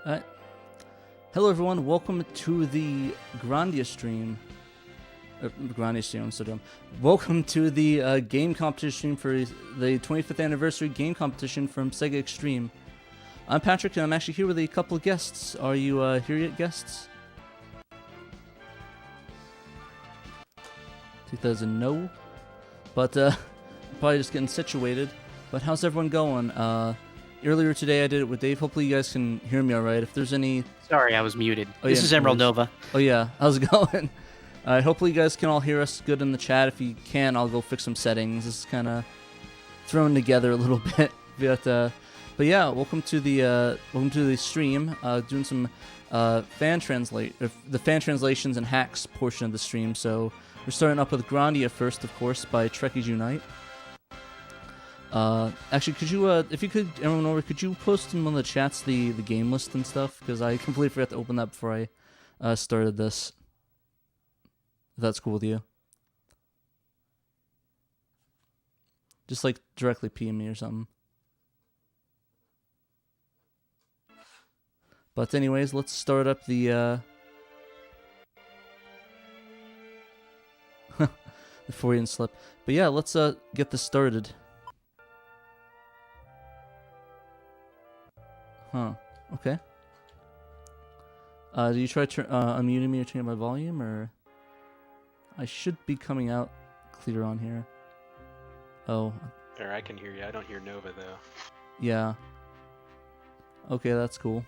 Alright. Hello everyone, welcome to the Grandia stream. Grandia stream, I'm so dumb. Welcome to the game competition stream for the 25th anniversary game competition from SegaXtreme. I'm Patrick and I'm actually here with a couple of guests. Are you here yet, guests? 2000 no. But probably just getting situated. But how's everyone going? Earlier today I did it with Dave. Hopefully you guys can hear me alright. If there's any... Sorry, I was muted. Oh, this yeah, is Emerald Nova. Oh yeah, how's it going? Hopefully you guys can all hear us good in the chat. If you can, I'll go fix some settings. This is kind of thrown together a little bit. But yeah, welcome to the stream. Doing some the fan translations and hacks portion of the stream. So we're starting up with Grandia first, of course, by Trekkies Unite. Actually, could you, if you could, everyone over, could you post in one of the chats the game list and stuff? Because I completely forgot to open that before I started this. If that's cool with you. Just like directly PM me or something. But anyways, let's start up the the Freudian slip. But yeah, let's get this started. Huh. Okay. Do you try unmuting me or turning my volume, or I should be coming out clear on here. Oh. Or I can hear you. I don't hear Nova though. Yeah. Okay, that's cool.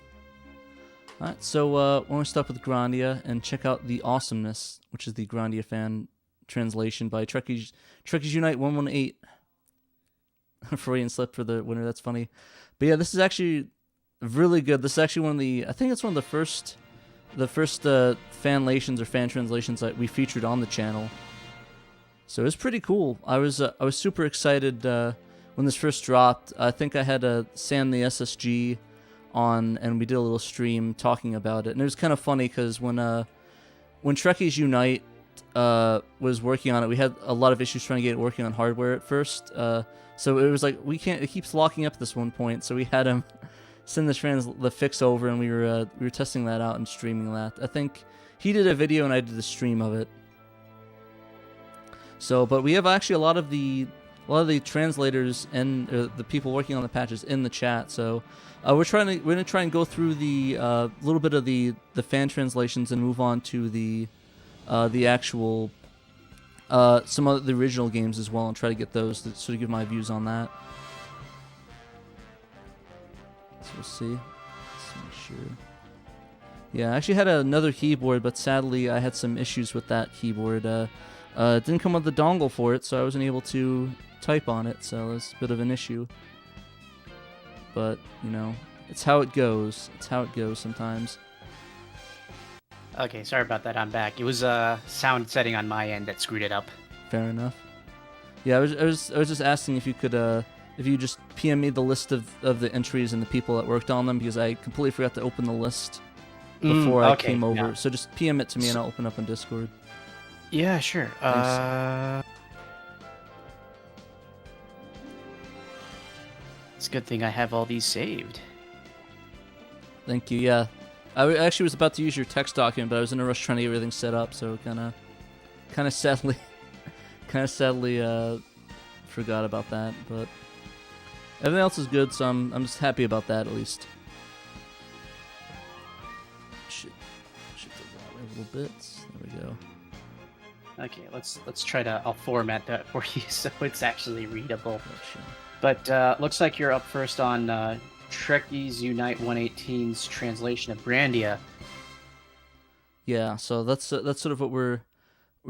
Alright, so we're going to start with Grandia and check out the awesomeness, which is the Grandia fan translation by Trekkies Unite 118. Freudian slip for the winner, that's funny. But yeah, this is actually really good. This is actually one of the, I think it's one of the first fanlations or fan translations that we featured on the channel. So it's pretty cool. I was super excited when this first dropped. I think I had Sam the SSG on, and we did a little stream talking about it. And it was kind of funny because when Trekkies Unite was working on it, we had a lot of issues trying to get it working on hardware at first. So it was like, we can't. It keeps locking up at this one point. So we had him send the fix over, and we were testing that out and streaming that. I think he did a video and I did the stream of it. So, but we have actually a lot of the translators and the people working on the patches in the chat. So we're gonna try and go through the little bit of the fan translations and move on to the actual some of the original games as well, and try to get those to sort of give my views on that. So we'll see. Let's make sure. Yeah, I actually had another keyboard, but sadly I had some issues with that keyboard. It didn't come with the dongle for it, so I wasn't able to type on it, so it's a bit of an issue. But, you know, it's how it goes. It's how it goes sometimes. Okay, sorry about that. I'm back. It was a sound setting on my end that screwed it up. Fair enough. Yeah, I was just asking if you could if you just PM me the list of the entries and the people that worked on them, because I completely forgot to open the list before I came over. Yeah. So just PM it to me and I'll open up on Discord. Yeah, sure. It's a good thing I have all these saved. Thank you, yeah. I actually was about to use your text document, but I was in a rush trying to get everything set up, so kind of sadly forgot about that, but everything else is good, so I'm just happy about that at least. Should do that a little bit. There we go. Okay, let's try to. I'll format that for you so it's actually readable. But looks like you're up first on Trekkies Unite 118's translation of Grandia. Yeah, so that's sort of what we're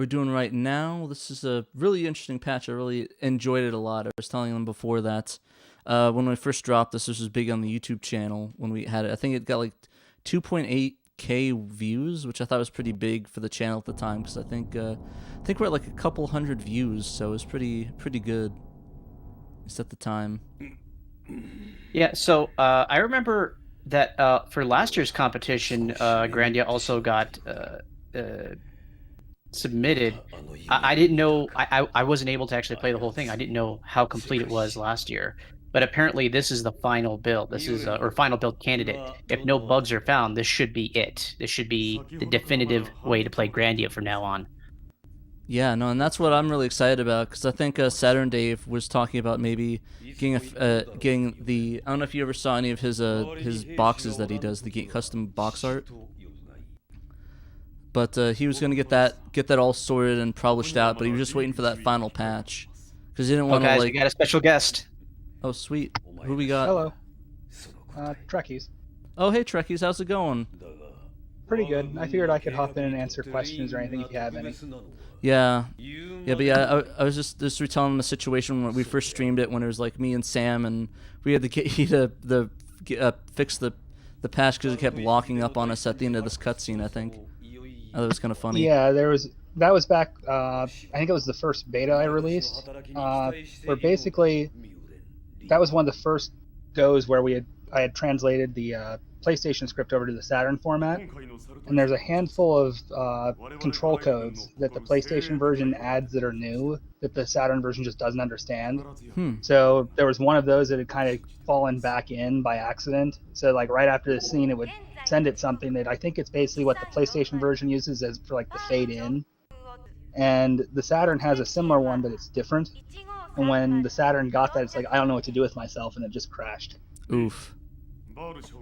doing right now. This is a really interesting patch. I really enjoyed it a lot. I was telling them before that when we first dropped this was big on the YouTube channel when we had it. I think it got like 2.8K views, which I thought was pretty big for the channel at the time, because I think we're at like a couple hundred views, so it was pretty good, at least at the time. Yeah, so I remember that for last year's competition, Grandia also got submitted. I didn't know, I wasn't able to actually play the whole thing. I didn't know how complete it was last year. but apparently this is the final build. This is or final build candidate. If no bugs are found, this should be it. This should be the definitive way to play Grandia from now on. Yeah, no, and that's what I'm really excited about, because I think Saturn Dave was talking about maybe getting the. I don't know if you ever saw any of his boxes that he does, the custom box art. But he was going to get that all sorted and published out, but he was just waiting for that final patch, because he didn't want to guys, like. we got a special guest. Oh, sweet. Who we got? Hello. Trekkies. Oh, hey, Trekkies, how's it going? Pretty good. I figured I could hop in and answer questions or anything if you have any. Yeah, but yeah, I was just retelling him the situation when we first streamed it, when it was like me and Sam, and we had to get he to fix the patch because it kept locking up on us at the end of this cutscene. I think that was kind of funny. Yeah, that was back. I think it was the first beta I released, where basically that was one of the first goes where I had translated the PlayStation script over to the Saturn format, and there's a handful of control codes that the PlayStation version adds that are new that the Saturn version just doesn't understand. So there was one of those that had kind of fallen back in by accident. So like right after the scene, it would send it something that I think it's basically what the PlayStation version uses as for like the fade in, and the Saturn has a similar one, but it's different. And when the Saturn got that, it's like I don't know what to do with myself, and it just crashed. Oof.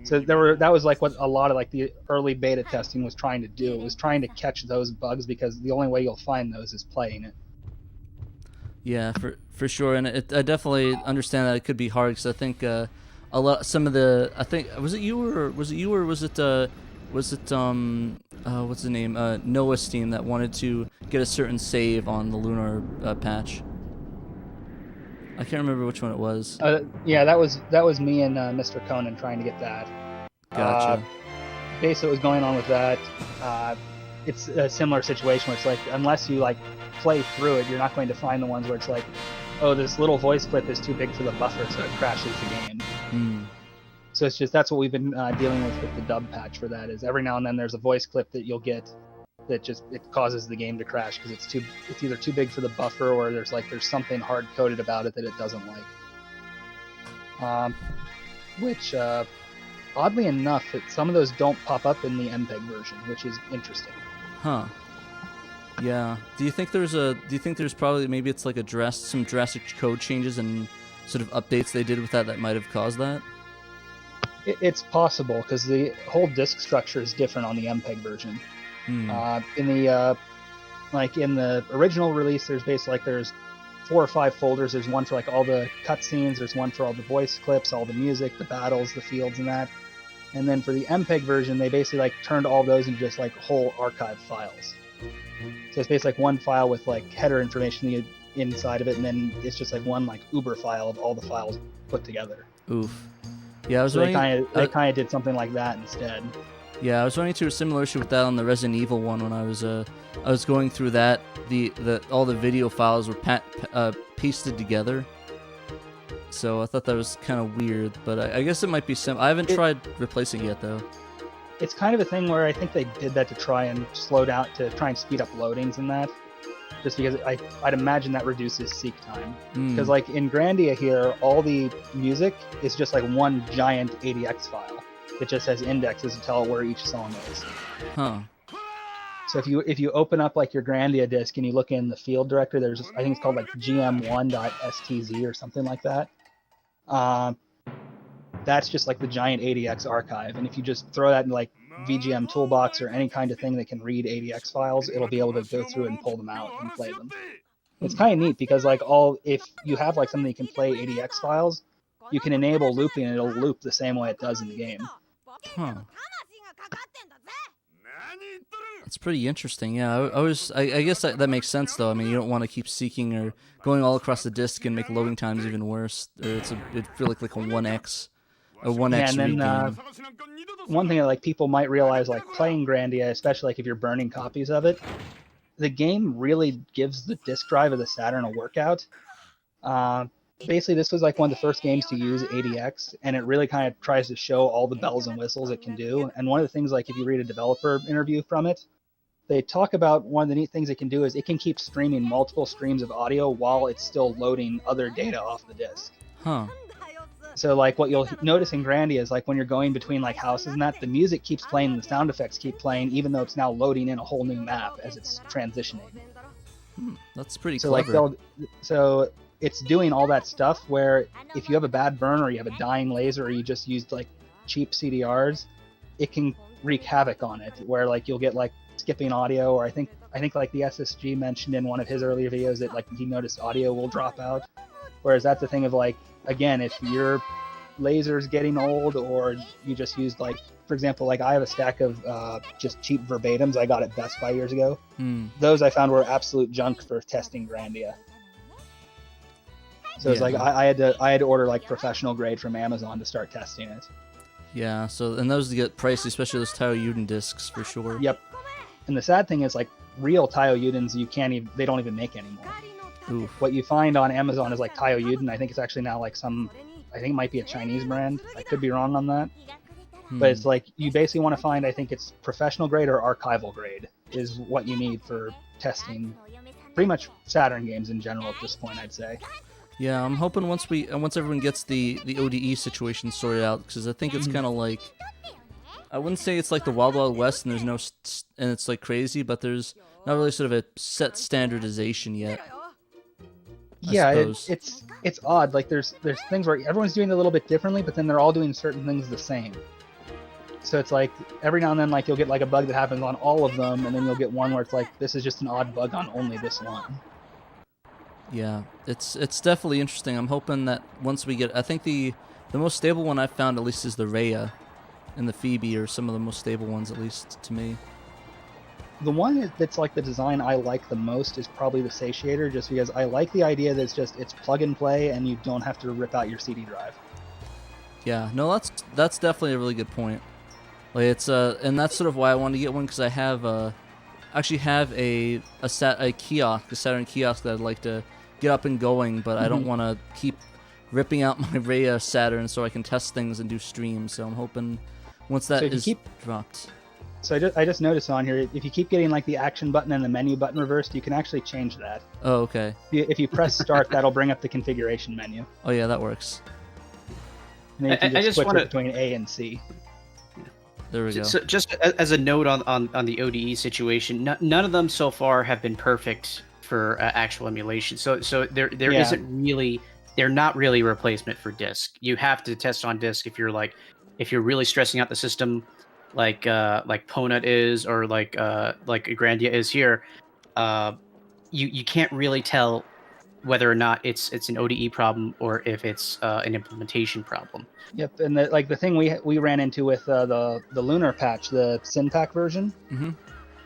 So that was like what a lot of like the early beta testing was trying to do. It was trying to catch those bugs, because the only way you'll find those is playing it. Yeah, for sure, and I definitely understand that it could be hard, because I think some of the, I think was it you or was it what's the name, Noah's team that wanted to get a certain save on the Lunar patch. I can't remember which one it was. Yeah, that was me and Mr. Conan trying to get that. Gotcha. Basically, what was going on with that, it's a similar situation where it's like, unless you like play through it, you're not going to find the ones where it's like, oh, this little voice clip is too big for the buffer, so it crashes the game. So it's just, that's what we've been dealing with the dub patch for that, is every now and then there's a voice clip that you'll get that just, it causes the game to crash because it's either too big for the buffer, or there's something hard coded about it that it doesn't like. Which oddly enough, some of those don't pop up in the MPEG version, which is interesting. Huh. Yeah. Do you think there's probably, maybe it's like some drastic code changes and sort of updates they did with that might have caused that? It's possible, because the whole disk structure is different on the MPEG version. In the original release, there's basically there's 4 or 5 folders. There's one for all the cutscenes. There's one for all the voice clips, all the music, the battles, the fields, and that. And then for the MPEG version, they basically turned all those into just whole archive files. So it's basically one file with header information inside of it, and then it's just one Uber file of all the files put together. Oof. Yeah, they kind of did something like that instead. Yeah, I was running into a similar issue with that on the Resident Evil one when I was going through that. All the video files were pasted together. So I thought that was kind of weird, but I guess it might be I haven't tried replacing it yet, though. It's kind of a thing where I think they did that to try and try and speed up loadings and that. Just because I'd imagine that reduces seek time. Because in Grandia here, all the music is just one giant ADX file. It just has indexes to tell where each song is. Huh. So if you open up your Grandia disk and you look in the field directory, there's I think it's called gm1.stz or something like that. That's just the giant ADX archive, and if you just throw that in VGM toolbox or any kind of thing that can read ADX files, it'll be able to go through and pull them out and play them. It's kind of neat because if you have something that can play ADX files, you can enable looping and it'll loop the same way it does in the game. Huh. That's pretty interesting. Yeah, I guess that makes sense though. I mean, you don't want to keep seeking or going all across the disk and make loading times even worse. Or it feel like a 1x. A 1x and then one thing that people might realize, playing Grandia, especially if you're burning copies of it, the game really gives the disk drive of the Saturn a workout. Basically, this was one of the first games to use ADX, and it really kind of tries to show all the bells and whistles it can do. And one of the things, if you read a developer interview from it, they talk about one of the neat things it can do is it can keep streaming multiple streams of audio while it's still loading other data off the disk. Huh. So like what you'll notice in Grandia is like when you're going between like houses and that, the music keeps playing, the sound effects keep playing, even though it's now loading in a whole new map as it's transitioning. That's pretty So clever. so it's doing all that stuff where if you have a bad burn or you have a dying laser or you just used like cheap CDRs, it can wreak havoc on it. Where like you'll get like skipping audio, or I think like the SSG mentioned in one of his earlier videos that like he noticed audio will drop out. Whereas that's the thing of like, again, if your laser's getting old or you just used like, for example, like I have a stack of just cheap verbatims I got at Best Buy years ago. Those I found were absolute junk for testing Grandia. So it's like I had to order like professional grade from Amazon to start testing it. Yeah, so and those get pricey, especially those Taio Yuden discs for sure. Yep. And the sad thing is like real Taio Yudens they don't even make anymore. Oof. What you find on Amazon is like Taio Yuden. I think it's actually now like I think it might be a Chinese brand. I could be wrong on that. But it's like you basically want to find, I think it's professional grade or archival grade is what you need for testing pretty much Saturn games in general at this point, I'd say. Yeah, I'm hoping once everyone gets the ODE situation sorted out, because I think it's kind of like, I wouldn't say it's like the Wild Wild West and there's no and it's like crazy, but there's not really sort of a set standardization yet. Yeah, it's odd. Like there's things where everyone's doing it a little bit differently, but then they're all doing certain things the same. So it's like every now and then, like you'll get like a bug that happens on all of them, and then you'll get one where it's like this is just an odd bug on only this one. Yeah, it's definitely interesting. I'm hoping that once we get, I think the most stable one I've found at least is the Rhea, and the Phoebe are some of the most stable ones at least to me. The one that's like the design I like the most is probably the Satiator, just because I like the idea that it's plug and play and you don't have to rip out your CD drive. Yeah, no, that's definitely a really good point. Like it's and that's sort of why I wanted to get one, because I have actually have a kiosk, a Saturn kiosk that I'd like to get up and going, but I don't want to keep ripping out my Rhea Saturn so I can test things and do streams. So I'm hoping once that is dropped. So I just noticed on here, if you keep getting like the action button and the menu button reversed, you can actually change that. Oh, okay. If you press start, that'll bring up the configuration menu. Oh yeah, that works. And then you can just switch it between A and C. There we go. So just as a note on the ODE situation, none of them so far have been perfect for actual emulation. So there isn't really, they're not really a replacement for disk. You have to test on disk if you're really stressing out the system, like Ponut is, or like Grandia is here. You can't really tell whether or not it's an ODE problem or if it's an implementation problem. Yep, and the thing we ran into with the Lunar patch, the Synpack version.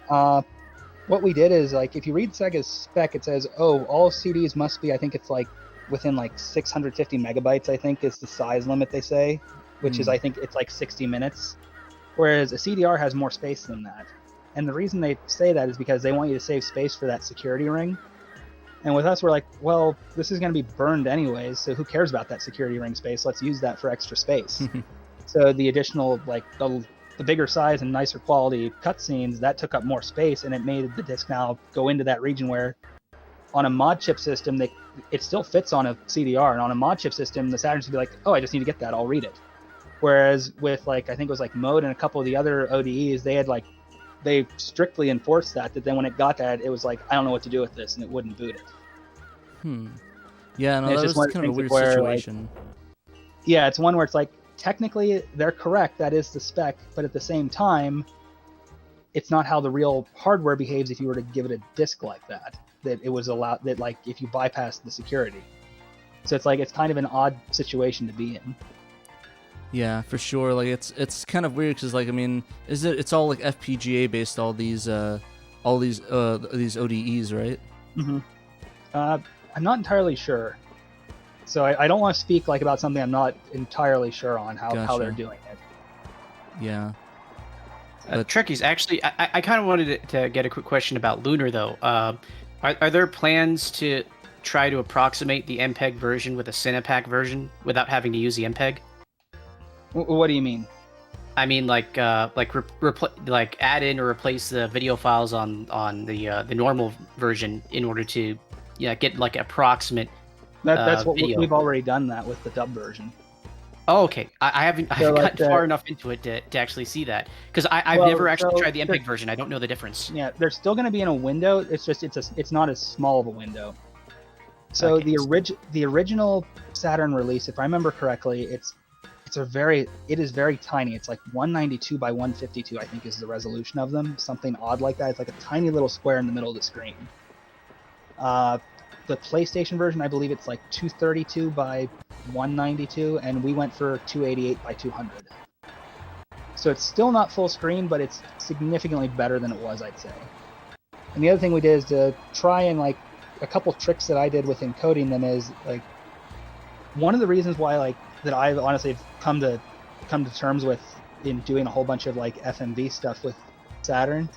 What we did is, like, if you read Sega's spec, it says, oh, all CDs must be, I think it's like within like 650 megabytes, I think is the size limit they say, which is, I think it's like 60 minutes. Whereas a CDR has more space than that. And the reason they say that is because they want you to save space for that security ring. And with us, we're like, well, this is going to be burned anyways, so who cares about that security ring space? Let's use that for extra space. So the additional, like, the bigger size and nicer quality cutscenes, that took up more space, and it made the disc now go into that region where on a mod chip system, it still fits on a CDR, and on a mod chip system, the Saturns would be like, oh, I just need to get that, I'll read it. Whereas with, like, I think it was like Mode and a couple of the other ODEs, they strictly enforced that then when it got that, it was like, I don't know what to do with this, and it wouldn't boot it. Yeah, no, that was kind of a weird situation. Like, yeah, it's one where it's like, technically they're correct, that is the spec, but at the same time, it's not how the real hardware behaves if you were to give it a disc like that it was allowed, that like if you bypass the security. So it's like, it's kind of an odd situation to be in. Yeah, for sure. Like it's kind of weird because, like, I mean, it's all like FPGA based, all these ODEs, right? I'm not entirely sure. So I don't want to speak like about something I'm not entirely sure on how they're doing it. Yeah. Trekkies, actually, I kind of wanted to get a quick question about Lunar, though. Are there plans to try to approximate the MPEG version with a Cinepack version without having to use the MPEG? What do you mean? I mean, like add in or replace the video files on the normal version in order to get like approximate. That's what we've already done that with the dub version. Oh, okay. I haven't So, like, gotten far enough into it to actually see that, because I've never actually tried the MPEG version. I don't know the difference. Yeah, they're still going to be in a window. It's just it's not as small of a window. So Okay, the original Saturn release, if I remember correctly, it is very tiny. It's like 192 by 152, I think, is the resolution of them. Something odd like that. It's like a tiny little square in the middle of the screen. The PlayStation version, I believe it's like 232 by 192, and we went for 288 by 200. So it's still not full screen, but it's significantly better than it was, I'd say. And the other thing we did is to try and, like, a couple tricks that I did with encoding them is, like, one of the reasons why, like, that I've honestly come to terms with in doing a whole bunch of, like, FMV stuff with Saturn,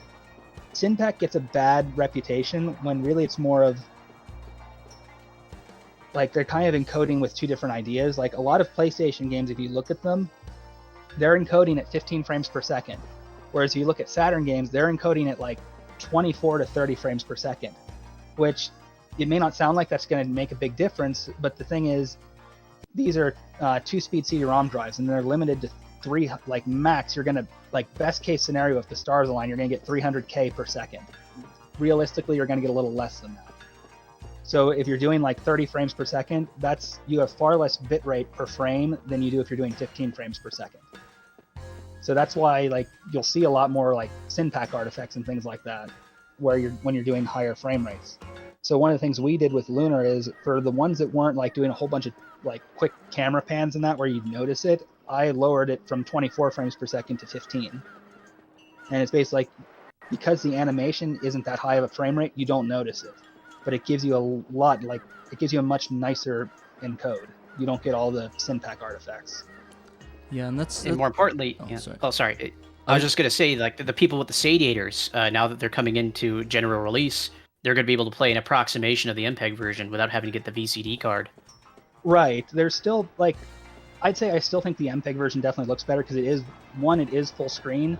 Synpack gets a bad reputation when really it's more of, like, they're kind of encoding with two different ideas. Like, a lot of PlayStation games, if you look at them, they're encoding at 15 frames per second. Whereas if you look at Saturn games, they're encoding at like 24 to 30 frames per second, which it may not sound like that's going to make a big difference, but the thing is, these are 2-speed CD-ROM drives, and they're limited to 3, like, max. You're going to, like, best case scenario, if the stars align, you're going to get 300K per second. Realistically, you're going to get a little less than that. So if you're doing like 30 frames per second, you have far less bit rate per frame than you do if you're doing 15 frames per second. So that's why, like, you'll see a lot more like Synpack artifacts and things like that, when you're doing higher frame rates. So one of the things we did with Lunar is, for the ones that weren't like doing a whole bunch of like quick camera pans and that where you'd notice it, I lowered it from 24 frames per second to 15. And it's basically like, because the animation isn't that high of a frame rate, you don't notice it. But it gives you it gives you a much nicer encode. You don't get all the Synpack artifacts. Yeah, and more importantly, sorry. I was just going to say, like, the people with the Sadiators, now that they're coming into general release, they're going to be able to play an approximation of the MPEG version without having to get the VCD card. Right. There's still, like, I'd say I still think the MPEG version definitely looks better, because it is full screen,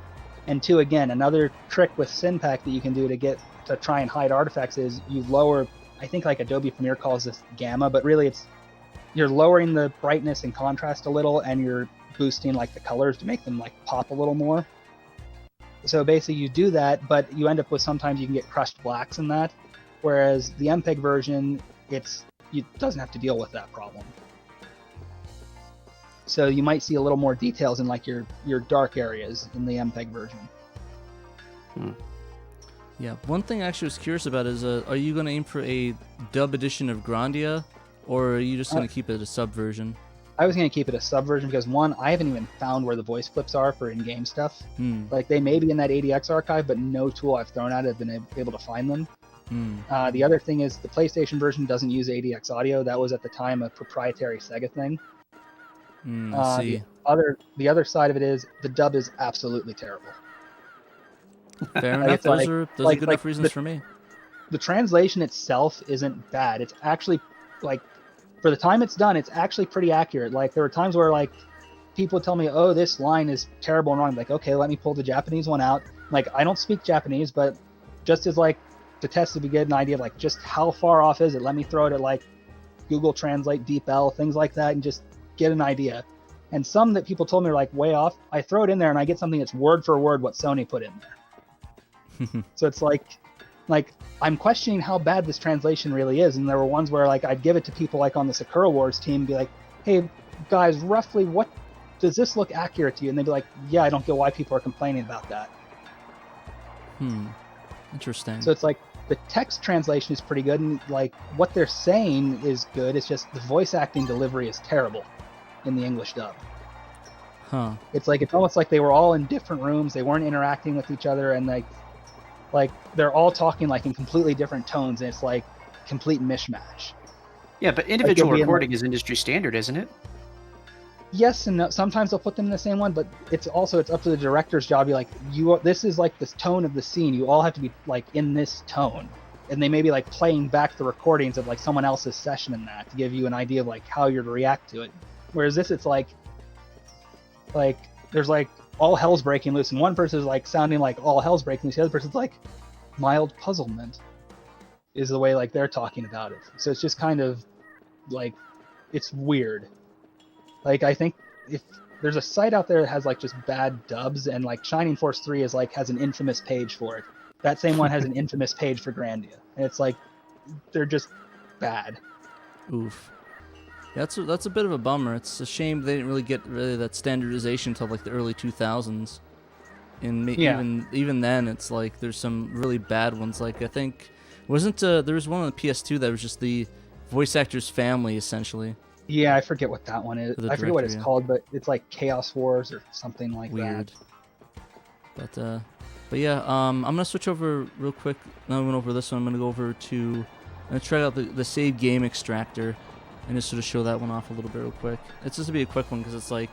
and two, again, another trick with Synpack that you can do to try and hide artifacts is you lower, I think, like, Adobe Premiere calls this gamma, but really you're lowering the brightness and contrast a little, and you're boosting, like, the colors to make them, like, pop a little more. So basically you do that, but you end up with, sometimes you can get crushed blacks in that, whereas the MPEG version, it doesn't have to deal with that problem. So you might see a little more details in, like, your dark areas in the MPEG version. Yeah, one thing I actually was curious about is, are you going to aim for a dub edition of Grandia, or are you just going to keep it a sub version? I was going to keep it a sub version because, one, I haven't even found where the voice clips are for in-game stuff. Like, they may be in that ADX archive, but no tool I've thrown at it has been able to find them. The other thing is the PlayStation version doesn't use ADX audio. That was at the time a proprietary Sega thing. See. The other side of it is the dub is absolutely terrible. Fair enough. Those are good enough reasons for me. The translation itself isn't bad. It's actually, like, for the time it's done, it's actually pretty accurate. Like, there were times where, like, people would tell me, oh, this line is terrible and wrong. I'm like, okay, let me pull the Japanese one out. Like, I don't speak Japanese, but just as, like, to test to get an idea of, like, just how far off is it, let me throw it at, like, Google Translate, DeepL, things like that, and just get an idea. And some that people told me are, like, way off, I throw it in there and I get something that's word for word what Sony put in there. So it's like I'm questioning how bad this translation really is. And there were ones where, like, I'd give it to people, like, on the Sakura Wars team and be like, hey guys, roughly what does this look accurate to you? And they'd be like, yeah, I don't get why people are complaining about that. Interesting. So it's like the text translation is pretty good, and, like, what they're saying is good. It's just the voice acting delivery is terrible in the English dub. It's almost like they were all in different rooms, they weren't interacting with each other, and like they're all talking, like, in completely different tones, and it's like complete mishmash. Yeah, but individual recording is industry standard, isn't it? Yes and no. Sometimes they'll put them in the same one, but it's up to the director's job. You're like, this is like this tone of the scene. You all have to be, like, in this tone, and they may be, like, playing back the recordings of, like, someone else's session in that to give you an idea of, like, how you're to react to it. Whereas this, it's like there's, like, all hell's breaking loose, and one person is, like, sounding like all hell's breaking loose. The other person's like, mild puzzlement is the way, like, they're talking about it. So it's just kind of, like, it's weird. Like, I think if there's a site out there that has like just bad dubs, and like Shining Force 3 is like has an infamous page for it. That same one has an infamous page for Grandia, and it's like they're just bad. Oof. Yeah, that's a bit of a bummer. It's a shame they didn't really get that standardization until like the early 2000s. And even then, it's like there's some really bad ones. Like I think there was one on the PS2 that was just the voice actor's family essentially. Yeah, I forget what that one is. I forget what it's called, but it's like Chaos Wars or something like Weird. But yeah, I'm gonna switch over real quick. Now I went over this one. I'm gonna go over to. I'm gonna try out the Save Game Extractor, and just sort of show that one off a little bit real quick. It's just to be a quick one because it's like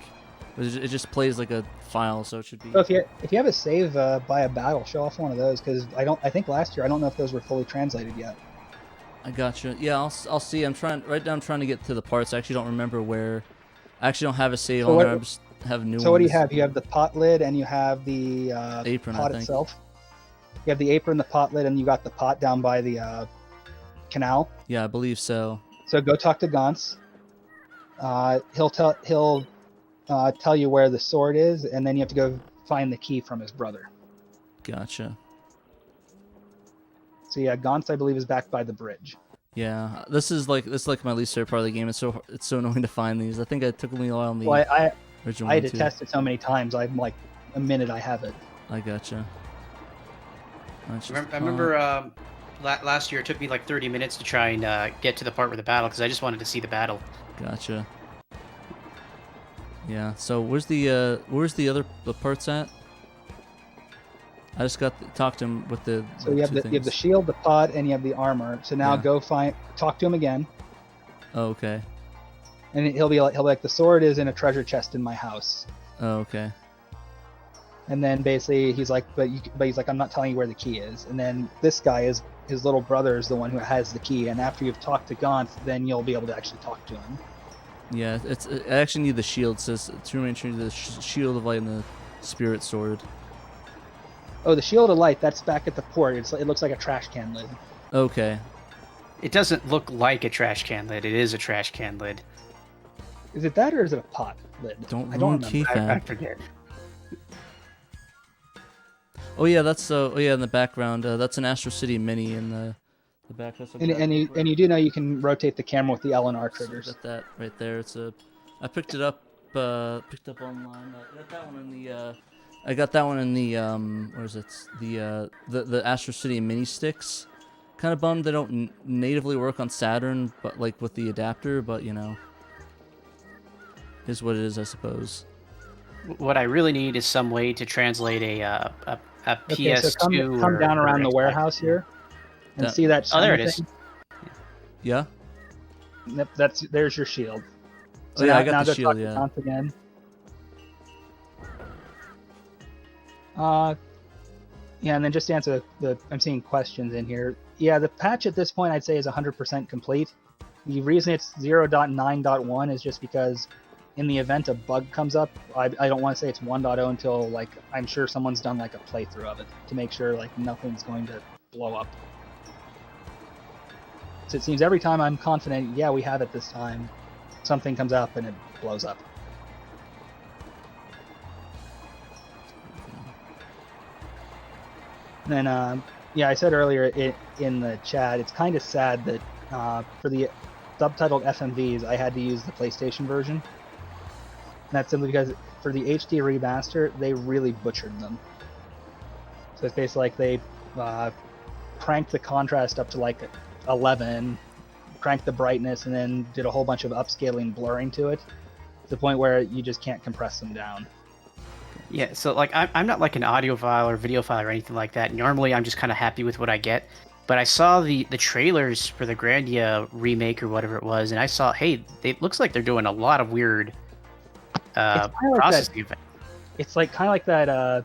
it just plays like a file, so it should be. So if you have a save by a battle, show off one of those because I think last year I don't know if those were fully translated yet. I gotcha. Yeah, I'll see. I'm trying to get to the parts. I actually don't remember where. I actually don't have a save on there. I just have new ones. So what do you have? You have the pot lid and you have the apron, pot itself. You have the apron, the pot lid, and you got the pot down by the canal. Yeah, I believe so. So go talk to Gantz. He'll tell you where the sword is, and then you have to go find the key from his brother. Gotcha. So yeah, Gantz I believe is back by the bridge. Yeah, this is like my least favorite part of the game. It's so annoying to find these. I think it took me a while on the original. I had to test it so many times. I'm like a minute I have it. I gotcha. I remember last year it took me like 30 minutes to try and get to the part where the battle because I just wanted to see the battle. Gotcha. Yeah. So where's the other parts at? I just talked to him with the. So you have the shield, the pot, and you have the armor. So now go talk to him again. Oh, okay. And he'll be like the sword is in a treasure chest in my house. Oh, okay. And then basically he's like, but he's like, I'm not telling you where the key is. And then this guy is his little brother is the one who has the key. And after you've talked to Gaunt, then you'll be able to actually talk to him. Yeah, I actually need the shield. It says to remain true to the shield of light and the spirit sword. Oh, the shield of light, that's back at the port. It looks like a trash can lid. Okay. It doesn't look like a trash can lid. It is a trash can lid. Is it that or is it a pot lid? I don't remember. I forget. Oh yeah, in the background. That's an Astro City Mini in the back. And you do know you can rotate the camera with the L and R triggers. So that right there. I picked it up online. I got that one in the what is it? The Astro City Mini Sticks. Kind of bummed they don't natively work on Saturn, but like with the adapter. But you know, is what it is, I suppose. What I really need is some way to translate a okay, PS2. So come down around the warehouse here, and see that. Oh, there it is. Thing? Yeah. There's your shield. So yeah, I got the shield. Yeah. Again. Yeah, and then just to answer I'm seeing questions in here. Yeah, the patch at this point I'd say is 100% complete. The reason it's 0.9.1 is just because in the event a bug comes up, I don't want to say it's 1.0 until like I'm sure someone's done like a playthrough of it to make sure like nothing's going to blow up. So it seems every time I'm confident, yeah, we have it this time, something comes up and it blows up. And then, yeah, I said earlier in the chat, it's kind of sad that for the subtitled FMVs, I had to use the PlayStation version. And that's simply because for the HD remaster, they really butchered them. So it's basically like they cranked the contrast up to like 11, cranked the brightness, and then did a whole bunch of upscaling blurring to it, to the point where you just can't compress them down. Yeah, so like I'm not like an audio file or video file or anything like that. Normally I'm just kind of happy with what I get. But I saw the trailers for the Grandia remake or whatever it was, and I saw, hey, it looks like they're doing a lot of weird processing. It's like kind of like that.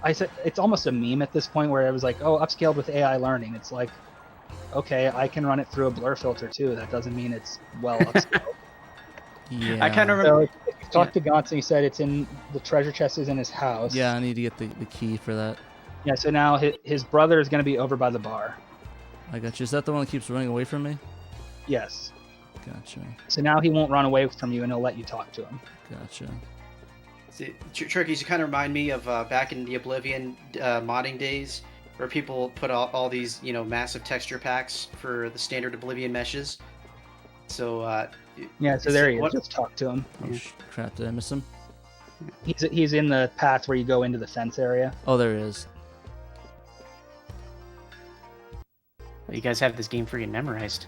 I said it's almost a meme at this point where it was like, oh, upscaled with AI learning. It's like, okay, I can run it through a blur filter too. That doesn't mean it's well upscaled. Yeah. I kind of remember. So if you talked to Gantz and he said it's in the treasure chest is in his house. Yeah, I need to get the key for that. Yeah, so now his brother is going to be over by the bar. I got you. Is that the one that keeps running away from me? Yes. Gotcha. So now he won't run away from you, and he'll let you talk to him. Gotcha. See, Turkeys, you kind of remind me of back in the Oblivion modding days, where people put all these, massive texture packs for the standard Oblivion meshes. So yeah, so there he is. Just talk to him. Oh, crap, did I miss him? He's in the path where you go into the fence area. Oh, there he is. You guys have this game freaking memorized.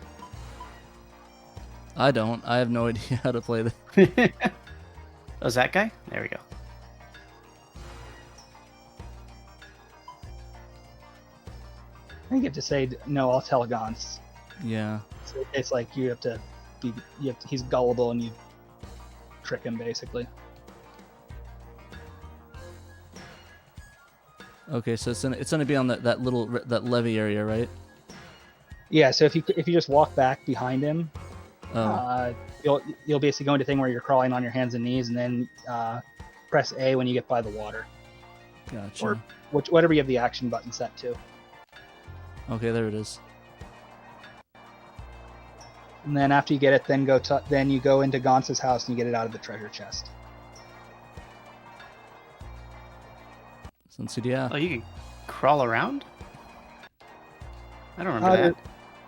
I don't. I have no idea how to play this. Oh, is that guy? There we go. I think you have to say, no, I'll tell Gauntz. Yeah. So it's like he's gullible and you trick him, basically. Okay, so it's gonna be on that levee area, right? Yeah, so if you just walk back behind him, Oh. You'll basically go into a thing where you're crawling on your hands and knees, and then press A when you get by the water. Gotcha. Or whatever you have the action button set to. Okay, there it is. And then after you get it, then you go into Gauntz's house and you get it out of the treasure chest. Yeah. Oh, you can crawl around? I don't remember that.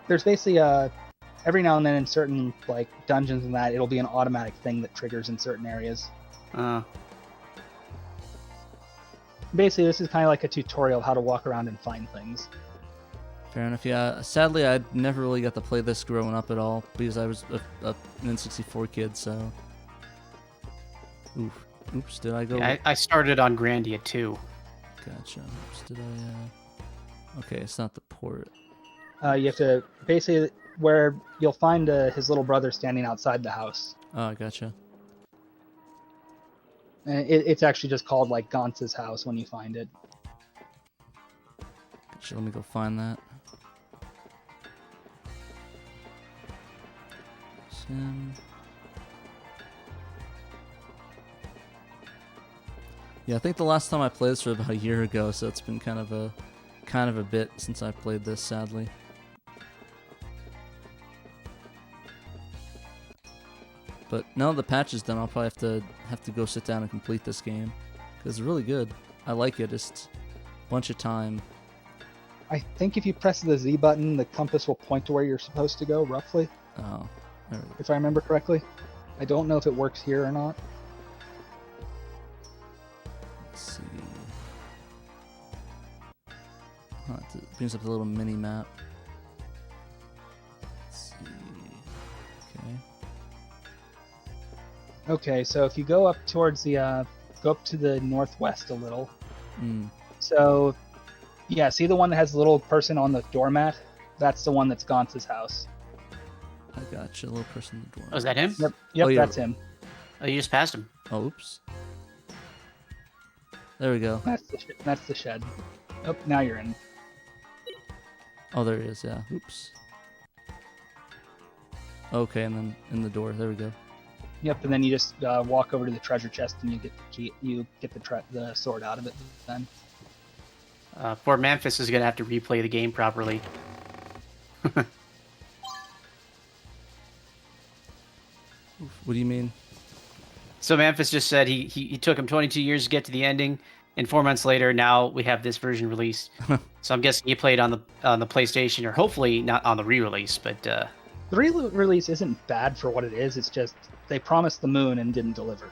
There's basically every now and then in certain like dungeons and that, it'll be an automatic thing that triggers in certain areas. Basically, this is kind of like a tutorial of how to walk around and find things. Fair enough. Yeah. Sadly, I never really got to play this growing up at all because I was an N64 kid. So. Oops. Did I go? Yeah, I started on Grandia too. Gotcha. Oops, did I? Okay, it's not the port. You have to basically where you'll find his little brother standing outside the house. Oh, I gotcha. And it's actually just called like Gauntz's house when you find it. Gotcha, let me go find that. Sim. Yeah, I think the last time I played this was about a year ago, so it's been kind of a bit since I played this, sadly. But now that the patch is done, I'll probably have to go sit down and complete this game because it's really good. I like it. It's a bunch of time. I think if you press the Z button, the compass will point to where you're supposed to go, roughly. Oh, there we go. If I remember correctly. I don't know if it works here or not. Let's see. It brings up a little mini map. Let's see. Okay. Okay, so if you go up towards the go up to the northwest a little. So yeah, see the one that has the little person on the doormat? That's the one that's Gauntz's house. I got you, a little person on the door. Oh, is that him? Yep, Oh, yeah. That's him. Oh, you just passed him. Oh, oops. There we go. That's the shed. Oh, now you're in. Oh, there he is, yeah. Oops. Okay, and then in the door. There we go. Yep, and then you just walk over to the treasure chest and you get the key. You get the sword out of it. Then. Poor Memphis is gonna have to replay the game properly. What do you mean? So Memphis just said he took him 22 years to get to the ending, and 4 months later, now we have this version released. So I'm guessing he played on the PlayStation, or hopefully not on the re-release, but. The re-release isn't bad for what it is. It's just they promised the moon and didn't deliver.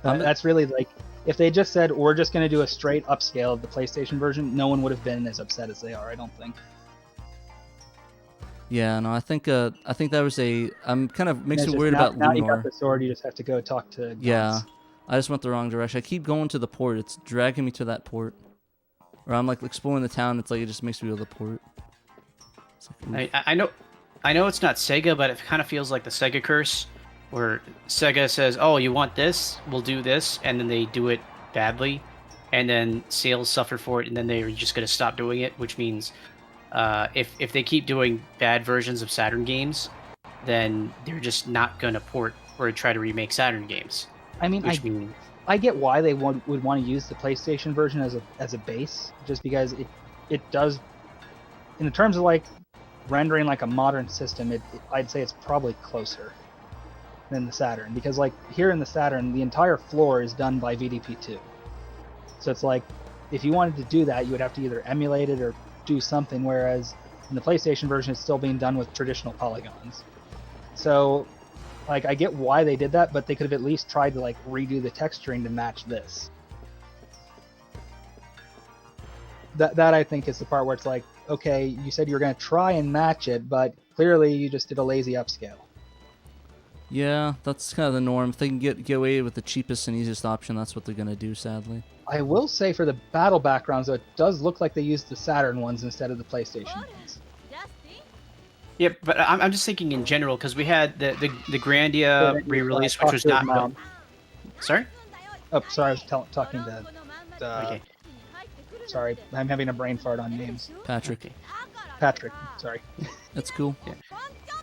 That's really like if they just said we're just going to do a straight upscale of the PlayStation version, no one would have been as upset as they are. I don't think. Yeah, no, I think that was I'm kind of makes me worried about now Lunar. You got the sword. You just have to go talk to. Yeah, I just went the wrong direction. I keep going to the port. It's dragging me to that port. Or I'm like exploring the town. It's like it just makes me go to the port. It's like, I know it's not Sega, but it kind of feels like the Sega curse, where Sega says, "Oh, you want this? We'll do this," and then they do it badly, and then sales suffer for it, and then they're just going to stop doing it. Which means, if they keep doing bad versions of Saturn games, then they're just not going to port or try to remake Saturn games. I mean, I get why they would want to use the PlayStation version as a base, just because it does, in terms of like rendering like a modern system, I'd say it's probably closer than the Saturn, because like here in the Saturn, the entire floor is done by VDP2. So it's like, if you wanted to do that, you would have to either emulate it or do something, whereas in the PlayStation version, it's still being done with traditional polygons. So, like, I get why they did that, but they could have at least tried to like redo the texturing to match this. That I think is the part where it's like, okay, you said you were going to try and match it, but clearly you just did a lazy upscale. Yeah, that's kind of the norm. If they can get away with the cheapest and easiest option, that's what they're going to do, sadly. I will say for the battle backgrounds, though, it does look like they used the Saturn ones instead of the PlayStation ones. Yeah, but I'm just thinking in general, because we had the Grandia re-release, which was not... Mom. Sorry? Oh, sorry, I was talking to... Okay. Sorry, I'm having a brain fart on names. Patrick. Patrick, sorry. That's cool. Yeah.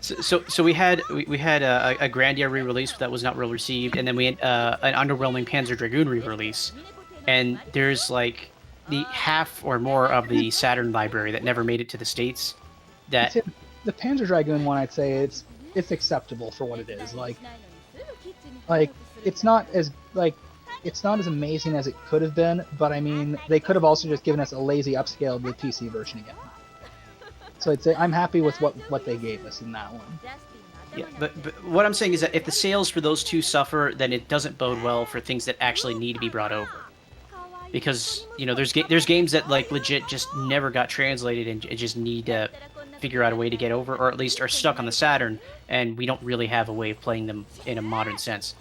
So we had a Grandia re-release that was not well received, and then we had an underwhelming Panzer Dragoon re-release, and there's like the half or more of the Saturn library that never made it to the States. That the Panzer Dragoon one, I'd say it's acceptable for what it is. Like it's not as amazing as it could have been, but I mean they could have also just given us a lazy upscale of the PC version again. So I'd say I'm happy with what they gave us in that one. Yeah, but what I'm saying is that if the sales for those two suffer, then it doesn't bode well for things that actually need to be brought over. Because, you know, there's games that like legit just never got translated and just need to figure out a way to get over, or at least are stuck on the Saturn, and we don't really have a way of playing them in a modern sense.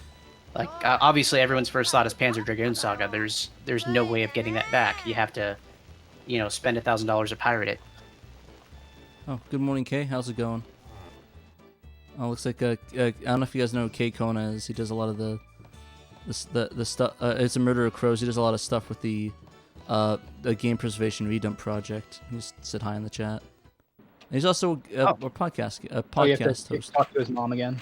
Like obviously everyone's first thought is Panzer Dragoon Saga. There's no way of getting that back. You have to, you know, spend $1,000 to pirate it. Oh, good morning, Kay. How's it going? Oh, looks like I don't know if you guys know who Kay Conan is. He does a lot of the stuff. It's a Murder of Crows. He does a lot of stuff with the Game Preservation Redump project. He just said hi in the chat. And he's also a podcast host. Talk to his mom again.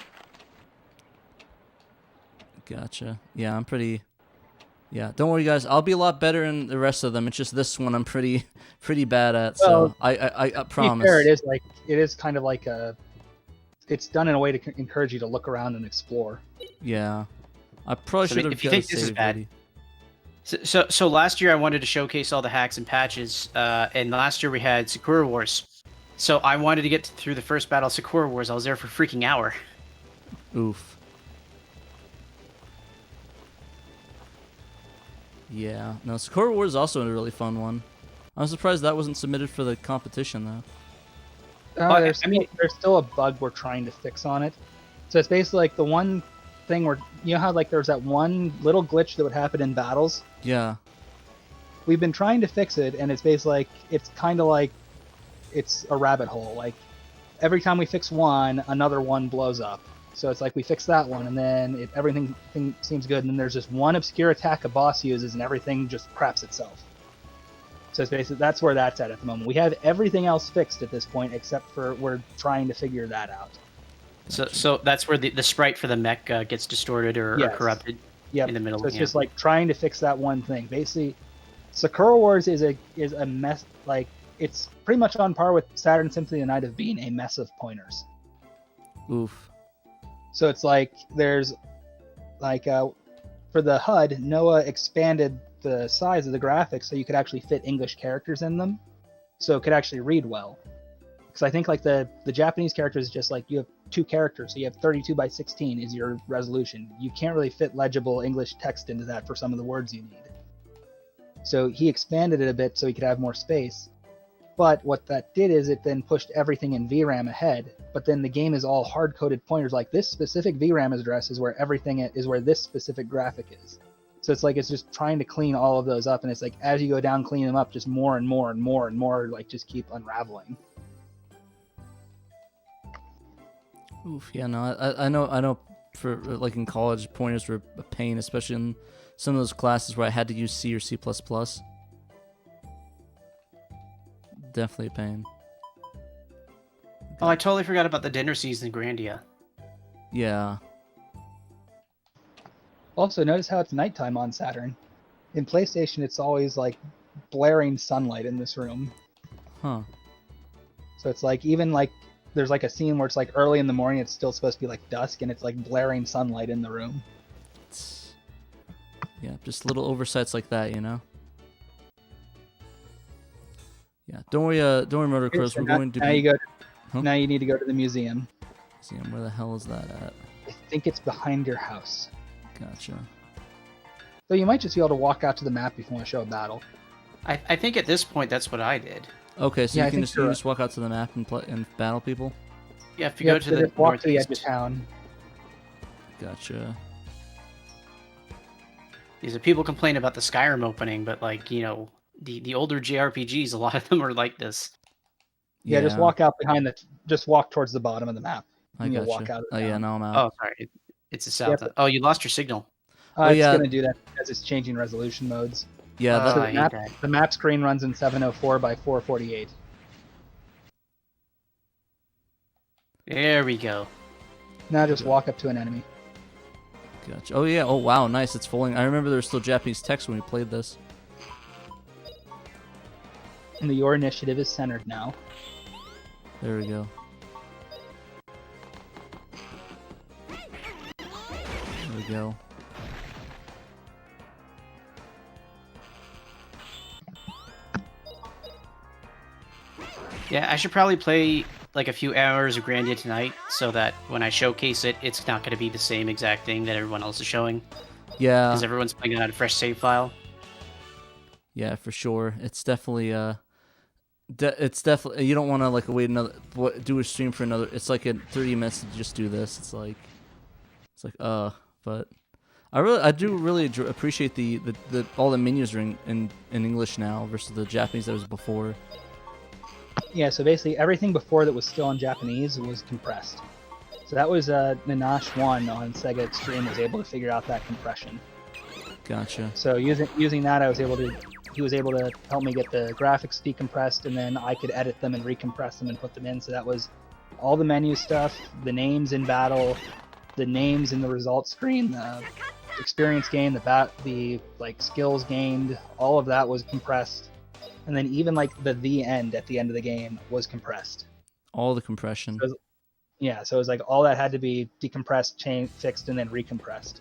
Gotcha. Yeah, I'm pretty. Yeah, don't worry, guys. I'll be a lot better in the rest of them. It's just this one I'm pretty bad at. So I promise. To be fair, it is kind of like it's done in a way to encourage you to look around and explore. Yeah, I probably should have. If you think this is bad. So last year I wanted to showcase all the hacks and patches, and last year we had Sakura Wars. So I wanted to get through the first battle of Sakura Wars. I was there for a freaking hour. Oof. Yeah, no, Sakura Wars is also a really fun one. I'm surprised that wasn't submitted for the competition, though. There's still a bug we're trying to fix on it. So it's basically like the one thing where, you know how like there's that one little glitch that would happen in battles? Yeah. We've been trying to fix it, and it's basically like, it's kind of like, it's a rabbit hole. Like, every time we fix one, another one blows up. So it's like we fix that one, and then everything seems good, and then there's just one obscure attack a boss uses, and everything just craps itself. So it's basically that's where that's at the moment. We have everything else fixed at this point, except for we're trying to figure that out. So that's where the sprite for the mech gets distorted or corrupted. Yep. In the middle. So it's just like trying to fix that one thing. Basically, Sakura Wars is a mess. Like it's pretty much on par with Saturn Symphony of the Night of being a mess of pointers. Oof. So it's like there's like for the HUD, Noah expanded the size of the graphics so you could actually fit English characters in them, so it could actually read well. Because I think like the Japanese characters is just like you have 2 characters, so you have 32 by 16 is your resolution. You can't really fit legible English text into that for some of the words you need. So he expanded it a bit so he could have more space. But what that did is it then pushed everything in VRAM ahead. But then the game is all hard-coded pointers. Like this specific VRAM address is where everything is where this specific graphic is. So it's like it's just trying to clean all of those up. And it's like as you go down, clean them up, just more and more and more and more, like just keep unraveling. Oof. Yeah. No. I know. For like in college, pointers were a pain, especially in some of those classes where I had to use C or C++. Definitely a pain. Oh, I totally forgot about the dinner season in Grandia. Yeah. Also, notice how it's nighttime on Saturn. In PlayStation, it's always like blaring sunlight in this room. Huh. So it's like even like there's like a scene where it's like early in the morning, it's still supposed to be like dusk, and it's like blaring sunlight in the room. Yeah, just little oversights like that, you know. Yeah, don't worry, Motor Crows. So We're going to now be... you go. Huh? Now you need to go to the museum. Museum, where the hell is that at? I think it's behind your house. Gotcha. So you might just be able to walk out to the map if you want to show a battle. I think at this point that's what I did. Okay, so Yeah, you I can think just, you just walk out to the map and battle people? Yeah, if you go to the just walk to the northeast. edge of town. Gotcha. These are people complain about the Skyrim opening, but like, you know, the older JRPGs, a lot of them are like this. Yeah, just walk out behind just walk towards the bottom of the map. I You'll gotcha. walk out of Oh yeah, town. now I'm out. Oh, sorry. It's a south. Oh, you lost your signal. It's yeah. going to do that because it's changing resolution modes. Yeah, So I hate that. the map screen runs in 704 by 448. There we go. Now just walk up to an enemy. gotcha. Oh yeah, oh wow, nice, it's falling. I remember there was still Japanese text when we played this. And your initiative is centered now. There we go. There we go. Yeah, I should probably play like a few hours of Grandia tonight so that when I showcase it, it's not going to be the same exact thing that everyone else is showing. Yeah. Because everyone's playing it on a fresh save file. Yeah, for sure. It's definitely it's definitely, you don't want to like wait another do a stream for another. It's like in 30 minutes to just do this. It's like but I do really appreciate the all the menus are in English now versus the Japanese that was before. Yeah, so basically everything before that was still in Japanese was compressed. So that was Nanash1 on SegaXtreme was able to figure out that compression. Gotcha. So using that, he was able to help me get the graphics decompressed, and then I could edit them and recompress them and put them in. So that was all the menu stuff, the names in battle, the names in the results screen, the experience gained, the like skills gained, all of that was compressed. And then even like the end at the end of the game was compressed. All the compression. So it was like all that had to be decompressed, fixed, and then recompressed.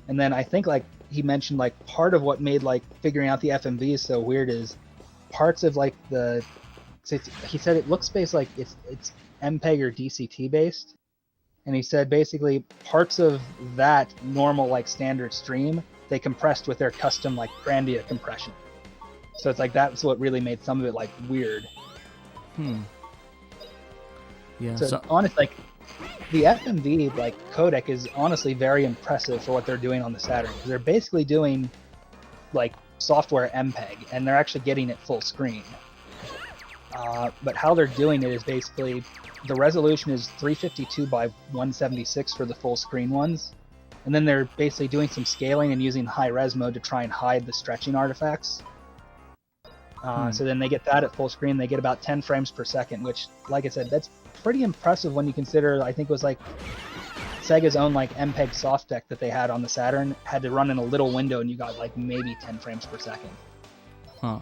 And then I think like he mentioned like part of what made like figuring out the FMV so weird is parts of like he said it looks based like it's MPEG or DCT based. And he said basically parts of that normal like standard stream they compressed with their custom like Grandia compression. So it's like that's what really made some of it like weird. Yeah. So honestly, like the FMV like codec is honestly very impressive for what they're doing on the Saturn. Because they're basically doing like software MPEG, and they're actually getting it full screen. But how they're doing it is basically the resolution is 352 by 176 for the full screen ones, and then they're basically doing some scaling and using high res mode to try and hide the stretching artifacts. So then they get that at full screen. They get about 10 frames per second, which, like I said, that's pretty impressive when you consider, I think it was like Sega's own like MPEG soft deck that they had on the Saturn had to run in a little window and you got like maybe 10 frames per second. Huh.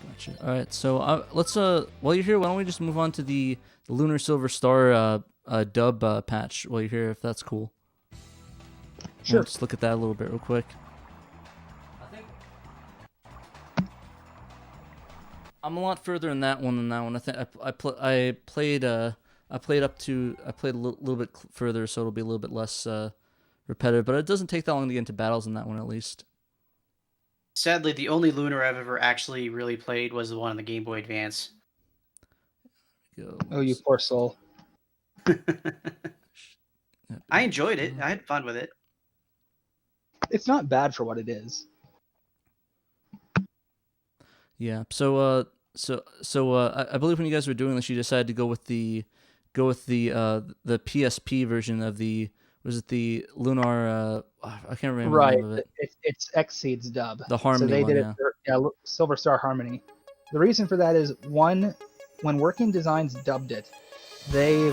Gotcha. All right, so let's while you're here, why don't we just move on to the Lunar Silver Star dub patch while you're here, if that's cool. Sure. Let's look at that a little bit real quick. I'm a lot further in that one than that one. I think I played a little bit further, so it'll be a little bit less repetitive. But it doesn't take that long to get into battles in that one, at least. Sadly, the only Lunar I've ever actually really played was the one on the Game Boy Advance. Oh, you poor soul. I enjoyed it. I had fun with it. It's not bad for what it is. Yeah. So I believe when you guys were doing this, you decided to go with the PSP version of the Lunar? I can't remember the name of it. It's Xseed's dub. The Harmony So they one, did it. Silver Star Harmony. The reason for that is one, when Working Designs dubbed it, they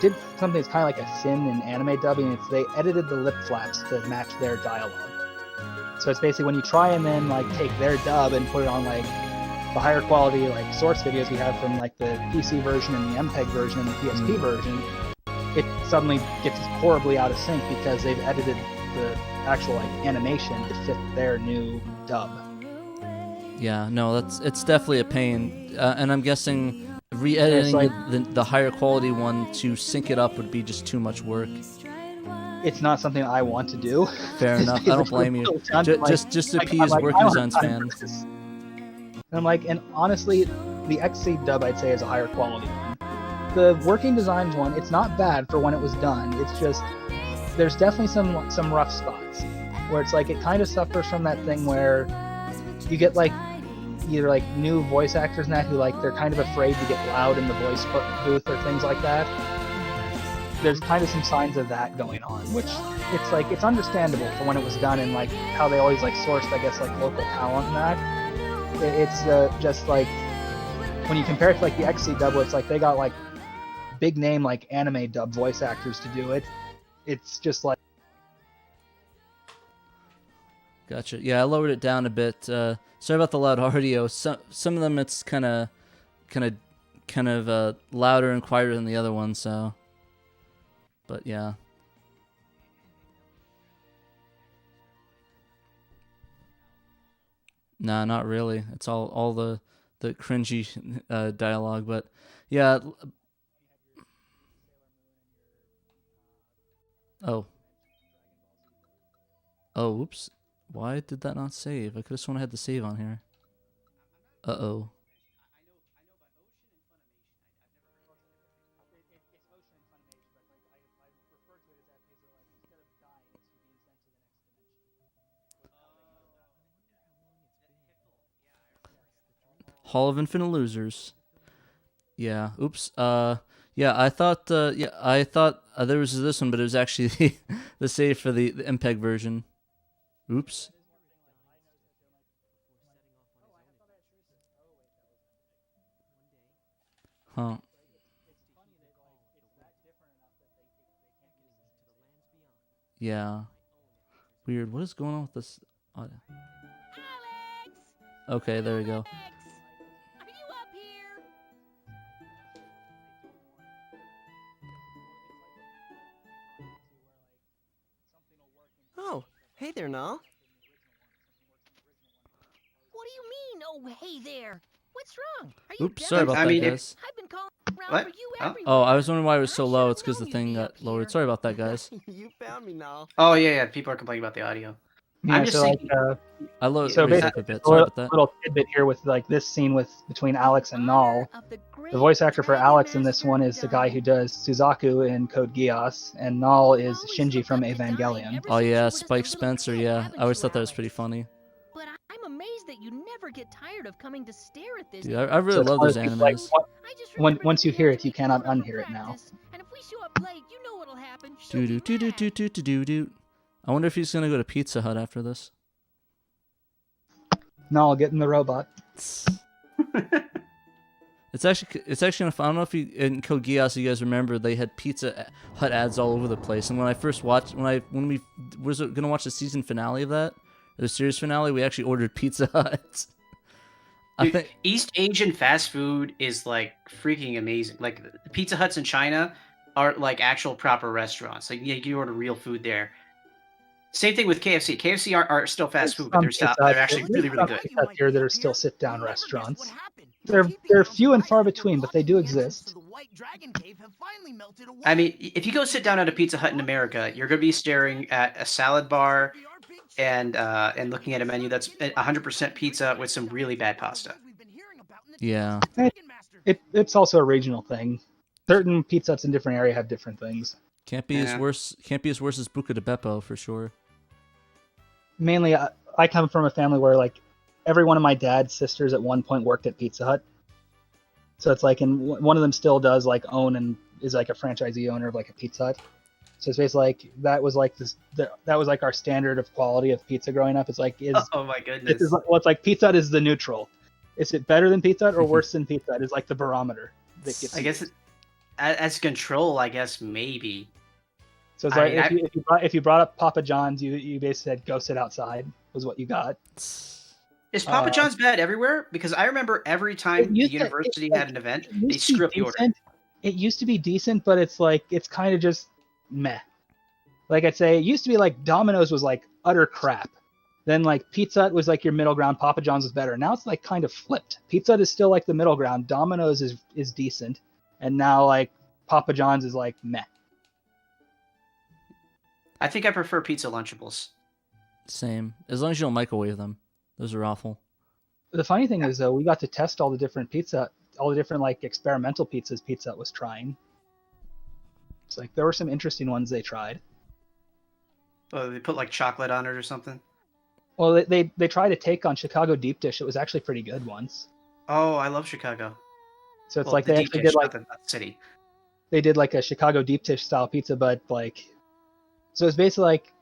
did something that's kind of like a sin in anime dubbing. They edited the lip flaps to match their dialogue. So it's basically when you try and then like take their dub and put it on like the higher quality like source videos we have from like the PC version and the MPEG version and the PSP version, it suddenly gets horribly out of sync because they've edited the actual like animation to fit their new dub. Yeah, no, it's definitely a pain, and I'm guessing re-editing the higher quality one to sync it up would be just too much work. It's not something I want to do. Fair enough. I don't blame you. Just to appease working designs fans. And I'm like, and honestly, the XC dub I'd say is a higher quality one. The working designs one, it's not bad for when it was done. It's just there's definitely some rough spots where it's like it kind of suffers from that thing where you get like either like new voice actors and that who like they're kind of afraid to get loud in the voice booth or things like that. There's kind of some signs of that going on, which it's like it's understandable for when it was done and like how they always like sourced, I guess, like local talent and that. It's just like when you compare it to like the XC dub, it's like they got like big name like anime dub voice actors to do it. It's just like. Gotcha. Yeah, I lowered it down a bit. Sorry about the loud audio. Some of them it's kind of louder and quieter than the other one. So, but yeah. Nah, not really. It's all the cringy dialogue. But yeah. Oh. Oh, oops. Why did that not save? I could have sworn I had the save on here. Uh-oh. Hall of Infinite Losers. Yeah. Oops. Yeah, I thought there was this one, but it was actually the save for the MPEG version. Oops. Huh. Yeah. Weird. What is going on with this? Alex! Okay, there we go. Are you up here? Oh, hey there, Null. What do you mean? Oh, hey there. What's wrong? Are you Oops, sorry about that, guys. I've been calling around What? for you Oh. everywhere. Oh, I was wondering why it was so I low. should've It's because the known thing you'd be got up here. lowered. Sorry about that, guys. You found me, Null. Oh yeah, people are complaining about the audio. Yeah, I'm just so thinking. I lowered So raised it basically, a bit. a Sorry about that. little tidbit here with like this scene between Alex and Null. The voice actor for Alex in this one is the guy who does Suzaku in Code Geass, and Null is Shinji from Evangelion. Oh yeah, Spike Spencer. Yeah, I always thought that was pretty funny. But I'm amazed that you never get tired of coming to stare at this. Dude, I really So it's love one those of those things, like, animes. I just Once remembered you that we hear have it, to you be cannot going to unhear it now. practice, and if we show up late, you know what'll happen. Do She'll do be do do mad. do do do do. I wonder if he's gonna go to Pizza Hut after this. Null, get in the robot. It's actually kind of fun. I don't know if you in Code Geass you guys remember they had Pizza Hut ads all over the place. And when I first watched when we was gonna watch the season finale of that, the series finale, we actually ordered Pizza Hut. I Dude, think East Asian fast food is like freaking amazing. Like the Pizza Huts in China are like actual proper restaurants. Like you order real food there. Same thing with KFC. KFC are still fast food, but they're actually really, really good. Pizza Huts here that are still sit-down restaurants. They're few and far between, but they do exist. I mean, if you go sit down at a Pizza Hut in America, you're going to be staring at a salad bar and looking at a menu that's 100% pizza with some really bad pasta. yeah. It's also a regional thing. Certain Pizza Huts in different areas have different things. Can't be as worse as Buca de Beppo for sure. Mainly, I come from a family where like every one of my dad's sisters at one point worked at Pizza Hut. So it's like, and one of them still does like own and is like a franchisee owner of like a Pizza Hut. So it's basically like that was like that was like our standard of quality of pizza growing up. It's like Oh my goodness! It's like Pizza Hut is the neutral. Is it better than Pizza Hut or worse than Pizza Hut? Is like the barometer. I guess as control, I guess maybe. So it's like if you brought up Papa John's, you basically said go sit outside was what you got. Is Papa John's bad everywhere? Because I remember every time the university had an event, they screw up the order. It used to be decent, but it's like it's kind of just meh. Like I'd say, it used to be like Domino's was like utter crap. Then like Pizza Hut was like your middle ground. Papa John's was better. Now it's like kind of flipped. Pizza Hut is still like the middle ground. Domino's is decent, and now like Papa John's is like meh. I think I prefer pizza Lunchables. Same. As long as you don't microwave them. Those are awful. The funny thing is, though, we got to test all the different like experimental pizzas Pizza Hut was trying. It's like there were some interesting ones they tried. Oh, they put like chocolate on it or something? Well, they tried to take on Chicago Deep Dish. It was actually pretty good once. Oh, I love Chicago. So it's like they actually did like not the city. They did like a Chicago Deep Dish style pizza, but like, so it's basically like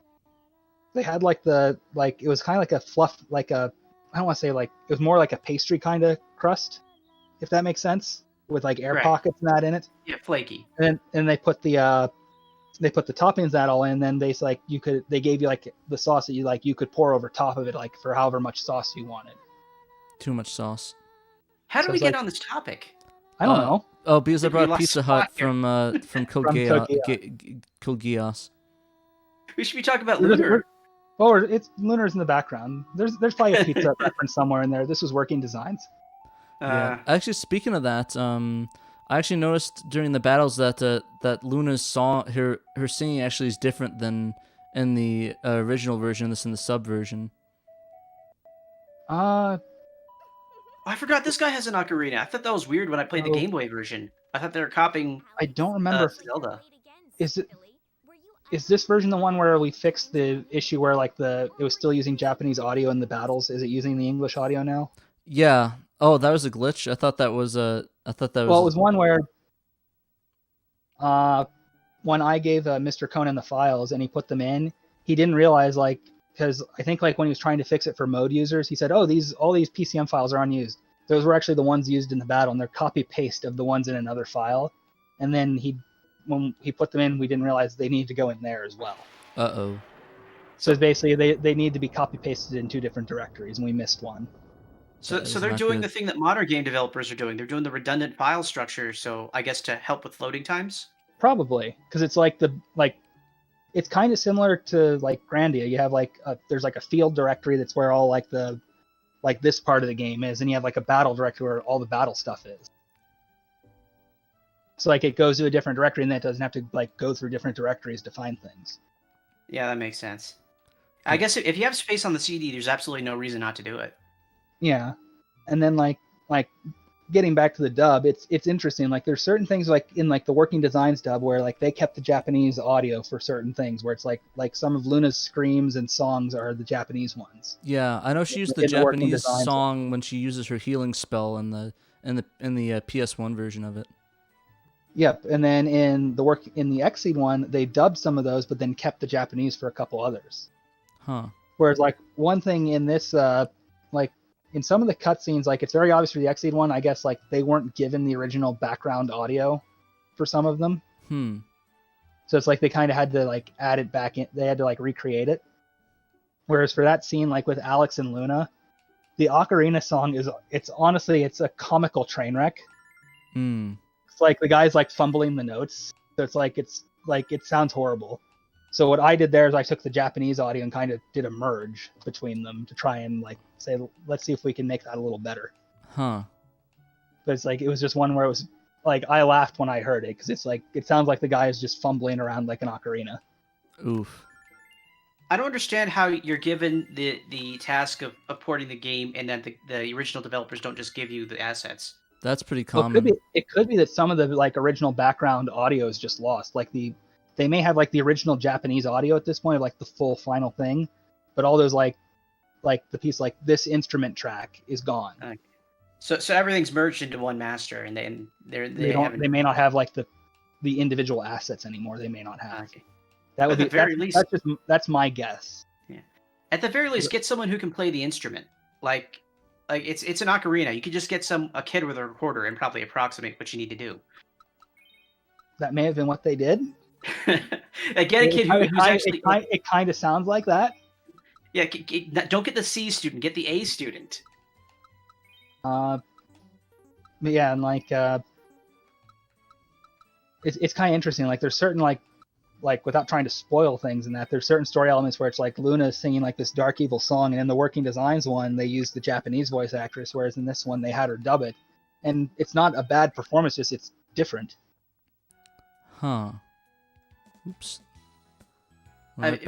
they had like it was kind of like a fluff, like a, I don't want to say like, it was more like a pastry kind of crust, if that makes sense, with like air pockets and that in it. Yeah, flaky. And they put the toppings of that all in, and then they gave you like the sauce that you could pour over top of it, like for however much sauce you wanted. Too much sauce. How did we get on this topic? I don't know. Oh, because I brought Pizza Hut from Kilgios. We should be talking about Lunar. It's Lunar's in the background. There's probably a pizza reference somewhere in there. This was Working Designs. Yeah. Actually, speaking of that, I actually noticed during the battles that that Luna's song, her singing actually is different than in the original version. This in the sub version. I forgot this guy has an ocarina. I thought that was weird when I played the Game Boy version. I thought they were copying. I don't remember. Zelda. Is this version the one where we fixed the issue where like it was still using Japanese audio in the battles? Is it using the English audio now? Yeah. Oh, that was a glitch. I thought that was Well, it was one where when I gave Mr. Conan the files and he put them in, he didn't realize because I think like when he was trying to fix it for mode users, he said, "Oh, all these PCM files are unused." Those were actually the ones used in the battle, and they're copy paste of the ones in another file. And then when he put them in, we didn't realize they needed to go in there as well. Uh-oh. So basically, they need to be copy pasted in two different directories, and we missed one. So they're doing the thing that modern game developers are doing. They're doing the redundant file structure. So I guess to help with loading times. Probably, because it's it's kind of similar to like Grandia. You have there's like a field directory that's where all this part of the game is, and you have like a battle directory where all the battle stuff is. So like it goes to a different directory, and that doesn't have to like go through different directories to find things. Yeah, that makes sense. I guess if you have space on the CD, there's absolutely no reason not to do it. Yeah, and then like getting back to the dub, it's interesting. Like there's certain things like in like the Working Designs dub where like they kept the Japanese audio for certain things, where it's like some of Luna's screams and songs are the Japanese ones. Yeah, I know she used the Japanese song when she uses her healing spell in the PS1 version of it. Yep, and then in the Xseed one, they dubbed some of those, but then kept the Japanese for a couple others. Huh. Whereas like one thing in this like in some of the cutscenes, like it's very obvious for the Xseed one, I guess like they weren't given the original background audio for some of them. So it's like they kind of had to like add it back in. They had to like recreate it. Whereas for that scene, like with Alex and Luna, the ocarina song it's honestly a comical train wreck. It's like the guy's like fumbling the notes. So it's like it sounds horrible. So what I did there is I took the Japanese audio and kind of did a merge between them to try and like say, let's see if we can make that a little better. Huh. But it's like, it was just one where it was like, I laughed when I heard it because it's like, it sounds like the guy is just fumbling around like an ocarina. Oof. I don't understand how you're given the task of porting the game and then the original developers don't just give you the assets. That's pretty common. Well, it could be that some of the like original background audio is just lost. Like they may have like the original Japanese audio at this point of like the full final thing, but all those like the piece like this instrument track is gone. Okay. So everything's merged into one master, and then they may not have like the individual assets anymore. They may not have. Okay. That would be that's my guess. Yeah. At the very least, get someone who can play the instrument. Like it's an ocarina. You could just get a kid with a recorder and probably approximate what you need to do. That may have been what they did. Get a kid who's actually. It kind of sounds like that. Yeah, don't get the C student, get the A student. But yeah, and like it's kind of interesting. Like there's certain like without trying to spoil things and that, there's certain story elements where it's like Luna singing like this dark evil song, and in the Working Designs one they used the Japanese voice actress, whereas in this one they had her dub it, and it's not a bad performance, just it's different. Huh. Oops.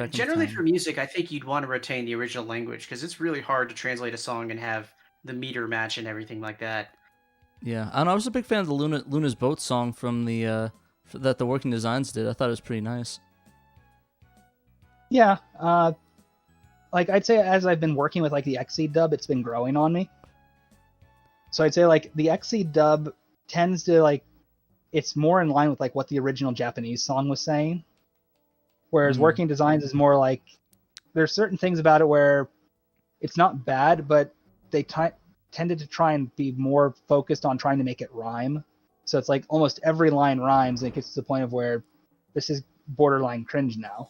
Generally for music, I think you'd want to retain the original language because it's really hard to translate a song and have the meter match and everything like that. Yeah, I was a big fan of the Luna's Boat song from the that the Working Designs did. I thought it was pretty nice. Yeah, like I'd say as I've been working with like the XC dub, it's been growing on me. So I'd say like the XC dub tends to like, it's more in line with like what the original Japanese song was saying. Whereas Working Designs is more like, there's certain things about it where it's not bad, but they tended to try and be more focused on trying to make it rhyme. So it's like almost every line rhymes, and it gets to the point of where this is borderline cringe now.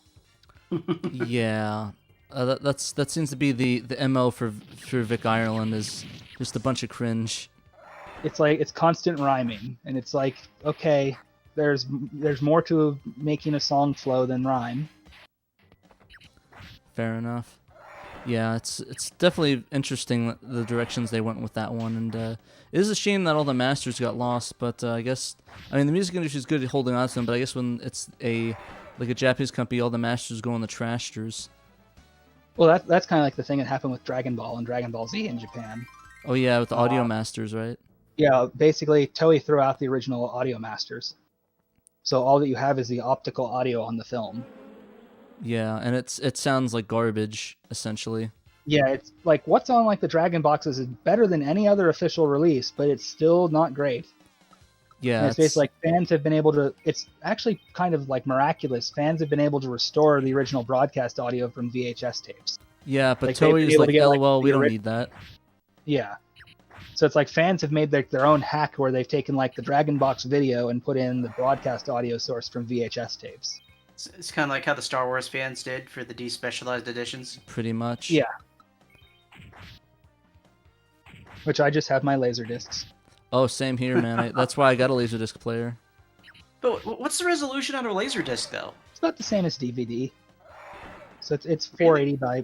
Yeah, that seems to be the MO for Vic Ireland, is just a bunch of cringe. It's like it's constant rhyming, and it's like, okay, there's more to making a song flow than rhyme. Fair enough. Yeah, it's definitely interesting the directions they went with that one, and it is a shame that all the masters got lost. But I guess, I mean, the music industry is good at holding on to them, but I guess when it's a Japanese company, all the masters go in the trashers. Well, that's kind of like the thing that happened with Dragon Ball and Dragon Ball Z in Japan. Oh yeah, with the audio masters, right? Yeah, basically Toei threw out the original audio masters, so all that you have is the optical audio on the film. Yeah, and it sounds like garbage, essentially. Yeah, it's like what's on like the Dragon boxes is better than any other official release, but it's still not great. Yeah, and it's basically like fans have been able to, it's actually kind of like miraculous. Fans have been able to restore the original broadcast audio from VHS tapes. Yeah, but like, Toei's like, LOL, we don't need that. Yeah. So it's like fans have made their own hack where they've taken like the Dragon Box video and put in the broadcast audio source from VHS tapes. It's kind of like how the Star Wars fans did for the despecialized editions. Pretty much. Yeah. Which I just have my laser discs. Oh, same here, man. That's why I got a Laserdisc player. But what's the resolution on a Laserdisc, though? It's about the same as DVD. So it's 480 by,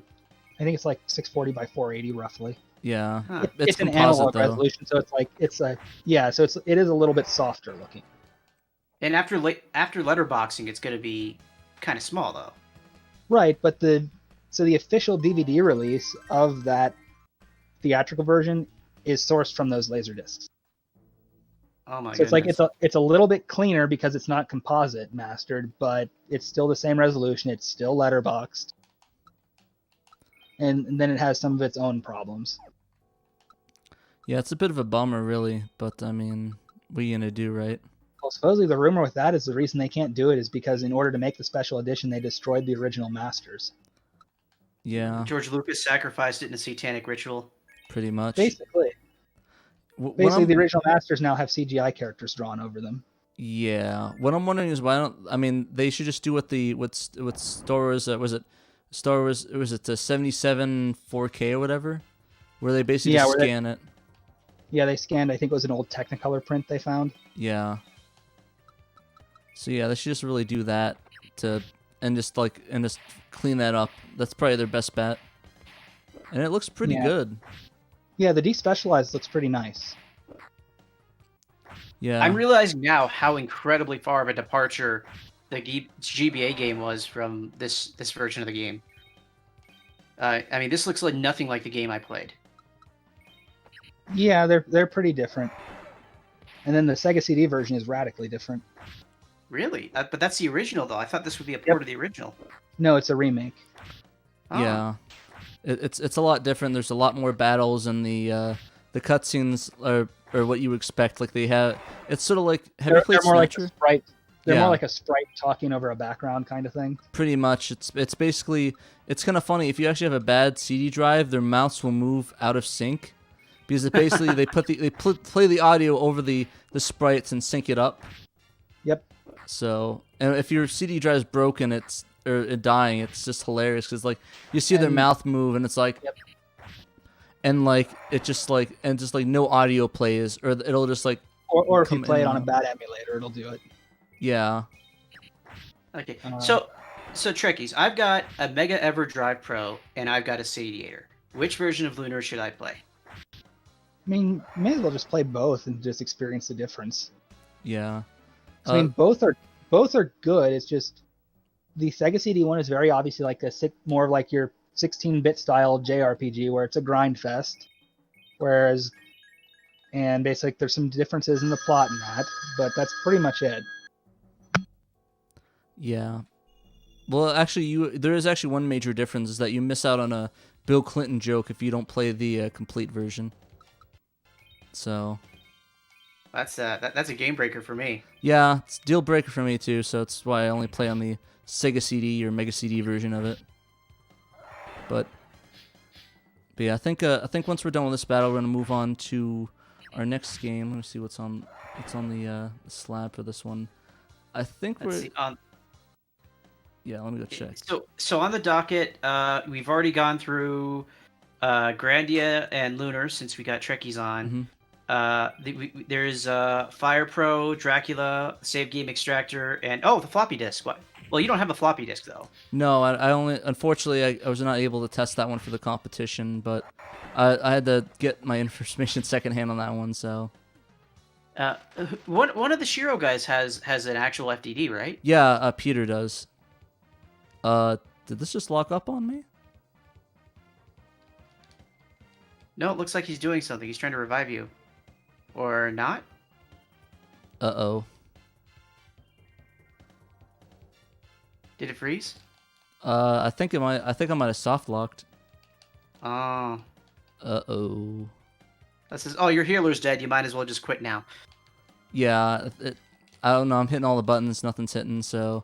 I think it's like 640 by 480 roughly. Yeah, Huh. it's an composite, analog though. resolution, so it's like it is a little bit softer looking. And after letterboxing, it's going to be kind of small, though. Right, but the official DVD release of that theatrical version is sourced from those Laserdiscs. Oh my So it's like goodness. it's a little bit cleaner because it's not composite mastered, but it's still the same resolution. It's still letterboxed, and then it has some of its own problems. Yeah, it's a bit of a bummer, really. But I mean, what are you gonna do, right? Well, supposedly the rumor with that is the reason they can't do it is because in order to make the special edition, they destroyed the original masters. Yeah, George Lucas sacrificed it in a satanic ritual. pretty much. Basically, What basically I'm- the original masters now have CGI characters drawn over them. Yeah, what I'm wondering is why don't I mean they should just do what Star Wars was it the 77 4K or whatever, where they basically Yeah, just where they- scan it. Yeah, they scanned. I think it was an old Technicolor print they found. Yeah. So yeah, they should just really do that and just clean that up. That's probably their best bet. And it looks pretty Yeah. good. Yeah, the despecialized looks pretty nice. Yeah. I'm realizing now how incredibly far of a departure the GBA game was from this version of the game. I mean, this looks like nothing like the game I played. Yeah, they're pretty different. And then the Sega CD version is radically different. Really? But that's the original, though. I thought this would be a port of the original. No, it's a remake. Oh. Yeah. It's a lot different. There's a lot more battles, and the cutscenes are what you expect. Like they have, it's sort of like have you played They're more like Snatcher? a sprite. They're Yeah. more like a sprite talking over a background kind of thing. Pretty much. It's basically, it's kind of funny. If you actually have a bad CD drive, their mouths will move out of sync because it basically they play the audio over the sprites and sync it up. Yep. So, and if your CD drive is broken, or dying. It's just hilarious because like you see their mouth move and it's like, and like it just like no audio plays or it'll just like. Or if you play it on a bad emulator, it'll do it. Yeah. Okay. So Trekkies, I've got a Mega EverDrive Pro and I've got a Sadiator. Which version of Lunar should I play? I mean, you may as well just play both and just experience the difference. Yeah. I mean, both are good. It's just the Sega CD one is very obviously like more of like your 16-bit style JRPG where it's a grind fest, whereas and basically there's some differences in the plot in that, but that's pretty much it. Yeah. Well, actually, there is actually one major difference is that you miss out on a Bill Clinton joke if you don't play the complete version. So. That's a game breaker for me. Yeah, it's a deal breaker for me too. So that's why I only play on the Sega CD or Mega CD version of it. But yeah, I think once we're done with this battle, we're gonna move on to our next game. Let me see what's on the slab for this one. I think Let's see, yeah, let me go check. So on the docket, we've already gone through Grandia and Lunar since we got Trekkies on. There's Fire Pro, Dracula, Save Game Extractor, and the floppy disk. What? Well, you don't have a floppy disk though. No, I only unfortunately I was not able to test that one for the competition, but I had to get my information secondhand on that one. So. One of the SHIRO guys has an actual FDD, right? Yeah, Peter does. Did this just lock up on me? No, it looks like he's doing something. He's trying to revive you. Or not? Uh-oh. Did it freeze? I think I might have soft locked. Oh. Uh-oh. That says, your healer's dead. You might as well just quit now. Yeah, I don't know. I'm hitting all the buttons. Nothing's hitting, so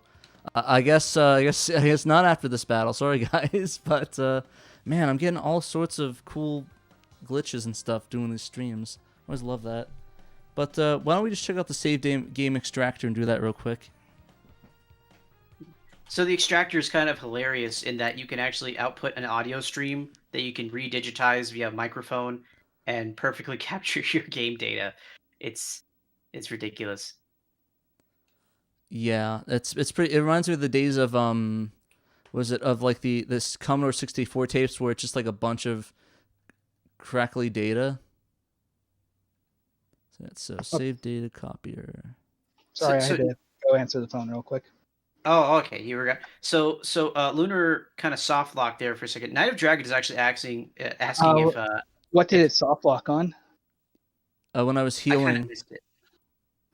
I guess not after this battle. Sorry, guys, but man, I'm getting all sorts of cool glitches and stuff doing these streams. I always love that. But why don't we just check out the save game extractor and do that real quick? So the extractor is kind of hilarious in that you can actually output an audio stream that you can redigitize via microphone and perfectly capture your game data. It's ridiculous. Yeah, it's pretty. It reminds me of the days of of like this Commodore 64 tapes where it's just like a bunch of crackly data. So save data copier. Sorry, I had to go answer the phone real quick. Oh, okay. You were so Lunar kind of soft locked there for a second. Night of Dragon is actually asking if what did it soft lock on? When I was healing. I kind of missed it.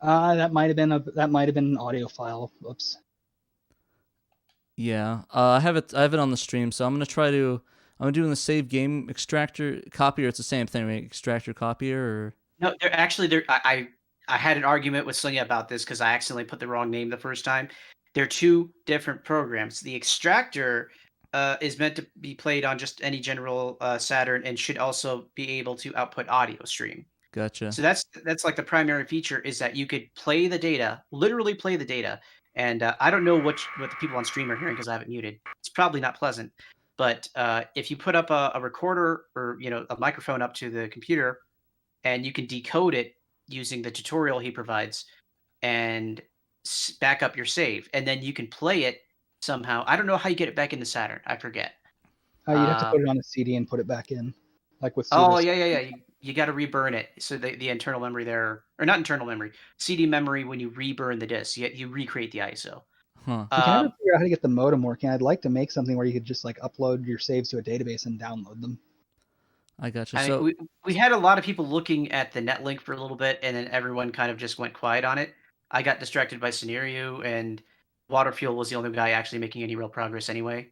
That might have been an audio file. Oops. Yeah, I have it on the stream, so I'm doing the save game extractor copier. It's the same thing, right? Extractor copier or no? I had an argument with Slinga about this because I accidentally put the wrong name the first time. They're two different programs. The extractor is meant to be played on just any general Saturn and should also be able to output audio stream. Gotcha. So that's like the primary feature is that you could play the data, literally play the data. And I don't know what the people on stream are hearing because I have it muted. It's probably not pleasant. But if you put up a recorder or a microphone up to the computer, and you can decode it using the tutorial he provides, and back up your save, and then you can play it somehow. I don't know how you get it back into Saturn. I forget. You'd have to put it on a CD and put it back in, like with. Yeah. You got to reburn it. So the internal memory there, or not internal memory, CD memory. When you reburn the disk, you recreate the ISO. Huh. You can never figure out how to get the modem working. I'd like to make something where you could just like upload your saves to a database and download them. I gotcha. So we had a lot of people looking at the netlink for a little bit, and then everyone kind of just went quiet on it. I got distracted by Scenario, and Waterfuel was the only guy actually making any real progress anyway.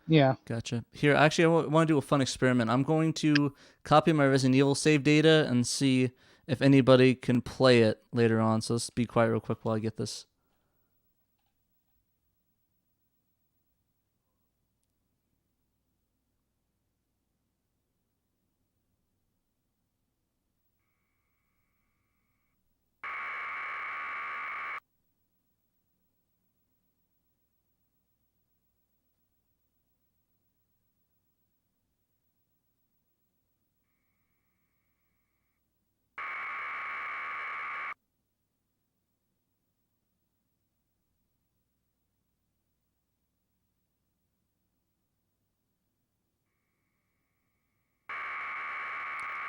Yeah. Gotcha. Here, actually, I want to do a fun experiment. I'm going to copy my Resident Evil save data and see if anybody can play it later on. So let's be quiet real quick while I get this.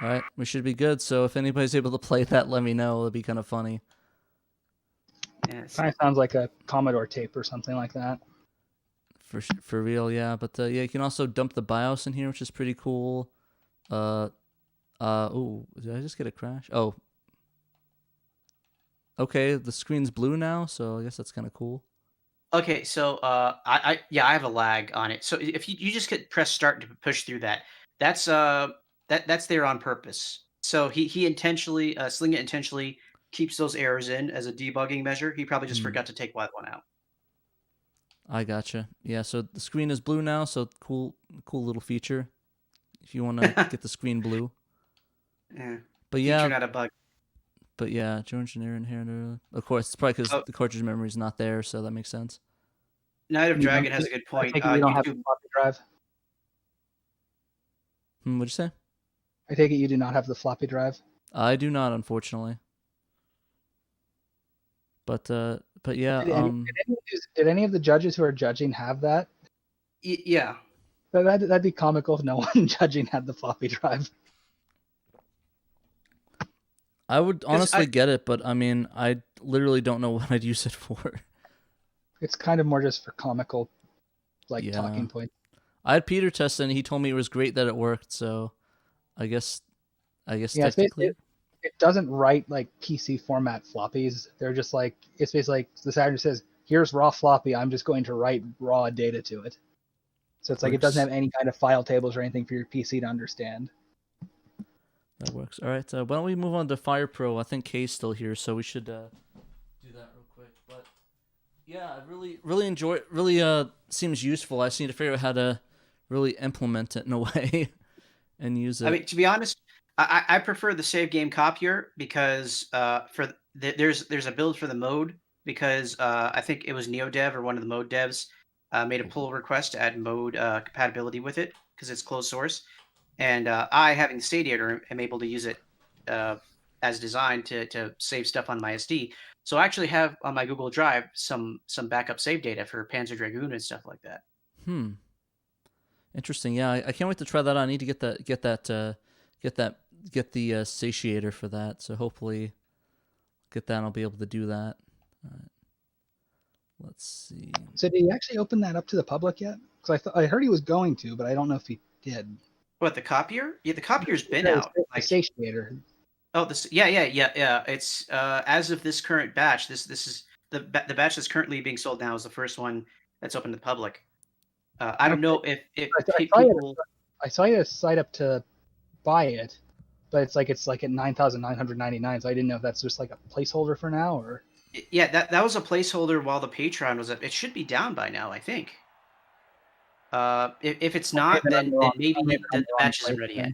All right, we should be good. So if anybody's able to play that, let me know. It'll be kind of funny. Yeah, Kind of sounds like a Commodore tape or something like that. For real, yeah. But yeah, you can also dump the BIOS in here, which is pretty cool. Oh, did I just get a crash? Oh. Okay, the screen's blue now, so I guess that's kind of cool. Okay, so I have a lag on it. So if you just press start to push through that, that's that's there on purpose. So he intentionally Slinga intentionally keeps those errors in as a debugging measure. He probably just forgot to take that one out. I gotcha. Yeah, so the screen is blue now, so cool little feature. If you want to get the screen blue. Yeah. But yeah, feature, not a bug. But yeah, GeoEngineer inheritor. Of course, it's probably because the cartridge memory is not there, so that makes sense. Night of Dragon has a good point. I take it you don't have the floppy drive. What'd you say? I take it you do not have the floppy drive. I do not, unfortunately. But yeah. Did any of the judges who are judging have that? Yeah. That'd be comical if no one judging had the floppy drive. I would honestly get it, but I mean, I literally don't know what I'd use it for. It's kind of more just for comical, talking points. I had Peter test it, and he told me it was great that it worked. So, I guess technically, it doesn't write like PC format floppies. They're just like it's basically like the Saturn says, "Here's raw floppy. I'm just going to write raw data to it." So it's like it doesn't have any kind of file tables or anything for your PC to understand. That works. All right. Why don't we move on to Fire Pro? I think Kay's still here, so we should do that real quick. But yeah, I really enjoy it. Really seems useful. I just need to figure out how to really implement it in a way and use it. I mean, to be honest, I prefer the save game copier because there's a build for the mode because I think it was NeoDev or one of the mode devs made a pull request to add mode compatibility with it because it's closed source. And I, having the Stadiator, am able to use it as designed to save stuff on my SD. So I actually have on my Google Drive some backup save data for Panzer Dragoon and stuff like that. Interesting. Yeah, I can't wait to try that out. I need to get the satiator for that. So hopefully, get that and I'll be able to do that. All right. Let's see. So did he actually open that up to the public yet? Because I heard he was going to, but I don't know if he did. What, the copier? Yeah, the copier's been out. The satiator. Oh, yeah. It's as of this current batch. This is the batch that's currently being sold now is the first one that's open to the public. I don't know if people. I saw you site up to buy it, but it's like at 9,999. So I didn't know if that's just like a placeholder for now or. Yeah, that was a placeholder while the Patreon was up. It should be down by now, I think. If it's not, then maybe the match isn't ready yet.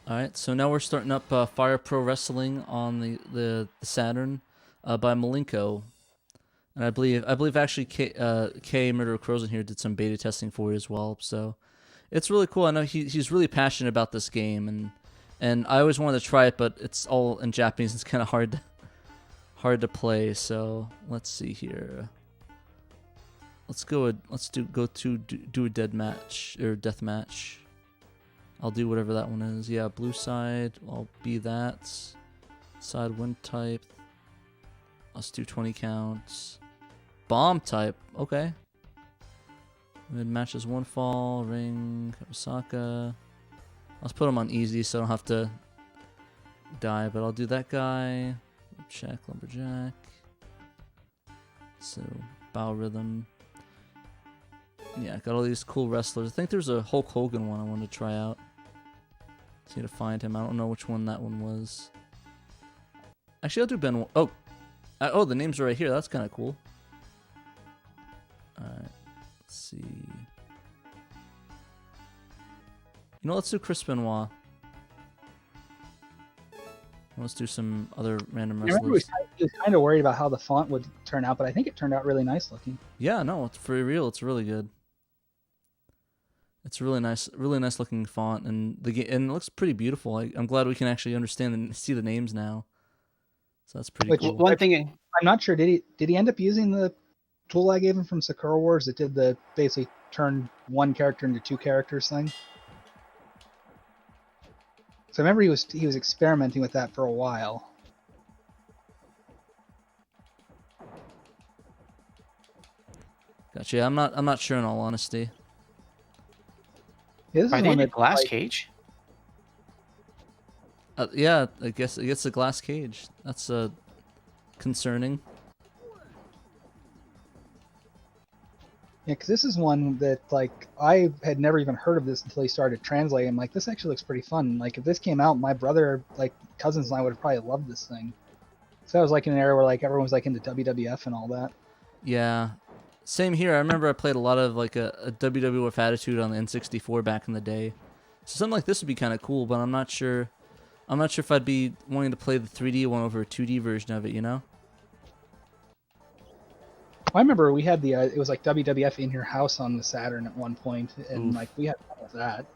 All right, so now we're starting up Fire Prowrestling on the Saturn by Malenko, and I believe actually K Murder Crows in here did some beta testing for it as well. So it's really cool. I know he's really passionate about this game, and I always wanted to try it, but it's all in Japanese. It's kind of hard to play. So let's see here. Let's do a dead match or death match. I'll do whatever that one is. Yeah, blue side. I'll be that. Side wind type. Let's do 20 counts. Bomb type. Okay. Mid matches one fall. Ring. Osaka. Let's put him on easy so I don't have to die. But I'll do that guy. Check lumberjack. So bow rhythm. Yeah, got all these cool wrestlers. I think there's a Hulk Hogan one I wanted to try out. Just need to find him. I don't know which one that one was. Actually, I'll do Ben. Oh, the names are right here. That's kind of cool. All right, let's see. Let's do Chris Benoit. Let's do some other random wrestlers. He was kind of worried about how the font would turn out, but I think it turned out really nice looking. Yeah, no, it's for real. It's really good. It's really nice looking font, and it looks pretty beautiful. I'm glad we can actually understand and see the names now. So that's pretty cool. One thing I'm not sure. Did he end up using the tool I gave him from Sakura Wars that did the basically turn one character into two characters thing? So I remember he was experimenting with that for a while. Gotcha. Yeah, I'm not sure in all honesty. Yeah, this Are is they one in a that, glass like, cage? Yeah, I guess it's a glass cage. That's concerning. Yeah, because this is one that, like, I had never even heard of this until he started translating. I'm like, this actually looks pretty fun. Like, if this came out, my brother, like, cousins and I would have probably loved this thing. So I was, like, in an era where, like, everyone was, like, into WWF and all that. Yeah, same here. I remember I played a lot of like a WWF Attitude on the N64 back in the day. So something like this would be kind of cool, but I'm not sure. I'm not sure if I'd be wanting to play the 3D one over a 2D version of it. You know? I remember we had the, it was, like, WWF in your house on the Saturn at one point, and, Oof. like, we had fun with that.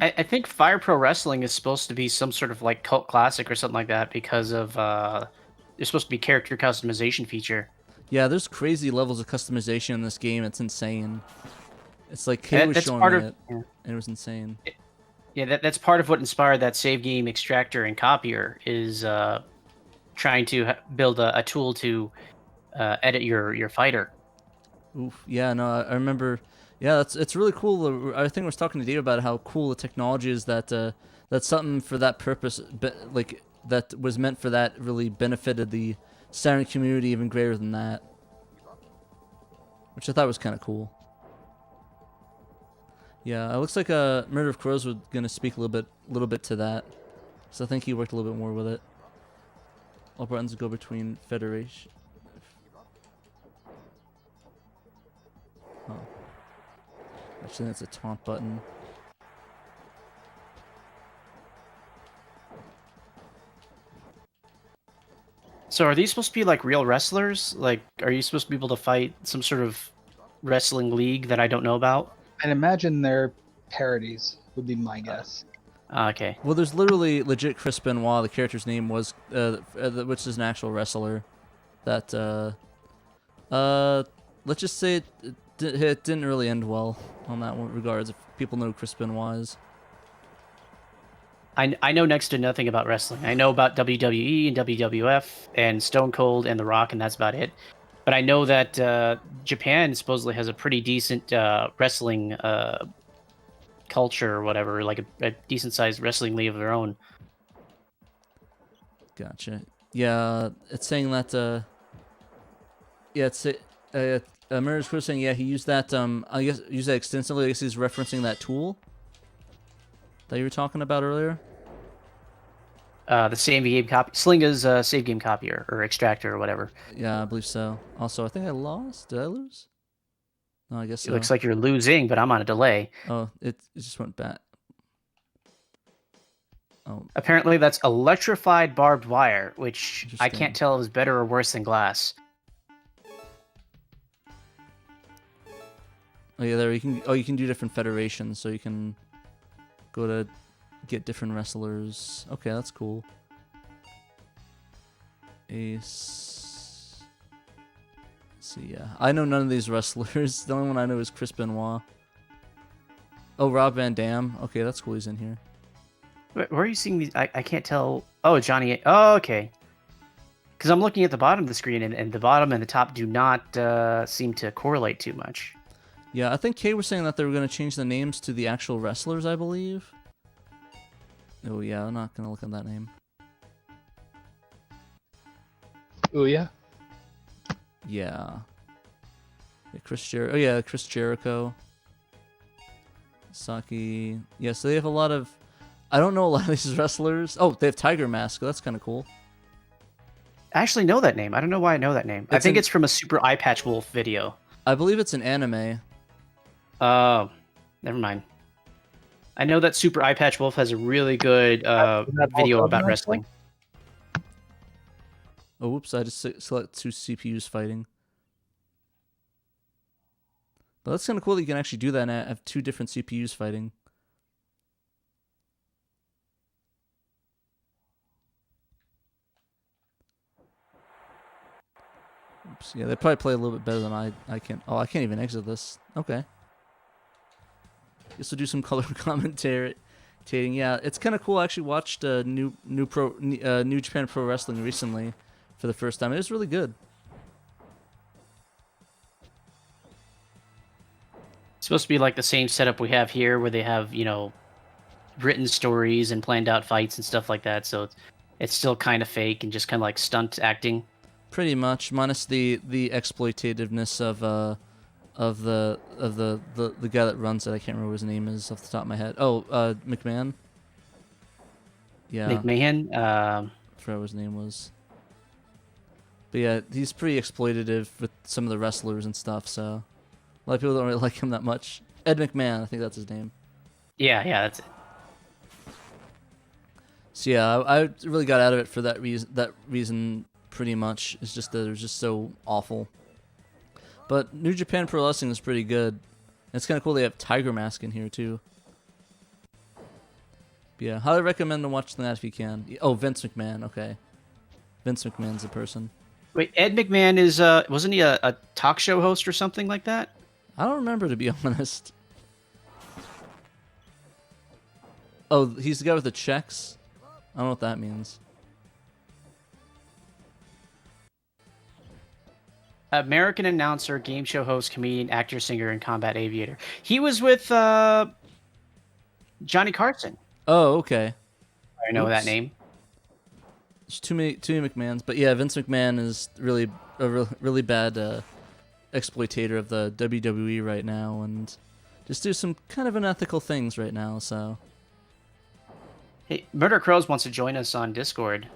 I think Fire Pro Wrestling is supposed to be some sort of like cult classic or something like that because of there's supposed to be character customization feature. Yeah, there's crazy levels of customization in this game. It's insane. It's like Kay was That's showing part me of it, and it was insane. yeah, that's part of what inspired that save game extractor and copier is trying to build a tool to edit your fighter. Oof. Yeah, no, I remember. Yeah, it's really cool. I think I was talking to Dave about how cool the technology is that that's something for that purpose, like that was meant for that really benefited the Saturn community even greater than that, which I thought was kind of cool. Yeah, it looks like Murder of Crows was gonna speak a little bit to that, so I think he worked a little bit more with it. All buttons go between Federation. Oh. Actually, that's a taunt button. So are these supposed to be like real wrestlers? Like, are you supposed to be able to fight some sort of wrestling league that I don't know about? I'd imagine they're parodies, would be my guess. Okay. Well, there's literally legit Kriss Benoit. The character's name was, which is an actual wrestler. That let's just say it didn't really end well on that one regards. If people know who Kriss Benoit is. I know next to nothing about wrestling. I know about WWE and WWF and Stone Cold and The Rock, and that's about it. But I know that Japan supposedly has a pretty decent wrestling culture or whatever, like a decent-sized wrestling league of their own. Gotcha. Yeah, it's saying that. Yeah, it's Murder's Crew saying yeah he used that. I guess used that extensively. I guess he's referencing that tool that you were talking about earlier. The save game copy, Slinga's save game copier or extractor or whatever. Yeah, I believe so. Also, I think I lost. Did I lose? No, I guess so. It looks like you're losing, but I'm on a delay. Oh, it just went back. Oh, Apparently, that's electrified barbed wire, which I Interesting. can't tell if is better or worse than glass. oh yeah, there you can. Oh, you can do different federations, so you can go to get different wrestlers. Okay, that's cool. Ace. Let's see, yeah, I know none of these wrestlers. The only one I know is Kriss Benoit. Oh, Rob Van Dam. Okay, that's cool. He's in here. Where are you seeing these? I can't tell. Oh, Johnny. Oh, okay. Because I'm looking at the bottom of the screen, and the bottom and the top do not seem to correlate too much. Yeah, I think Kay was saying that they were going to change the names to the actual wrestlers, I believe. Oh, yeah, I'm not going to look at that name. Oh yeah. Yeah. Yeah, Chris Jericho. Saki. Yeah, so they have a lot of... I don't know a lot of these wrestlers. Oh, they have Tiger Mask. That's kind of cool. I actually know that name. I don't know why I know that name. I think it's from a Super Eye Patch Wolf video. I believe it's an anime. Oh, never mind. I know that Super Eye Patch Wolf has a really good video about wrestling. Oh, whoops, I just select two CPUs fighting. But that's kind of cool that you can actually do that and have two different CPUs fighting. Oops, yeah, they probably play a little bit better than I can. Oh, I can't even exit this. Okay. Guess we'll do some color commentating. Yeah, it's kind of cool. I actually watched New Japan Pro Wrestling recently for the first time. It was really good. It's supposed to be like the same setup we have here, where they have, written stories and planned out fights and stuff like that. So it's still kind of fake and just kind of like stunt acting. Pretty much, minus the exploitativeness of the guy that runs it. I can't remember what his name is off the top of my head. Oh, McMahon. Yeah. McMahon. I forgot what his name was. But yeah, he's pretty exploitative with some of the wrestlers and stuff. So a lot of people don't really like him that much. Ed McMahon, I think that's his name. Yeah, that's it. So yeah, I really got out of it for that reason. That reason, pretty much, is just that it was just so awful. But New Japan Pro Wrestling is pretty good. And it's kind of cool they have Tiger Mask in here too. But yeah, highly recommend to watch that if you can. Oh, Vince McMahon. Okay, Vince McMahon's the person. Wait, Ed McMahon is wasn't he a talk show host or something like that? I don't remember, to be honest. Oh, he's the guy with the checks? I don't know what that means. American announcer, game show host, comedian, actor, singer, and combat aviator. He was with Johnny Carson. Oh, okay. I know that name. There's too many McMahons, but yeah, Vince McMahon is really a really bad exploitator of the WWE right now, and just do some kind of unethical things right now. So, hey, Murder Crows wants to join us on Discord.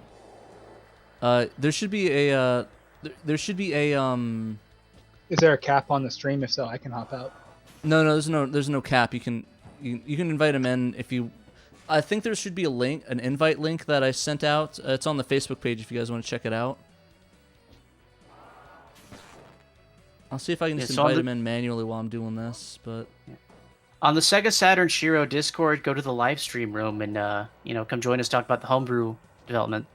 there should be a Is there a cap on the stream? If so, I can hop out. No, there's no cap. You can invite him in if you. I think there should be an invite link that I sent out. It's on the Facebook page if you guys want to check it out. I'll see if I can just invite him in manually while I'm doing this, but on the Sega Saturn SHIRO Discord, go to the live stream room and come join us, talk about the homebrew development.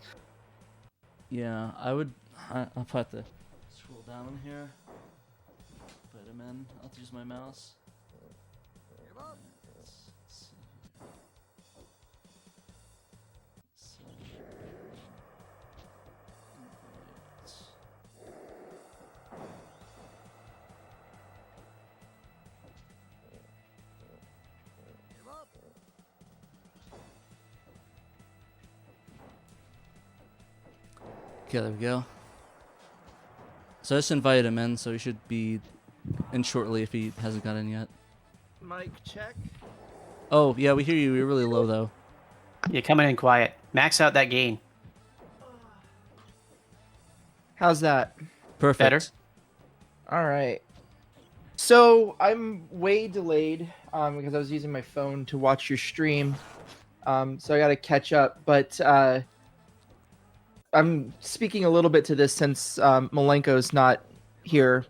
Yeah, I'll have to scroll down here. Put him in. I'll use my mouse. Let's see. Okay, there we go. So I just invited him in, so he should be in shortly if he hasn't got in yet. Mic check. Oh, yeah, we hear you. You're really low, though. Yeah, coming in quiet. Max out that gain. How's that? Perfect. Better? All right. So I'm way delayed because I was using my phone to watch your stream. So I got to catch up. But I'm speaking a little bit to this since Malenko's not here.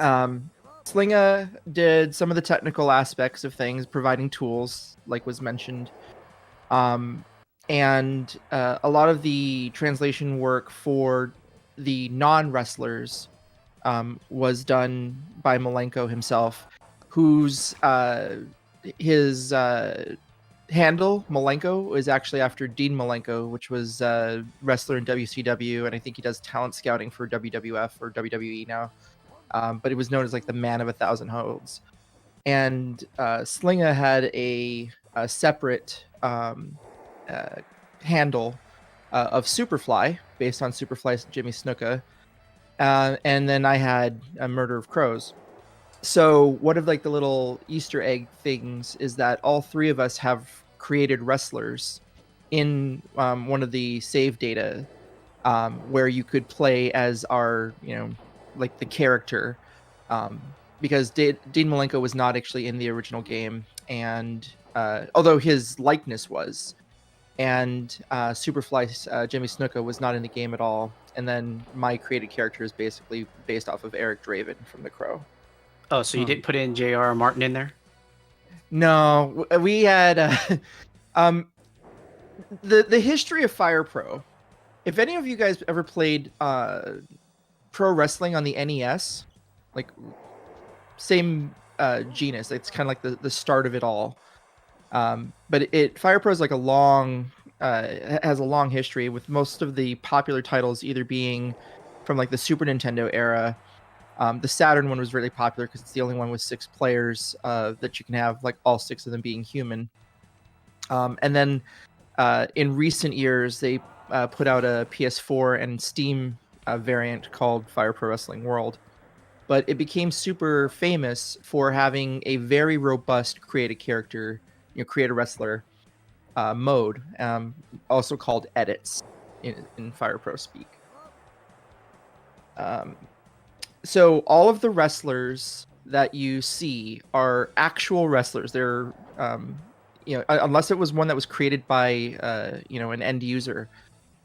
Slinga did some of the technical aspects of things, providing tools, like was mentioned. And a lot of the translation work for the non-wrestlers was done by Malenko himself, whose his handle, Malenko, is actually after Dean Malenko, which was a wrestler in WCW, and I think he does talent scouting for WWF or WWE now. But it was known as like the Man of 1,000 Holds. And Slinga had a separate handle of Superfly, based on Superfly's Jimmy Snuka. And then I had a Murder of Crows. So one of like the little Easter egg things is that all three of us have created wrestlers in one of the save data where you could play as our, like the character, because Dean Malenko was not actually in the original game, and although his likeness was, and Superfly's Jimmy Snuka was not in the game at all. And then my created character is basically based off of Eric Draven from The Crow. Oh, so you didn't put in J.R. Martin in there? No, we had the history of Fire Pro. If any of you guys ever played Pro Wrestling on the NES, like same genus. It's kind of like the start of it all. But Fire Pro is like a long has a long history, with most of the popular titles either being from like the Super Nintendo era. The Saturn one was really popular because it's the only one with 6 players that you can have, like all 6 of them being human. And then in recent years, they put out a PS4 and Steam variant called Fire Pro Wrestling World. But it became super famous for having a very robust create a character, create a wrestler mode, also called edits in Fire Pro speak. So all of the wrestlers that you see are actual wrestlers. They're, unless it was one that was created by, an end user,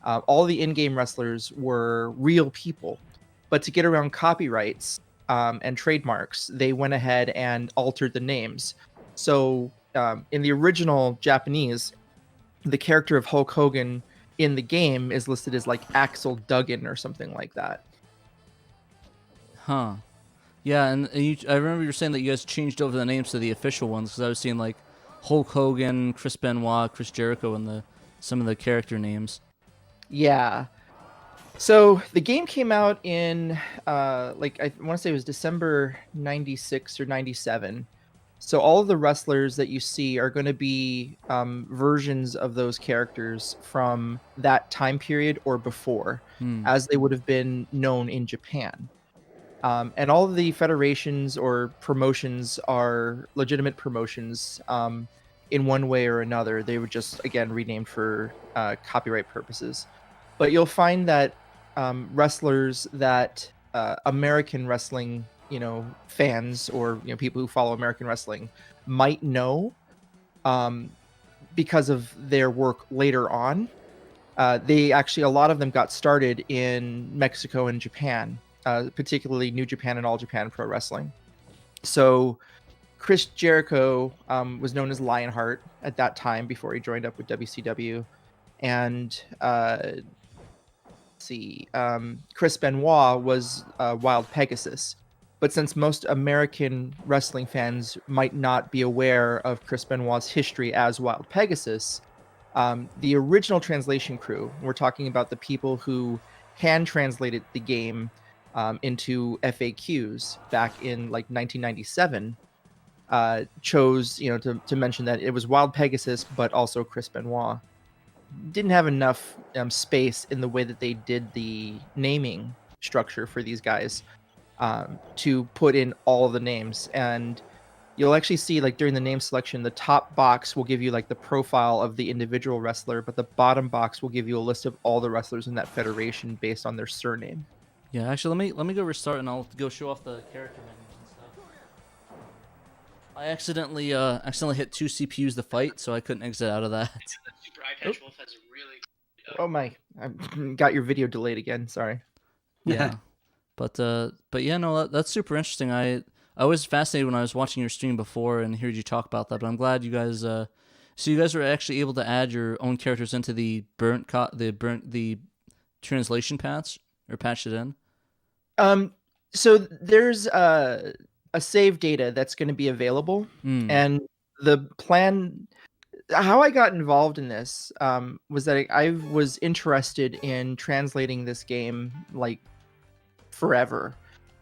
all the in-game wrestlers were real people. But to get around copyrights and trademarks, they went ahead and altered the names. So in the original Japanese, the character of Hulk Hogan in the game is listed as like Axel Duggan or something like that. Huh. Yeah, and I remember you were saying that you guys changed over the names to the official ones, because I was seeing like Hulk Hogan, Chris Benoit, Chris Jericho, and some of the character names. Yeah. So the game came out in I want to say it was December 96 or 97. So all of the wrestlers that you see are going to be versions of those characters from that time period or before, as they would have been known in Japan. And all of the federations or promotions are legitimate promotions in one way or another. They were just, again, renamed for copyright purposes. But you'll find that wrestlers that American wrestling, fans or people who follow American wrestling might know because of their work later on. They actually, a lot of them got started in Mexico and Japan. Particularly New Japan and All Japan Pro Wrestling. So Chris Jericho was known as Lionheart at that time before he joined up with WCW. And Chris Benoit was Wild Pegasus. But since most American wrestling fans might not be aware of Chris Benoit's history as Wild Pegasus, the original translation crew, we're talking about the people who hand translated the game into FAQs back in like 1997, chose to mention that it was Wild Pegasus, but also Chris Benoit. Didn't have enough space in the way that they did the naming structure for these guys to put in all of the names. And you'll actually see, like, during the name selection, the top box will give you like the profile of the individual wrestler, but the bottom box will give you a list of all the wrestlers in that federation based on their surname. Yeah, actually, let me go restart, and I'll go show off the character menus and stuff. I accidentally hit 2 CPUs to fight, so I couldn't exit out of that. Super Eye Patch Wolf has a really. Oh my! I got your video delayed again. Sorry. Yeah, but yeah, no, that's super interesting. I was fascinated when I was watching your stream before and heard you talk about that. But I'm glad you guys. So you guys were actually able to add your own characters into the translation patch, or patched it in. So there's a save data that's going to be available, and the plan. How I got involved in this was that I was interested in translating this game like forever,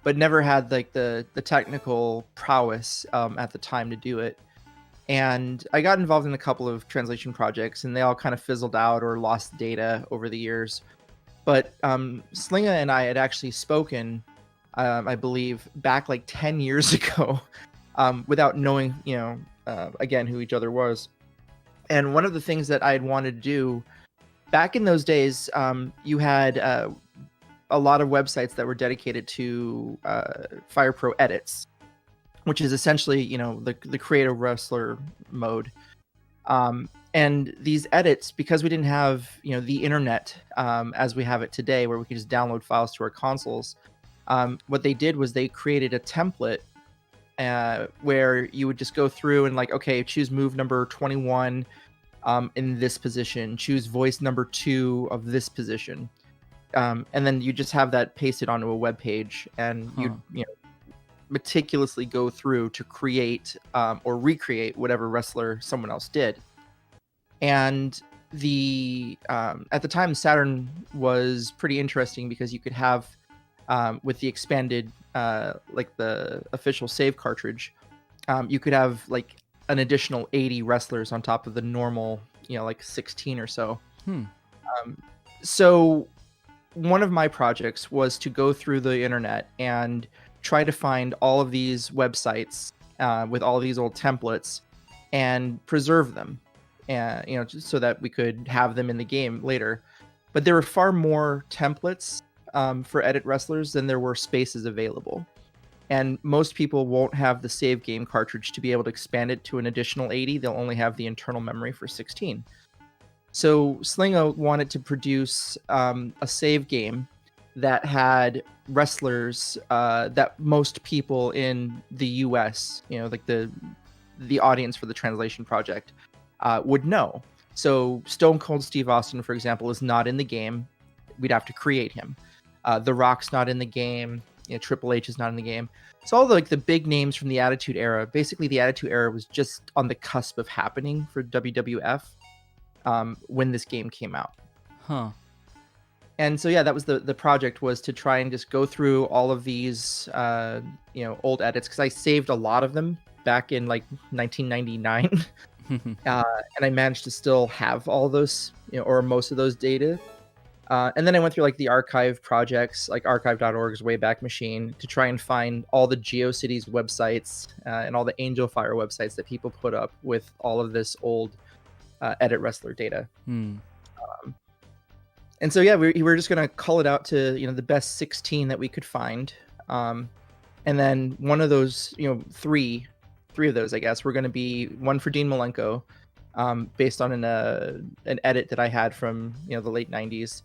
but never had like the technical prowess at the time to do it. And I got involved in a couple of translation projects, and they all kind of fizzled out or lost data over the years. But Slinga and I had actually spoken, I believe, back like 10 years ago, without knowing, again, who each other was. And one of the things that I had wanted to do back in those days, you had a lot of websites that were dedicated to Fire Pro edits, which is essentially, the creative wrestler mode. And these edits, because we didn't have, the internet as we have it today, where we can just download files to our consoles, what they did was they created a template where you would just go through and like, okay, choose move number 21 in this position, choose voice number 2 of this position. And then you just have that pasted onto a web page, and you meticulously go through to create or recreate whatever wrestler someone else did. And the at the time, Saturn was pretty interesting because you could have with the expanded like the official save cartridge, you could have like an additional 80 wrestlers on top of the normal, like 16 or so. So one of my projects was to go through the internet and try to find all of these websites with all these old templates and preserve them, and just so that we could have them in the game later. But there were far more templates for edit wrestlers than there were spaces available, and most people won't have the save game cartridge to be able to expand it to an additional 80. They'll only have the internal memory for 16. So Slinga wanted to produce a save game that had wrestlers that most people in the US, like the audience for the translation project, would know. So Stone Cold Steve Austin, for example, is not in the game. We'd have to create him. The Rock's not in the game. Triple H is not in the game. So all the big names from the Attitude Era. Basically, the Attitude Era was just on the cusp of happening for WWF. When this game came out. And so that was the project, was to try and just go through all of these old edits, because I saved a lot of them back in like 1999. And I managed to still have all those, or most of those data. And then I went through like the archive projects, like archive.org's Wayback Machine, to try and find all the GeoCities websites and all the Angel Fire websites that people put up with all of this old edit wrestler data. And so we were just gonna cull it out to the best 16 that we could find, and then one of those, three of those, I guess, were going to be one for Dean Malenko, based on an edit that I had from the late 90s,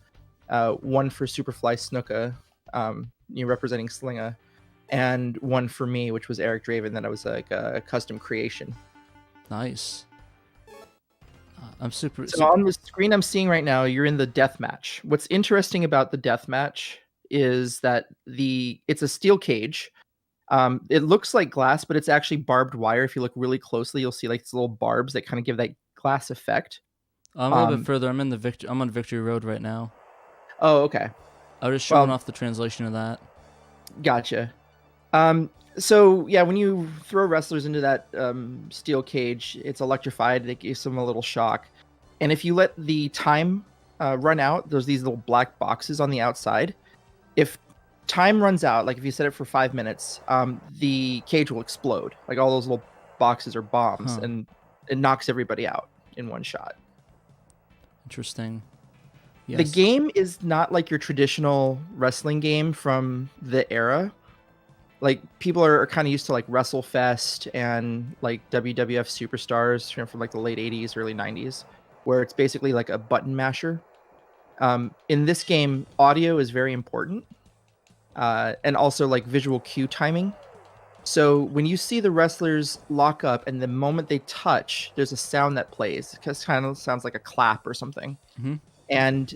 one for Superfly Snuka, representing Slinga, and one for me, which was Eric Draven, that I was like a custom creation. Nice. I'm super. So on the screen I'm seeing right now, you're in the death match. What's interesting about the death match is that it's a steel cage. It looks like glass, but it's actually barbed wire. If you look really closely, you'll see like these little barbs that kind of give that glass effect. I'm a little bit further. I'm on Victory Road right now. Oh, okay. I was showing off the translation of that. Gotcha. So when you throw wrestlers into that steel cage, it's electrified. It gives them a little shock, and if you let the time run out, there's these little black boxes on the outside. If time runs out, like if you set it for 5 minutes, the cage will explode. Like all those little boxes are bombs, and it knocks everybody out in one shot. Interesting. Yes. The game is not like your traditional wrestling game from the era. Like people are kind of used to like WrestleFest and like WWF Superstars from like the late 80s, early 90s, where it's basically like a button masher. In this game, audio is very important, and also like visual cue timing. So when you see the wrestlers lock up and the moment they touch, there's a sound that plays. It kind of sounds like a clap or something. Mm-hmm. And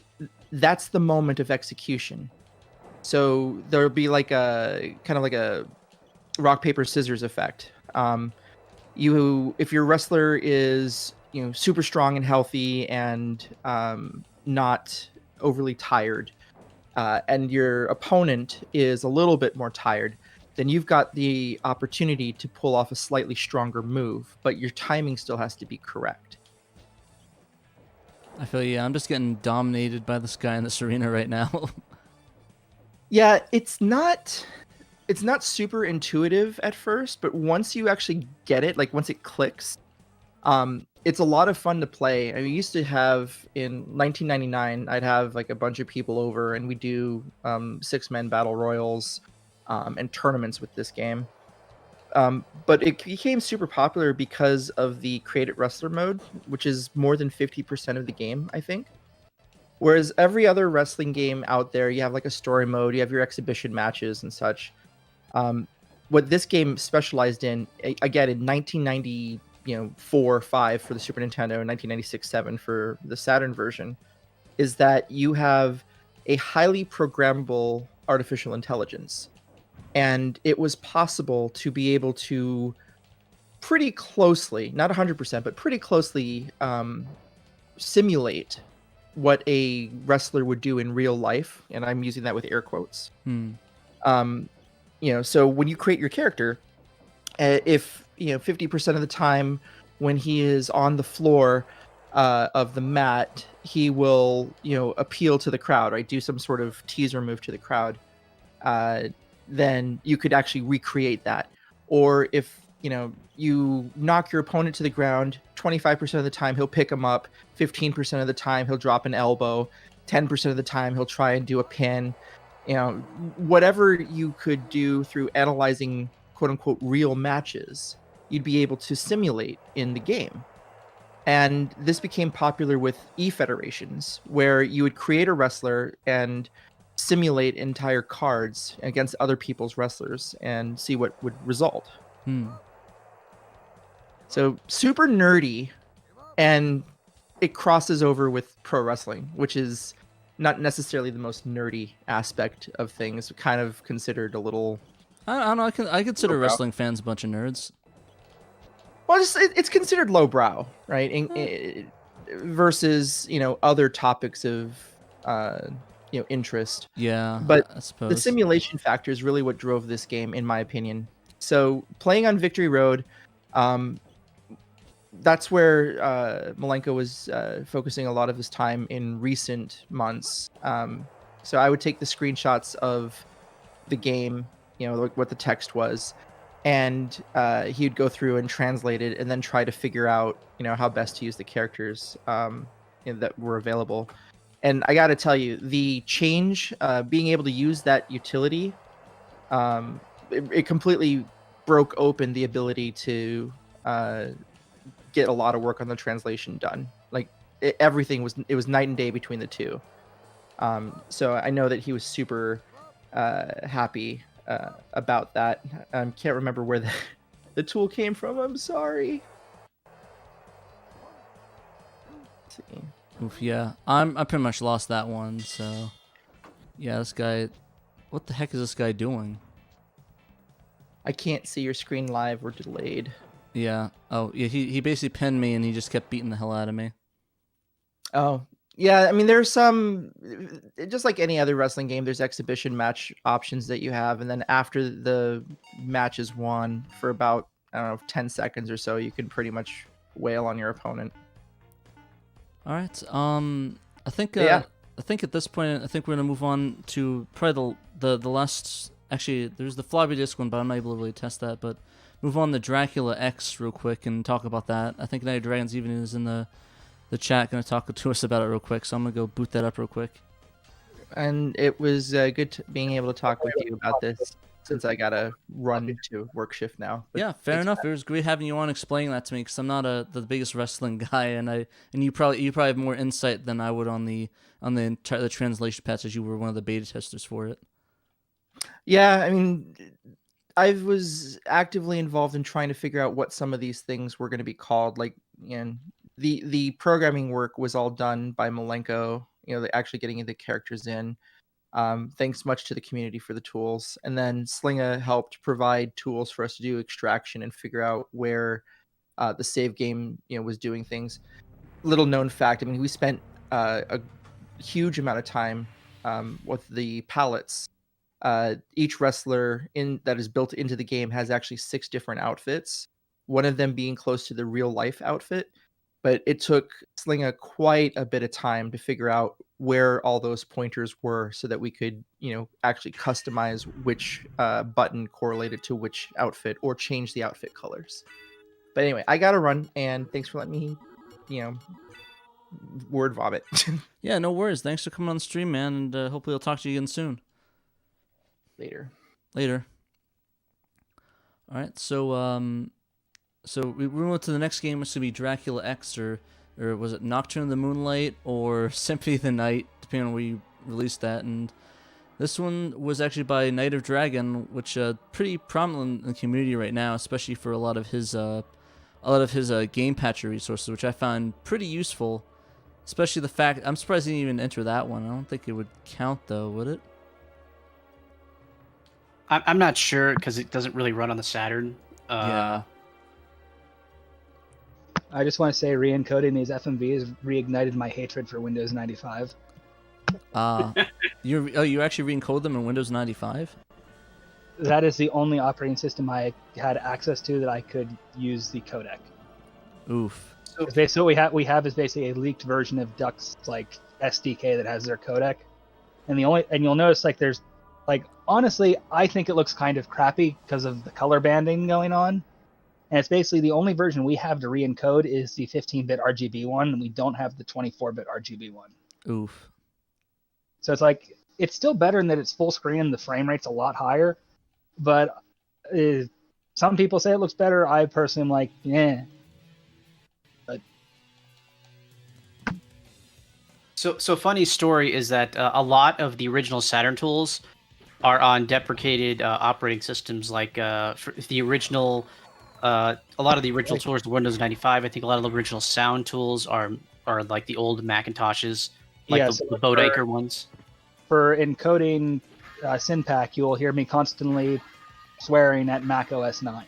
that's the moment of execution. So there'll be like a kind of like a rock, paper, scissors effect. If your wrestler is, super strong and healthy and not overly tired, and your opponent is a little bit more tired, then you've got the opportunity to pull off a slightly stronger move, but your timing still has to be correct. I feel I'm just getting dominated by this guy in this arena right now. Yeah, it's not super intuitive at first, but once you actually get it, like once it clicks, it's a lot of fun to play. I mean, we used to have in 1999, I'd have like a bunch of people over, and we do 6-man battle royals and tournaments with this game. But it became super popular because of the Created Wrestler mode, which is more than 50% of the game, I think. Whereas every other wrestling game out there, you have like a story mode, you have your exhibition matches and such. What this game specialized in, again, in 1994, 5 for the Super Nintendo, and 1996, 7 for the Saturn version, is that you have a highly programmable artificial intelligence. and it was possible to be able to pretty closely, not 100%, but pretty closely simulate what a wrestler would do in real life, and I'm using that with air quotes. So when you create your character, if 50% of the time when he is on the floor of the mat, he will appeal to the crowd, right? Do some sort of teaser move to the crowd. Then you could actually recreate that. Or if you knock your opponent to the ground, 25% of the time he'll pick him up, 15% of the time he'll drop an elbow, 10% of the time he'll try and do a pin. Whatever you could do through analyzing quote unquote real matches, you'd be able to simulate in the game. And this became popular with e-federations, where you would create a wrestler and simulate entire cards against other people's wrestlers and see what would result. So super nerdy, and it crosses over with pro wrestling, which is not necessarily the most nerdy aspect of things, kind of considered a little... I don't know, I consider wrestling fans a bunch of nerds. Well, it's considered lowbrow, right? Versus other topics of interest. Yeah, but I suppose the simulation factor is really what drove this game, in my opinion. So playing on Victory Road, that's where Malenko was focusing a lot of his time in recent months. So I would take the screenshots of the game, what the text was, and he would go through and translate it, and then try to figure out, how best to use the characters that were available. And I got to tell you, the change, being able to use that utility, it completely broke open the ability to get a lot of work on the translation done. Like everything was night and day between the two. So I know that he was super happy about that. Can't remember where the tool came from. I'm sorry. Let's see. Oof, yeah, I pretty much lost that one. So yeah, this guy, what the heck is this guy doing? I can't see your screen live or delayed. Yeah. Oh, yeah. He basically pinned me, and he just kept beating the hell out of me. Oh, yeah. I mean, there's some, just like any other wrestling game, there's exhibition match options that you have, and then after the match is won, for about 10 seconds or so, you can pretty much wail on your opponent. All right. I think at this point, I think we're gonna move on to probably the last. Actually, there's the floppy disk one, but I'm not able to really test that. But move on to Dracula X real quick and talk about that. I think Night of Dragons even is in the chat, gonna talk to us about it real quick. So I'm gonna go boot that up real quick. And it was good being able to talk with you about this, since I gotta run to work shift now. But yeah, fair enough. It was great having you on explaining that to me, because I'm not the biggest wrestling guy, and you probably have more insight than I would on the translation patch, as you were one of the beta testers for it. Yeah, I mean, I was actively involved in trying to figure out what some of these things were going to be called. Like, the programming work was all done by Malenko. Actually getting the characters in. Thanks much to the community for the tools. And then Slinga helped provide tools for us to do extraction and figure out where the save game was doing things. Little known fact, I mean, we spent a huge amount of time with the palettes. Each wrestler that is built into the game has actually 6 different outfits, one of them being close to the real life outfit. But it took Slinga quite a bit of time to figure out where all those pointers were, so that we could, actually customize which button correlated to which outfit, or change the outfit colors. But anyway, I gotta run, and thanks for letting me, word vomit. Yeah, no worries. Thanks for coming on the stream, man, and hopefully I'll talk to you again soon. Later. All right, so we went to the next game, which is going to be Dracula X, or was it Nocturne of the Moonlight, or Symphony of the Night, depending on where you released that. And this one was actually by Night of Dragon, which pretty prominent in the community right now, especially for a lot of his game patcher resources, which I found pretty useful. Especially the fact, I'm surprised he didn't even enter that one. I don't think it would count though, would it? I'm not sure because it doesn't really run on the Saturn. Yeah. I just want to say re-encoding these FMVs reignited my hatred for Windows 95. You actually re-encode them in Windows 95? That is the only operating system I had access to that I could use the codec. Oof. So we have is basically a leaked version of Duck's like SDK that has their codec, and you'll notice like there's like honestly I think it looks kind of crappy because of the color banding going on, and it's basically the only version we have to re-encode is the 15-bit RGB one, and we don't have the 24-bit RGB one. Oof. So it's like it's still better in that it's full screen and the frame rate's a lot higher, but some people say it looks better. I personally am like, yeah. So funny story is that a lot of the original Saturn tools are on deprecated operating systems, like for the original. A lot of the original tools are Windows 95. I think a lot of the original sound tools are like the old Macintoshes, like the Bodecker ones. For encoding Synpack, you will hear me constantly swearing at Mac OS 9.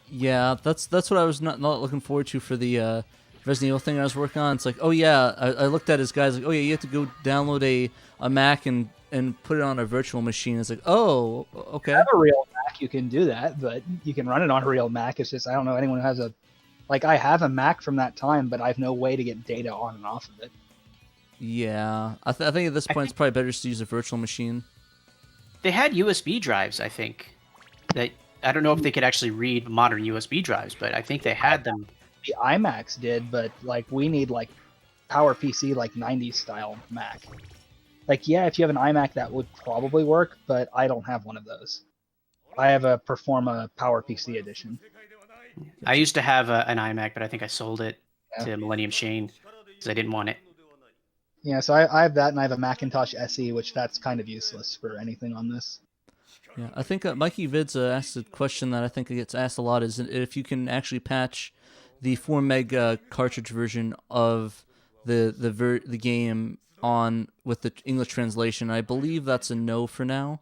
Yeah, that's what I was not looking forward to for the Resident Evil thing I was working on. It's like, oh yeah, I looked at his guys like, oh yeah, you have to go download a Mac and put it on a virtual machine. It's like, oh, okay. If you have a real Mac, you can do that, but you can run it on a real Mac. It's just I don't know anyone who has I have a Mac from that time, but I have no way to get data on and off of it. Yeah, I think at this point it's probably better just to use a virtual machine. They had USB drives, I think. That I don't know if they could actually read modern USB drives, but I think they had them. The iMacs did, but like we need like PowerPC like 90s style Mac. Like yeah, if you have an iMac that would probably work, but I don't have one of those. I have a Performa PowerPC edition. I used to have an iMac, but I think I sold it to Millennium Shane because I didn't want it. Yeah, so I have that, and I have a Macintosh SE, which that's kind of useless for anything on this. Yeah, I think Mikey Vids asked a question that I think gets asked a lot: is if you can actually patch the 4 meg cartridge version of the game on with the English translation. I believe that's a no for now.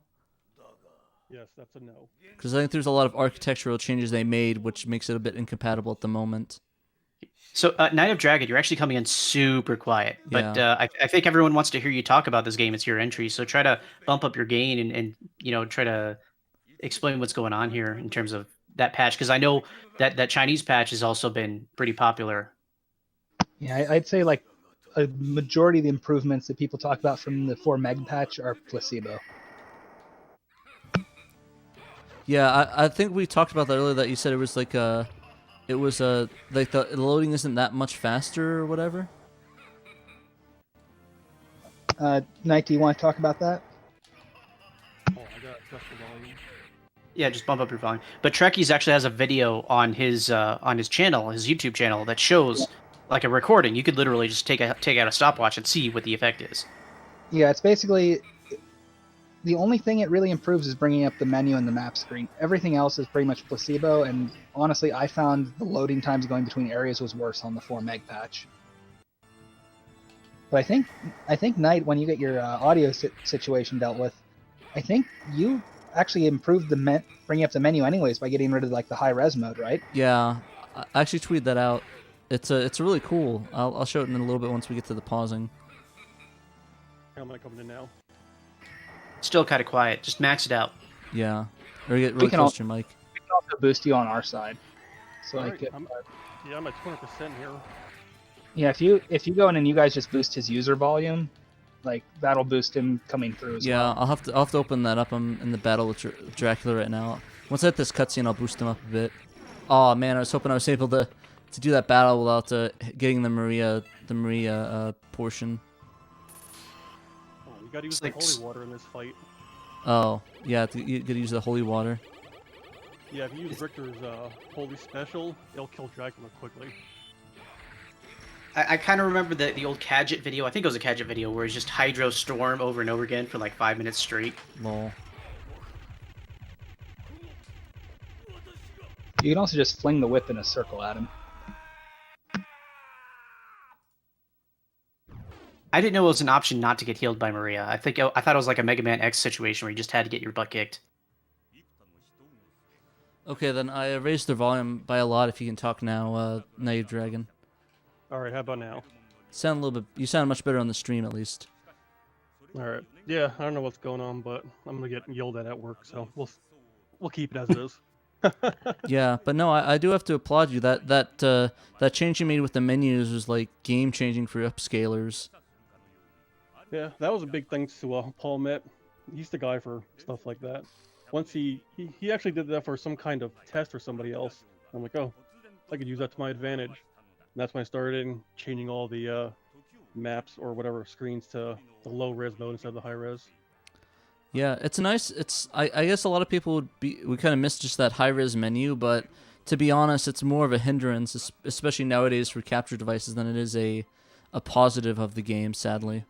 Yes, that's a no. Because I think there's a lot of architectural changes they made, which makes it a bit incompatible at the moment. So, Night of Dragon, you're actually coming in super quiet, but Yeah. I think everyone wants to hear you talk about this game. It's your entry, so try to bump up your gain and try to explain what's going on here in terms of that patch, because I know that Chinese patch has also been pretty popular. Yeah, I'd say like a majority of the improvements that people talk about from the 4 meg patch are placebo. Yeah, I think we talked about that earlier. That you said it was like like the loading isn't that much faster or whatever. Knight, do you want to talk about that? Oh, I got adjust the volume. Yeah, just bump up your volume. But Trekkies actually has a video on his channel, his YouTube channel, that shows like a recording. You could literally just take out a stopwatch and see what the effect is. Yeah, it's basically the only thing it really improves is bringing up the menu and the map screen. Everything else is pretty much placebo, and honestly, I found the loading times going between areas was worse on the 4 meg patch. But I think Knight, when you get your audio situation dealt with, I think you actually improved bringing up the menu anyways by getting rid of like the high res mode, right? Yeah, I actually tweeted that out. It's really cool. I'll show it in a little bit once we get to the pausing. I'm gonna come in now. Still kind of quiet. Just max it out. Yeah, or get really close to your mic. We can also boost you on our side. So All like, right, I'm at 20% here. yeah, if you go in and you guys just boost his user volume, like that'll boost him coming through as well. Yeah, I'll have to open that up. I'm in the battle with Dracula right now. Once I hit this cutscene, I'll boost him up a bit. Oh man, I was hoping I was able to do that battle without getting the Maria portion. Oh, you gotta use Like the holy water in this fight. Oh yeah, you gotta use the holy water. Yeah, if you use Richter's holy special, it'll kill Dracula quickly. I kind of remember the old Kadget video. I think it was a Kadget video where it's just Hydro Storm over and over again for like 5 minutes straight. Lol. You can also just fling the whip in a circle at him. I didn't know it was an option not to get healed by Maria. I thought it was like a Mega Man X situation where you just had to get your butt kicked. Okay, then I raised the volume by a lot. If you can talk now, Naive Dragon. All right, how about now? Sound a little bit. You sound much better on the stream, at least. All right. Yeah, I don't know what's going on, but I'm gonna get yelled at work, so we'll keep it as it is. Yeah, but no, I do have to applaud you. That change you made with the menus was like game changing for upscalers. Yeah, that was a big thanks to Paul Met. He's the guy for stuff like that. Once he actually did that for some kind of test for somebody else. I'm like, oh, I could use that to my advantage. And that's when I started changing all the maps or whatever screens to the low res mode instead of the high res. Yeah, it's nice. I guess a lot of people would kind of miss just that high res menu, but to be honest, it's more of a hindrance, especially nowadays for capture devices, than it is a positive of the game. Sadly.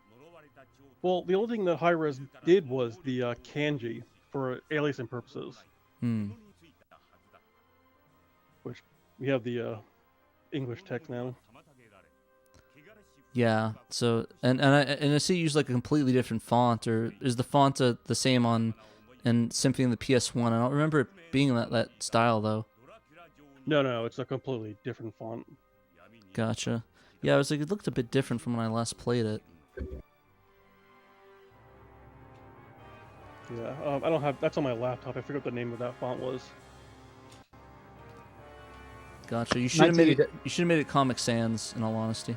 Well, the only thing that high res did was the kanji for aliasing purposes. Which we have the English text now. Yeah. So and I see you use like a completely different font, or is the font the same on in Symphony and the PS1? I don't remember it being that style though. No, it's a completely different font. Gotcha. Yeah, I was like, it looked a bit different from when I last played it. Yeah, I don't have. That's on my laptop. I forget what the name of that font was. Gotcha. You should have made it. You should have made it Comic Sans. In all honesty.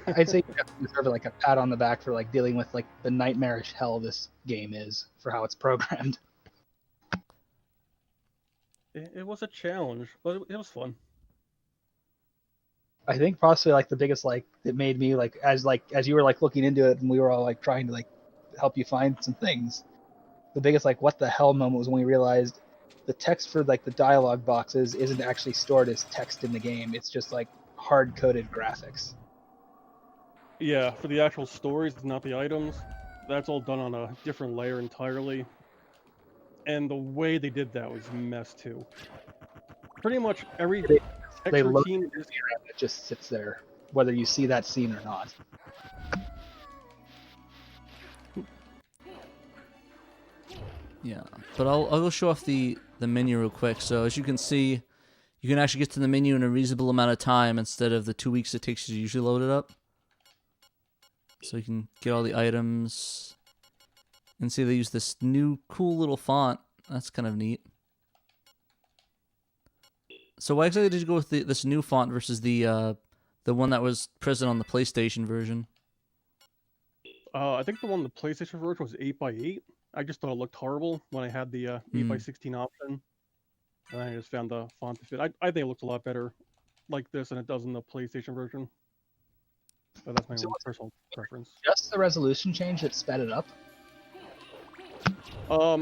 I'd say you deserve like a pat on the back for like dealing with like the nightmarish hell this game is for how it's programmed. It was a challenge, but it was fun. I think possibly like the biggest like that made me like as you were like looking into it and we were all like trying to like help you find some things. The biggest like what the hell moment was when we realized the text for like the dialogue boxes isn't actually stored as text in the game. It's just like hard coded graphics. Yeah, for the actual stories, not the items. That's all done on a different layer entirely. And the way they did that was a mess too. Pretty much every They extra load team it just sits there, whether you see that scene or not. Yeah, but I'll go show off the menu real quick. So as you can see, you can actually get to the menu in a reasonable amount of time instead of the 2 weeks it takes you to usually load it up. So you can get all the items. And see they use this new cool little font. That's kind of neat. So why exactly did you go with this new font versus the one that was present on the PlayStation version? I think the one on the PlayStation version was 8x8. I just thought it looked horrible when I had the 8x16 option. And I just found the font to fit. I think it looks a lot better like this than it does in the PlayStation version. But that's my own personal preference. Just the resolution change that sped it up?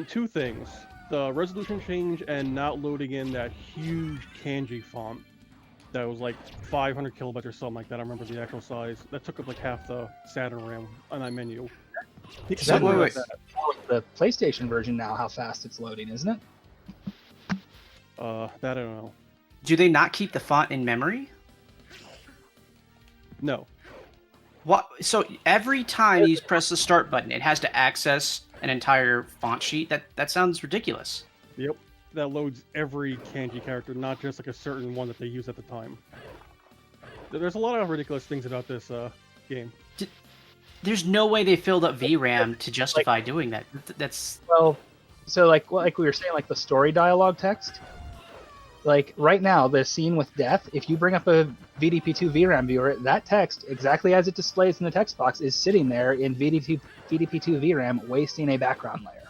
Two things. The resolution change and not loading in that huge kanji font that was like 500 kilobytes or something like that. I remember the actual size. That took up like half the Saturn RAM on that menu. So, wait. The PlayStation version now, how fast it's loading, isn't it? That I don't know. Do they not keep the font in memory? No. What? So every time you press the start button, it has to access an entire font sheet? That sounds ridiculous. Yep. That loads every kanji character, not just like a certain one that they use at the time. There's a lot of ridiculous things about this game. There's no way they filled up VRAM to justify doing that. That's well, so like we were saying, like the story dialogue text. Like right now, the scene with death. If you bring up a VDP2 VRAM viewer, that text, exactly as it displays in the text box, is sitting there in VDP2 VRAM, wasting a background layer.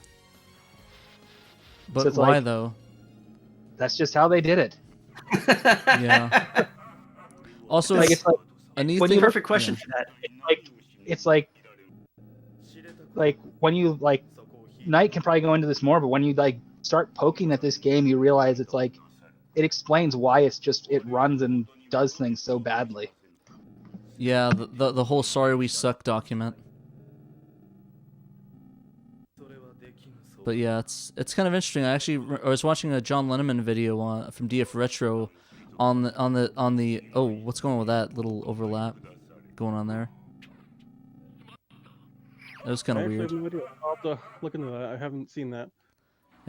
But so why like, though? That's just how they did it. Yeah. Also, like, it's like a neat thing. Perfect question yeah. for that. It's like when you like, Knight can probably go into this more, but when you like start poking at this game, you realize it's like it explains why it runs and does things so badly. Yeah, the whole "sorry we suck" document. But yeah, it's kind of interesting. I was watching a John Lennon video from DF Retro on the oh, what's going on with that little overlap going on there? It was kind of weird. I'll have to look into that. I haven't seen that.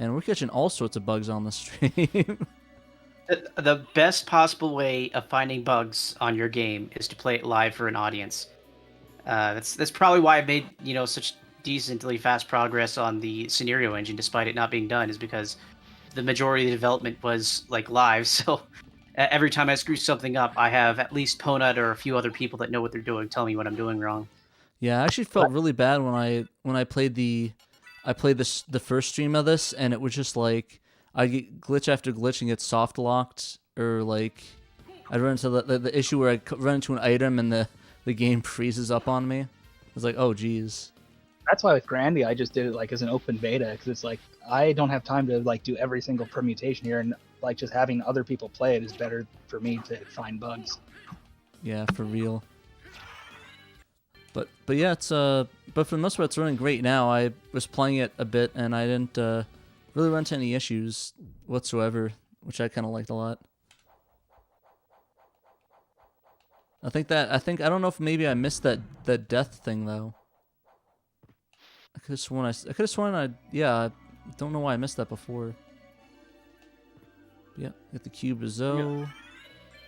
Man, we're catching all sorts of bugs on the stream. The best possible way of finding bugs on your game is to play it live for an audience. That's probably why I made such decently fast progress on the scenario engine, despite it not being done, is because the majority of the development was like live. So every time I screw something up, I have at least Ponut or a few other people that know what they're doing tell me what I'm doing wrong. Yeah, I actually felt really bad when I played the first stream of this, and it was just like I get glitch after glitch and get soft locked, or like I'd run into the issue where I run into an item and the game freezes up on me. I was like, oh geez. That's why with Grandia, I just did it like as an open beta, because it's like I don't have time to like do every single permutation here, and like just having other people play it is better for me to find bugs. Yeah, for real. But yeah, it's but for the most part, it's running great now. I was playing it a bit, and I didn't really run into any issues whatsoever, which I kind of liked a lot. I don't know if maybe I missed that death thing though. I could have sworn I don't know why I missed that before. But yeah, get the cube of Zoe. Yeah.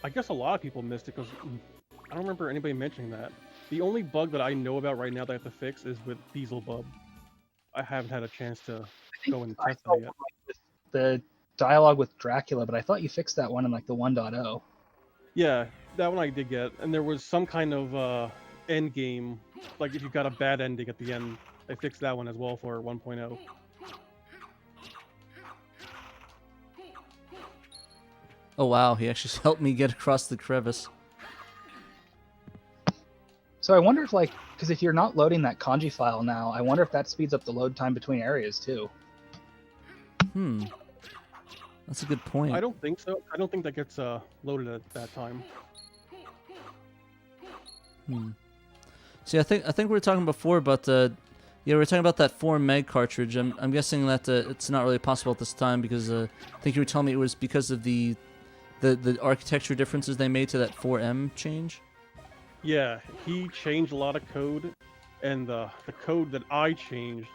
I guess a lot of people missed it because I don't remember anybody mentioning that. The only bug that I know about right now that I have to fix is with Beelzebub. I haven't had a chance to go and test that yet. With the dialogue with Dracula, but I thought you fixed that one in like the 1.0. Yeah, that one I did get, and there was some kind of end game, like if you got a bad ending at the end. I fixed that one as well for 1.0. Oh wow, he actually helped me get across the crevice. So I wonder if because if you're not loading that kanji file now, I wonder if that speeds up the load time between areas too. That's a good point. I don't think so. I don't think that gets loaded at that time. See, I think we were talking before about we were talking about that 4 meg cartridge. I'm guessing that it's not really possible at this time because I think you were telling me it was because of the architecture differences they made to that 4M change. Yeah, he changed a lot of code, and the code that I changed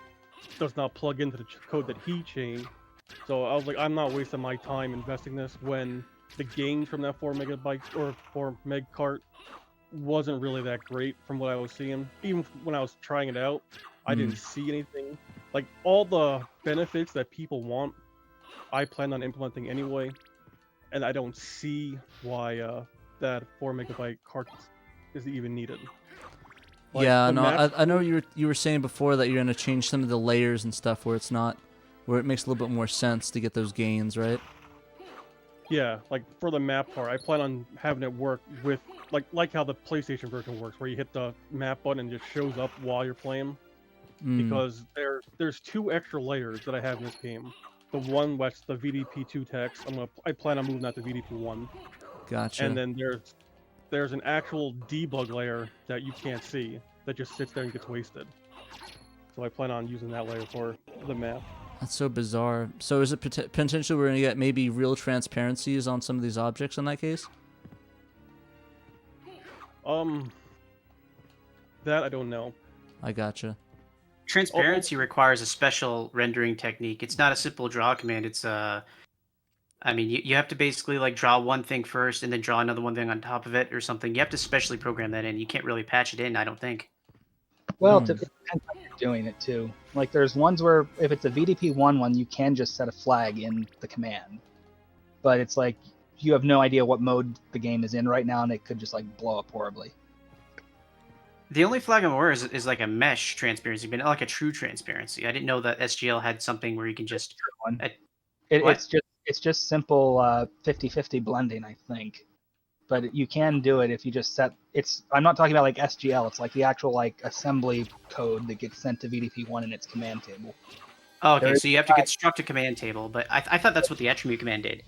does not plug into the code that he changed. So I was like, I'm not wasting my time investing this when the gains from that 4 megabyte or 4 meg cart wasn't really that great from what I was seeing. Even when I was trying it out, I didn't see anything. Like all the benefits that people want, I plan on implementing anyway, and I don't see why that 4 megabyte cart is even needed. Like, yeah, no, I know you were saying before that you're gonna change some of the layers and stuff where it makes a little bit more sense to get those gains, right? Yeah, like for the map part, I plan on having it work with like how the PlayStation version works, where you hit the map button and it just shows up while you're playing. Because there's 2 extra layers that I have in this game. The one that's the VDP2 text, I plan on moving that to VDP1. Gotcha. And then there's an actual debug layer that you can't see that just sits there and gets wasted. So I plan on using that layer for the map. That's so bizarre. So is it potentially we're gonna get maybe real transparencies on some of these objects in that case? That I don't know. I gotcha. Transparency requires a special rendering technique. It's not a simple draw command. It's I mean, you have to basically like draw one thing first and then draw another one thing on top of it or something. You have to specially program that in. You can't really patch it in, I don't think. Well, it depends how you're doing it too. Like there's ones where if it's a VDP1 one, you can just set a flag in the command. But it's like you have no idea what mode the game is in right now, and it could just like blow up horribly. The only flag I'm aware is like a mesh transparency, but not like a true transparency. I didn't know that SGL had something where you can just... It's just simple 50-50 blending, I think. But you can do it if you just set... I'm not talking about like SGL. It's like the actual like assembly code that gets sent to VDP1 in its command table. Oh, okay, so you have to construct a command table, but I thought that's what the attribute command did.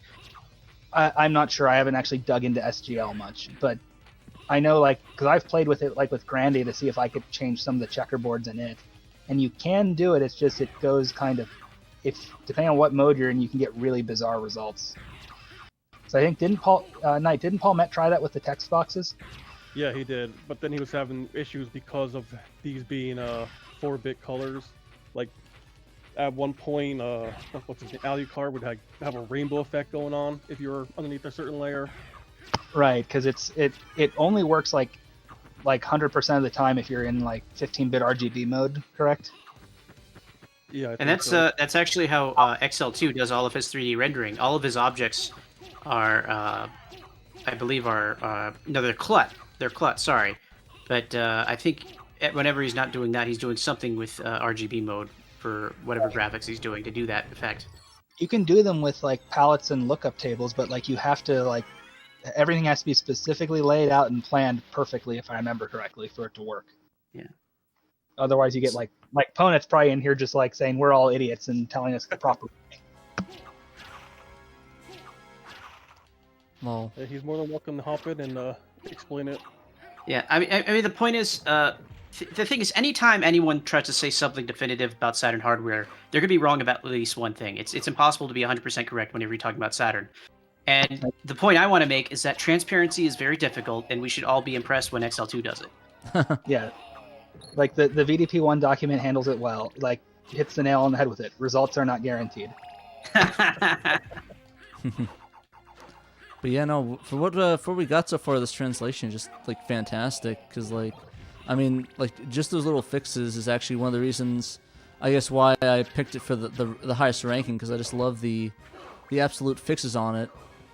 I'm not sure. I haven't actually dug into SGL much, but I know, like, because I've played with it, like with Grandia, to see if I could change some of the checkerboards in it, and you can do it. It's just it goes kind of, depending on what mode you're in, you can get really bizarre results. So I think didn't Paul Met try that with the text boxes? Yeah, he did, but then he was having issues because of these being 4-bit colors. Like at one point, what's his name, Alucard would have a rainbow effect going on if you're underneath a certain layer. Right, because it only works like 100% of the time if you're in like 15-bit RGB mode, correct? Yeah, And that's actually how XL2 does all of his 3D rendering. All of his objects are, I believe, no, they're CLUT. They're CLUT, sorry. But I think whenever he's not doing that, he's doing something with RGB mode for whatever graphics he's doing to do that effect. You can do them with like palettes and lookup tables, but like you have to like everything has to be specifically laid out and planned perfectly, if I remember correctly, for it to work. Yeah. Otherwise, you get like Ponet's probably in here just like saying we're all idiots and telling us the proper way. Well, Yeah, he's more than welcome to hop in and explain it. Yeah, I mean, the point is, the thing is, anytime anyone tries to say something definitive about Saturn hardware, they're gonna be wrong about at least one thing. It's impossible to be 100% correct whenever you're talking about Saturn. And the point I want to make is that transparency is very difficult, and we should all be impressed when XL2 does it. Yeah. Like the VDP1 document handles it well. Like hits the nail on the head with it. Results are not guaranteed. but yeah, no. For what we got so far, this translation is just like fantastic. Because like, I mean, like just those little fixes is actually one of the reasons, I guess, why I picked it for the highest ranking. Because I just love the absolute fixes on it,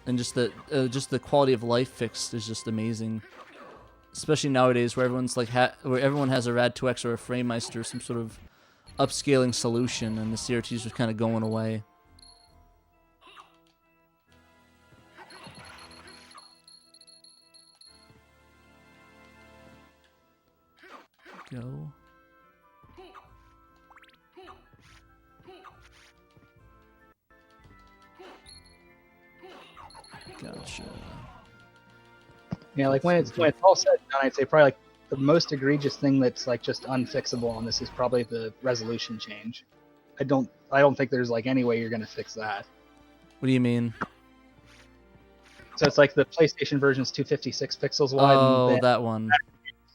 and just the quality of life fix is just amazing. Especially nowadays, where everyone's like, where everyone has a Rad2X or a FrameMeister, some sort of upscaling solution, and the CRTs are kind of going away. Go. Gotcha. Yeah, like when it's all said and done, I'd say probably like the most egregious thing that's like just unfixable on this is probably the resolution change. I don't think there's like any way you're gonna fix that. What do you mean? So it's like the PlayStation version is 256 pixels wide. Oh, and that one.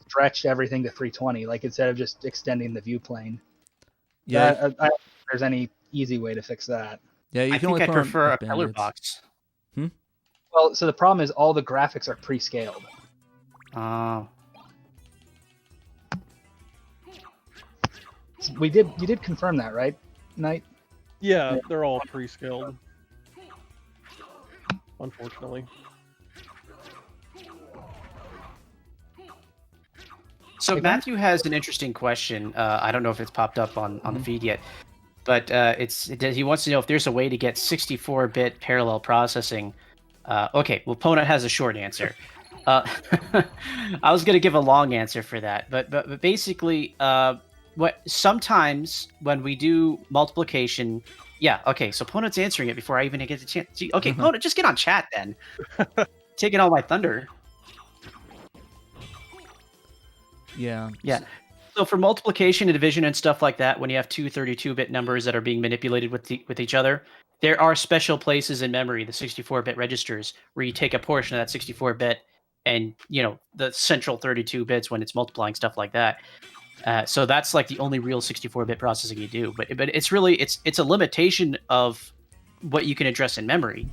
Stretched everything to 320, like instead of just extending the view plane. Yeah. I don't think there's any easy way to fix that. Yeah, you I can think only I put on prefer a Bandits. color box. Well, so the problem is all the graphics are pre-scaled. Oh. You did confirm that, right, Knight? Yeah, they're all pre-scaled. Unfortunately. So Matthew has an interesting question. I don't know if it's popped up on the feed yet, but he wants to know if there's a way to get 64-bit parallel processing. Okay, well, Ponut has a short answer. I was going to give a long answer for that, but basically, sometimes when we do multiplication, yeah, okay, so Ponut's answering it before I even get the chance. Okay, Ponut, just get on chat then. Taking all my thunder. Yeah. Yeah. So for multiplication and division and stuff like that, when you have two 32-bit numbers that are being manipulated with each other, there are special places in memory, the 64-bit registers, where you take a portion of that 64-bit and, the central 32 bits when it's multiplying, stuff like that. So that's like the only real 64-bit processing you do. But it's really, it's a limitation of what you can address in memory.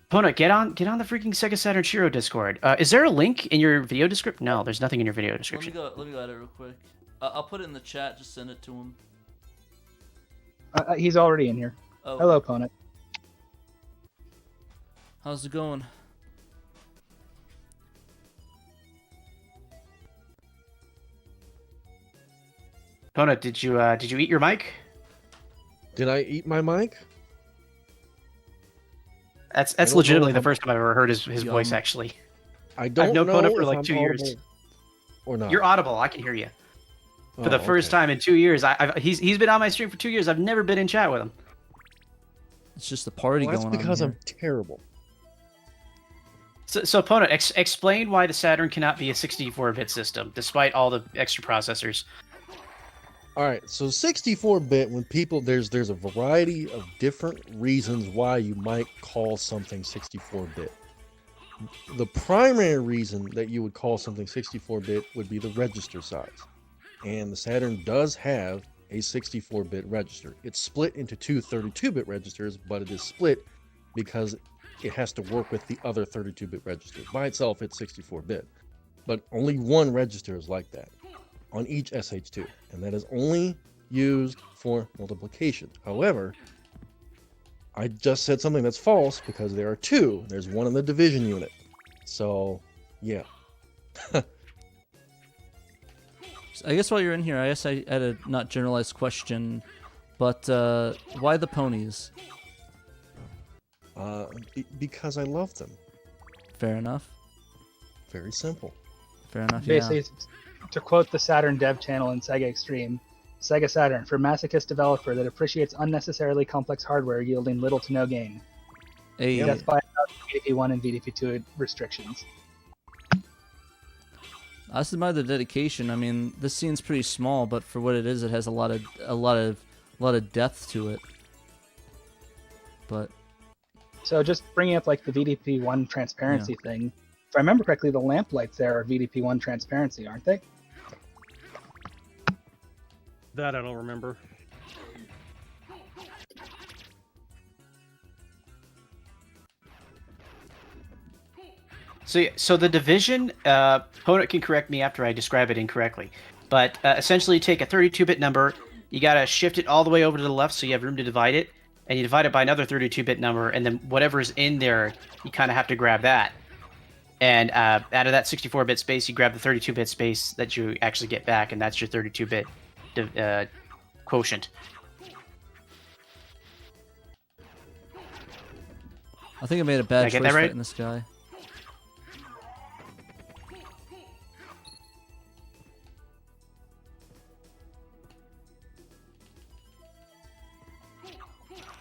Pona, get on the freaking Sega Saturn SHIRO Discord. Is there a link in your video description? No, there's nothing in your video description. Let me go at it real quick. I'll put it in the chat. Just send it to him. He's already in here. Oh. Hello, Ponut. How's it going? Pona, did you eat your mic? Did I eat my mic? That's legitimately the first time I've ever heard his voice, actually. I've known know Pona for if like I'm 2 years. audible or not. You're audible. I can hear you. For the first okay. time in 2 years. He's been on my stream for 2 years. I've never been in chat with him. It's just a party Well, going on. that's because here. I'm terrible. So Pona, explain why the Saturn cannot be a 64-bit system, despite all the extra processors. All right, so 64-bit, when people there's a variety of different reasons why you might call something 64-bit. The primary reason that you would call something 64-bit would be the register size. And the Saturn does have a 64-bit register. It's split into two 32-bit registers, but it is split because it has to work with the other 32-bit register. By itself, it's 64-bit, but only one register is like that on each SH2, and that is only used for multiplication. However, I just said something that's false because there are two. There's one in the division unit. So, yeah. I guess while you're in here, I guess I had a not generalized question, but why the ponies? Because I love them. Fair enough. Very simple. Fair enough, Basically, to quote the Saturn dev channel in SegaXtreme, Sega Saturn, for masochist developer that appreciates unnecessarily complex hardware yielding little to no gain. Hey. That's by VDP1 and VDP2 restrictions. I just admire the dedication. I mean, this scene's pretty small, but for what it is, it has a lot of depth to it. But so just bringing up like the VDP1 transparency thing, if I remember correctly, the lamp lights there are VDP1 transparency, aren't they? That I don't remember. So the division, opponent can correct me after I describe it incorrectly, but essentially you take a 32-bit number, you gotta shift it all the way over to the left so you have room to divide it, and you divide it by another 32-bit number, and then whatever's in there, you kind of have to grab that. And out of that 64-bit space, you grab the 32-bit space that you actually get back, and that's your 32-bit quotient. I think I made a bad choice right? fighting this guy.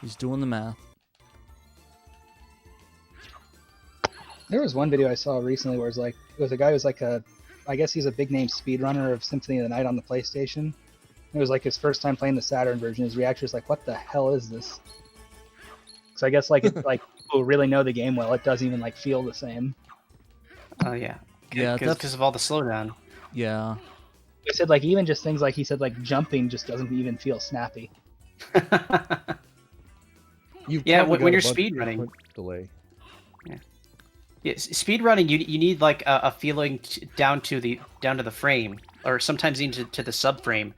He's doing the math. There was one video I saw recently where it was a guy who was like I guess he's a big name speedrunner of Symphony of the Night on the PlayStation. It was like his first time playing the Saturn version. His reaction was like, "What the hell is this?" So I guess like like people who really know the game well, it doesn't even like feel the same. Oh yeah, Yeah, because of all the slowdown. Yeah. He said like even just things like he said like jumping just doesn't even feel snappy. Yeah, when you're speedrunning. Delay. Yeah, speedrunning, you need like a feeling down to the frame, or sometimes even to the subframe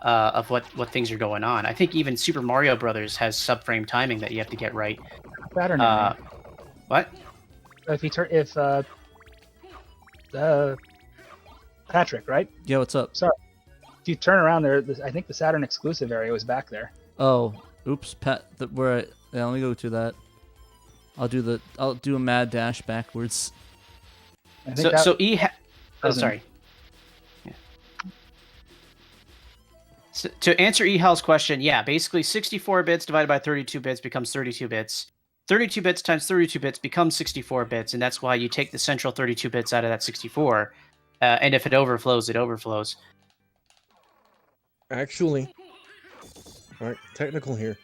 of what things are going on. I think even Super Mario Brothers has subframe timing that you have to get right. Saturn. What? If Patrick, right? Yeah, what's up? Sorry. If you turn around there, I think the Saturn exclusive area was back there. Oh, oops, yeah, let me go to that. I'll do a mad dash backwards. Sorry. Yeah. So, to answer Ehal's question, yeah, basically 64 bits divided by 32 bits becomes 32 bits. 32 bits times 32 bits becomes 64 bits, and that's why you take the central 32 bits out of that 64, and if it overflows, it overflows. Actually, all right, technical here.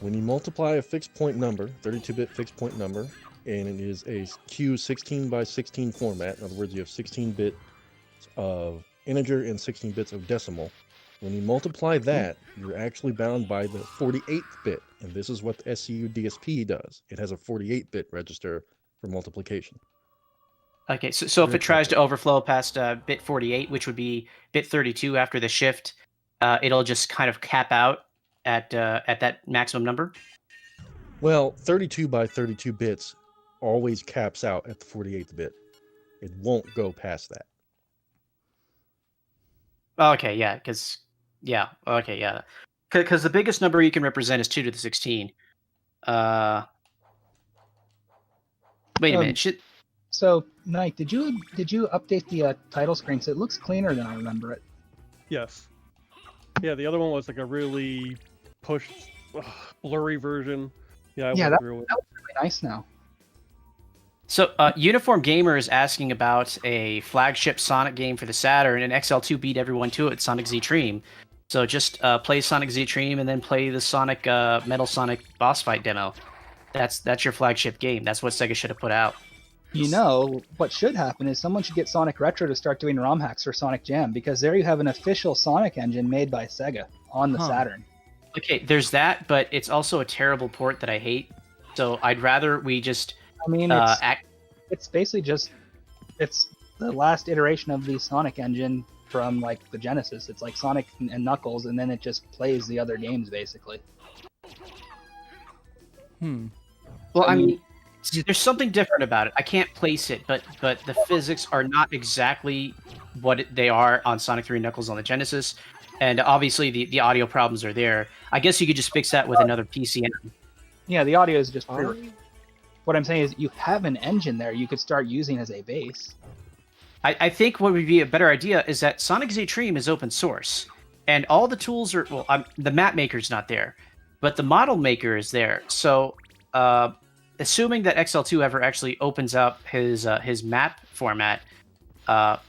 When you multiply a fixed point number, 32-bit fixed point number, and it is a Q16 by 16 format, in other words, you have 16 bits of integer and 16 bits of decimal. When you multiply that, you're actually bound by the 48th bit, and this is what the SCU DSP does. It has a 48-bit register for multiplication. Okay, so if it tries to overflow past bit 48, which would be bit 32 after the shift, it'll just kind of cap out at that maximum number? Well, 32 by 32 bits always caps out at the 48th bit. It won't go past that. Okay, yeah, because the biggest number you can represent is 2 to the 16. Wait a minute. So, Knight, did you update the title screen so it looks cleaner than I remember it? Yes. Yeah, the other one was like a really pushed, blurry version. Yeah, that looks really nice now. So, Uniform Gamer is asking about a flagship Sonic game for the Saturn, and XL2 beat everyone to it, Sonic Z-Treme. So just play Sonic Z-Treme and then play the Sonic Metal Sonic boss fight demo. That's your flagship game. That's what Sega should have put out. You know, what should happen is someone should get Sonic Retro to start doing ROM hacks for Sonic Jam, because there you have an official Sonic engine made by Sega on the Saturn. Okay, there's that, but it's also a terrible port that I hate. So I'd rather we just. I mean, it's basically just it's the last iteration of the Sonic engine from like the Genesis. It's like Sonic and Knuckles, and then it just plays the other games basically. Well, I mean, there's something different about it. I can't place it, but the physics are not exactly what they are on Sonic 3 and Knuckles on the Genesis, and obviously the audio problems are there. I guess you could just fix that with another PCM. Yeah, the audio is just what I'm saying is you have an engine there you could start using as a base. I think what would be a better idea is that Sonic Z-Treme is open source, and all the tools are the map maker's not there, but the model maker is there. So, assuming that XL2 ever actually opens up his map format,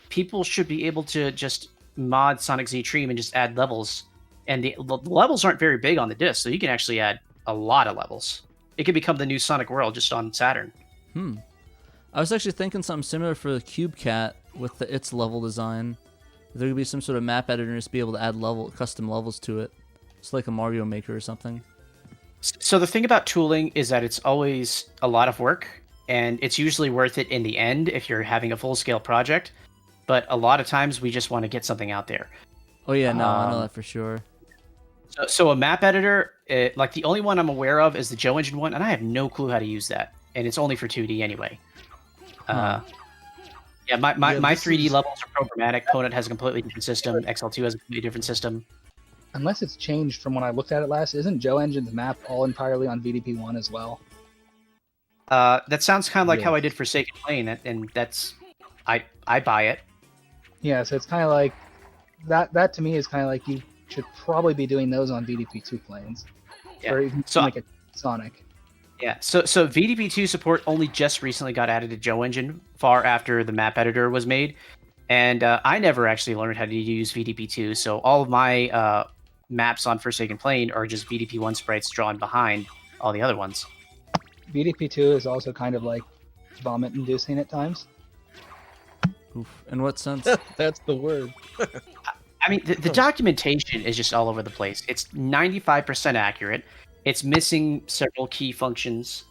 people should be able to just mod Sonic Z-Treme and just add levels. And the levels aren't very big on the disc, so you can actually add a lot of levels. It could become the new Sonic World just on Saturn. I was actually thinking something similar for the Cube Cat with its level design. There could be some sort of map editor to be able to add custom levels to it. It's like a Mario Maker or something. So the thing about tooling is that it's always a lot of work, and it's usually worth it in the end if you're having a full-scale project. But a lot of times we just want to get something out there. Oh yeah, no, I know that for sure. So a map editor, like the only one I'm aware of is the Joe Engine one, and I have no clue how to use that, and it's only for 2D anyway. Yeah, my 3D levels are programmatic. Conan has a completely different system. XL2 has a completely different system. Unless it's changed from when I looked at it last, isn't Joe Engine's map all entirely on VDP1 as well? That sounds kind of like how I did for Sega Plane, and that's I buy it. Yeah, so it's kind of like that to me is kind of like you should probably be doing those on VDP2 planes, or even like a Sonic. Yeah, so VDP2 support only just recently got added to Joe Engine, far after the map editor was made, and I never actually learned how to use VDP2, so all of my maps on Forsaken Plane are just VDP1 sprites drawn behind all the other ones. VDP2 is also kind of like vomit-inducing at times. Oof. In what sense? That's the word. I mean, the documentation is just all over the place. It's 95% accurate. It's missing several key functions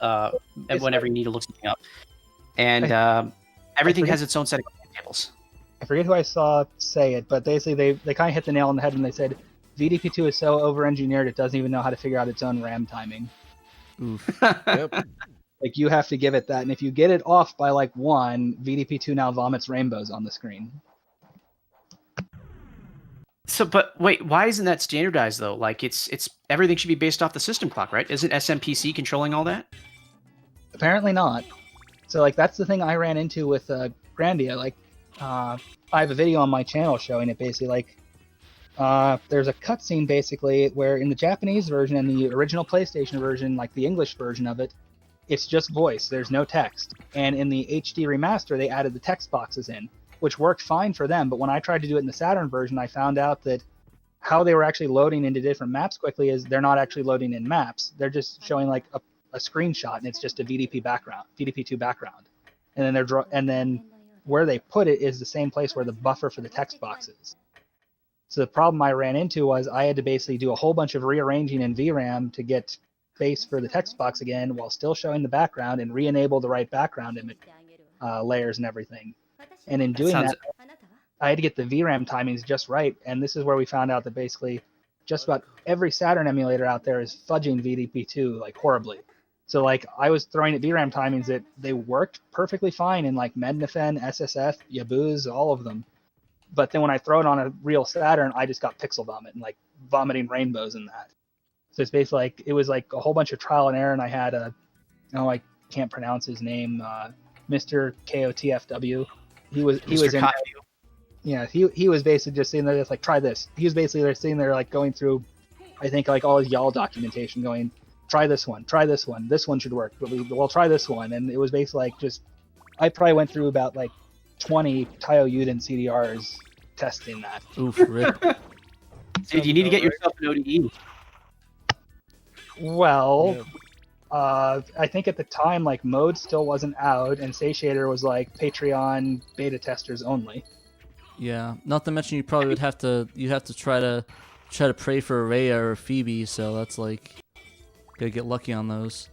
whenever you need to look something up. And everything has its own set of tables. I forget who I saw say it, but basically they kind of hit the nail on the head when they said VDP2 is so over-engineered it doesn't even know how to figure out its own RAM timing. Oof. Yep. Like, you have to give it that, and if you get it off by like 1, VDP2 now vomits rainbows on the screen. So, but wait, why isn't that standardized though? Like, it's everything should be based off the system clock, right? Isn't SMPC controlling all that? Apparently not. So, like, that's the thing I ran into with Grandia. Like, I have a video on my channel showing it basically. Like, there's a cutscene basically where in the Japanese version and the original PlayStation version, like the English version of it, it's just voice. There's no text. And in the HD remaster, they added the text boxes in, which worked fine for them. But when I tried to do it in the Saturn version, I found out that how they were actually loading into different maps quickly is they're not actually loading in maps. They're just showing like a screenshot, and it's just a VDP background, VDP2 background. And then and then where they put it is the same place where the buffer for the text box is. So the problem I ran into was I had to basically do a whole bunch of rearranging in VRAM to get space for the text box again while still showing the background and re-enable the right background image layers and everything. And in doing that, I had to get the VRAM timings just right. And this is where we found out that basically just about every Saturn emulator out there is fudging VDP2 like horribly. So like I was throwing at VRAM timings that they worked perfectly fine in like Mednafen, SSF, Yabuz, all of them. But then when I throw it on a real Saturn, I just got pixel vomit and like vomiting rainbows in that. So it's basically like it was like a whole bunch of trial and error, and I had I can't pronounce his name, Mr. KOTFW. He was in. Yeah, he was basically just sitting there, just like, try this. He was basically sitting there like going through, I think like all his YAL documentation, going, try this one, this one should work, but we'll try this one, and it was basically like just, I probably went through about like 20 Taio Yuden CDRs testing that. Oof, rip. Dude, you need to get yourself an ODE. Well, I think at the time, like, mode still wasn't out, and Satiator was like Patreon beta testers only. Yeah, not to mention you probably would have to try to pray for Rhea or Phoebe, so that's like gotta get lucky on those.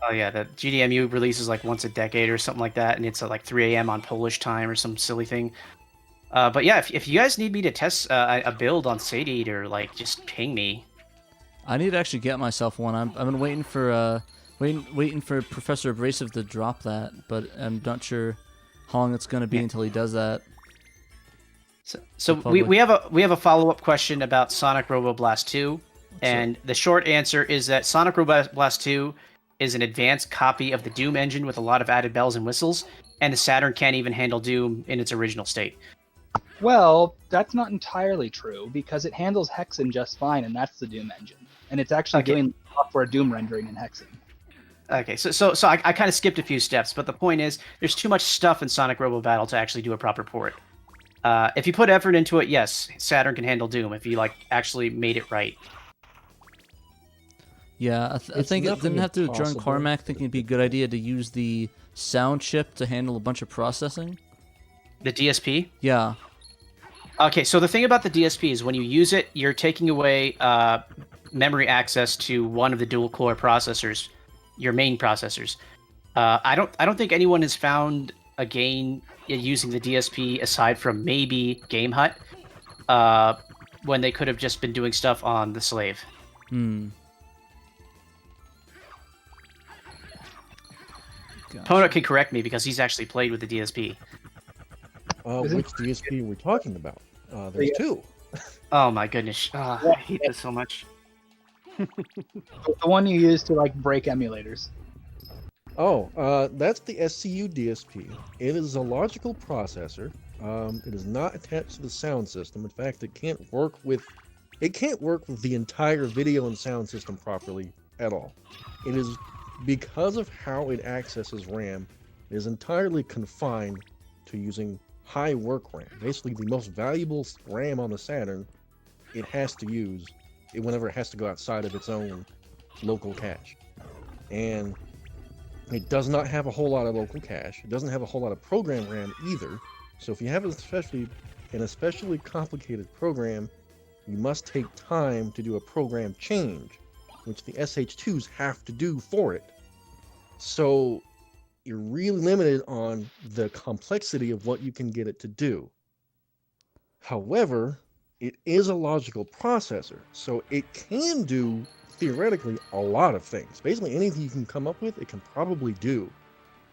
Oh yeah, the GDMU releases like once a decade or something like that, and it's at like 3 a.m. on Polish time or some silly thing. But yeah, if you guys need me to test a build on Satiator, like just ping me. I need to actually get myself one. I've been waiting for waiting for Professor Abrasive to drop that, but I'm not sure how long it's gonna be until he does that. So we have a follow-up question about Sonic Robo Blast 2, and the short answer is that Sonic Robo Blast 2 is an advanced copy of the Doom engine with a lot of added bells and whistles, and the Saturn can't even handle Doom in its original state. Well, that's not entirely true, because it handles Hexen just fine, and that's the Doom engine. And it's actually doing software Doom rendering in Hexen. Okay, so I kind of skipped a few steps, but the point is, there's too much stuff in Sonic Robo Battle to actually do a proper port. If you put effort into it, yes, Saturn can handle Doom if you like actually made it right. Yeah, I think it didn't have to do John Carmack thinking it'd be a good idea to use the sound chip to handle a bunch of processing. The DSP? Yeah. Okay, so the thing about the DSP is when you use it, you're taking away memory access to one of the dual core processors, your main processors. I don't think anyone has found a game using the DSP aside from maybe Game Hut, when they could have just been doing stuff on the Slave. Pona can correct me because he's actually played with the DSP. Which DSP are we talking about? There's two. Oh my goodness. I hate this so much. The one you use to like break emulators. That's the SCU DSP. It is a logical processor. It is not attached to the sound system. In fact, it can't work with the entire video and sound system properly at all. It is because of how it accesses RAM, it is entirely confined to using high work RAM. Basically, the most valuable RAM on the Saturn, it has to use whenever it has to go outside of its own local cache. And it does not have a whole lot of local cache. It doesn't have a whole lot of program RAM either. So if you have an especially complicated program, you must take time to do a program change, which the SH2s have to do for it. So you're really limited on the complexity of what you can get it to do. However, it is a logical processor, so it can do, theoretically, a lot of things. Basically, anything you can come up with, it can probably do.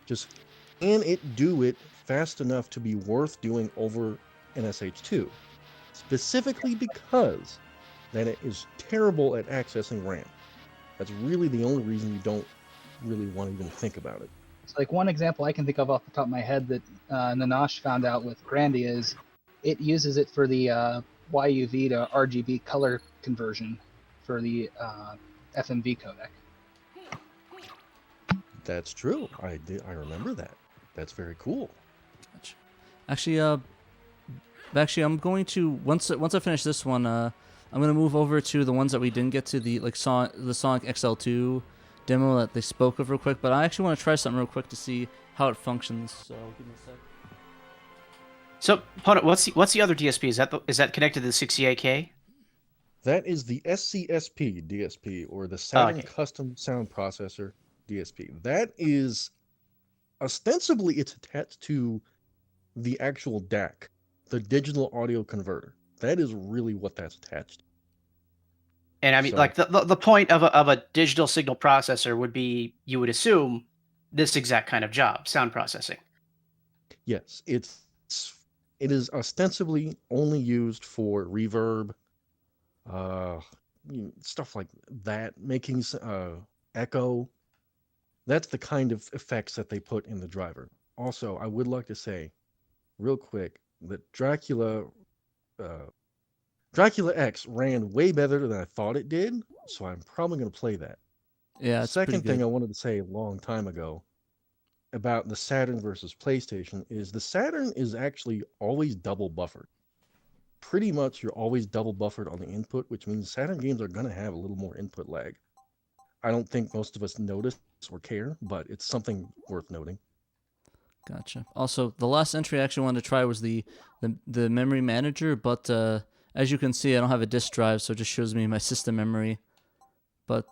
Just, can it do it fast enough to be worth doing over an SH2? Specifically because that it is terrible at accessing RAM. That's really the only reason you don't really want to even think about it. So like one example I can think of off the top of my head that Nanash found out with Grandia is it uses it for the YUV to RGB color conversion for the FMV codec. That's true. I remember that. That's very cool. Actually, I'm going to once I finish this one, I'm going to move over to the ones that we didn't get to, the Sonic XL2 demo that they spoke of real quick. But I actually want to try something real quick to see how it functions. So give me a sec. So, what's the other DSP? Is that connected to the 68K? That is the SCSP DSP, or the Saturn Custom Sound Processor DSP. That is ostensibly it's attached to the actual DAC, the digital audio converter. That is really what that's attached to. And I mean, like the point of a digital signal processor would be, you would assume, this exact kind of job, sound processing. Yes, it is ostensibly only used for reverb, stuff like that, making echo. That's the kind of effects that they put in the driver. Also, I would like to say, real quick, that Dracula X ran way better than I thought it did, so I'm probably going to play that. Yeah. Second thing I wanted to say a long time ago about the Saturn versus PlayStation is the Saturn is actually always double buffered. Pretty much you're always double buffered on the input, which means Saturn games are going to have a little more input lag. I don't think most of us notice or care, but it's something worth noting. Gotcha. Also, the last entry I actually wanted to try was the memory manager, but as you can see, I don't have a disk drive, so it just shows me my system memory. But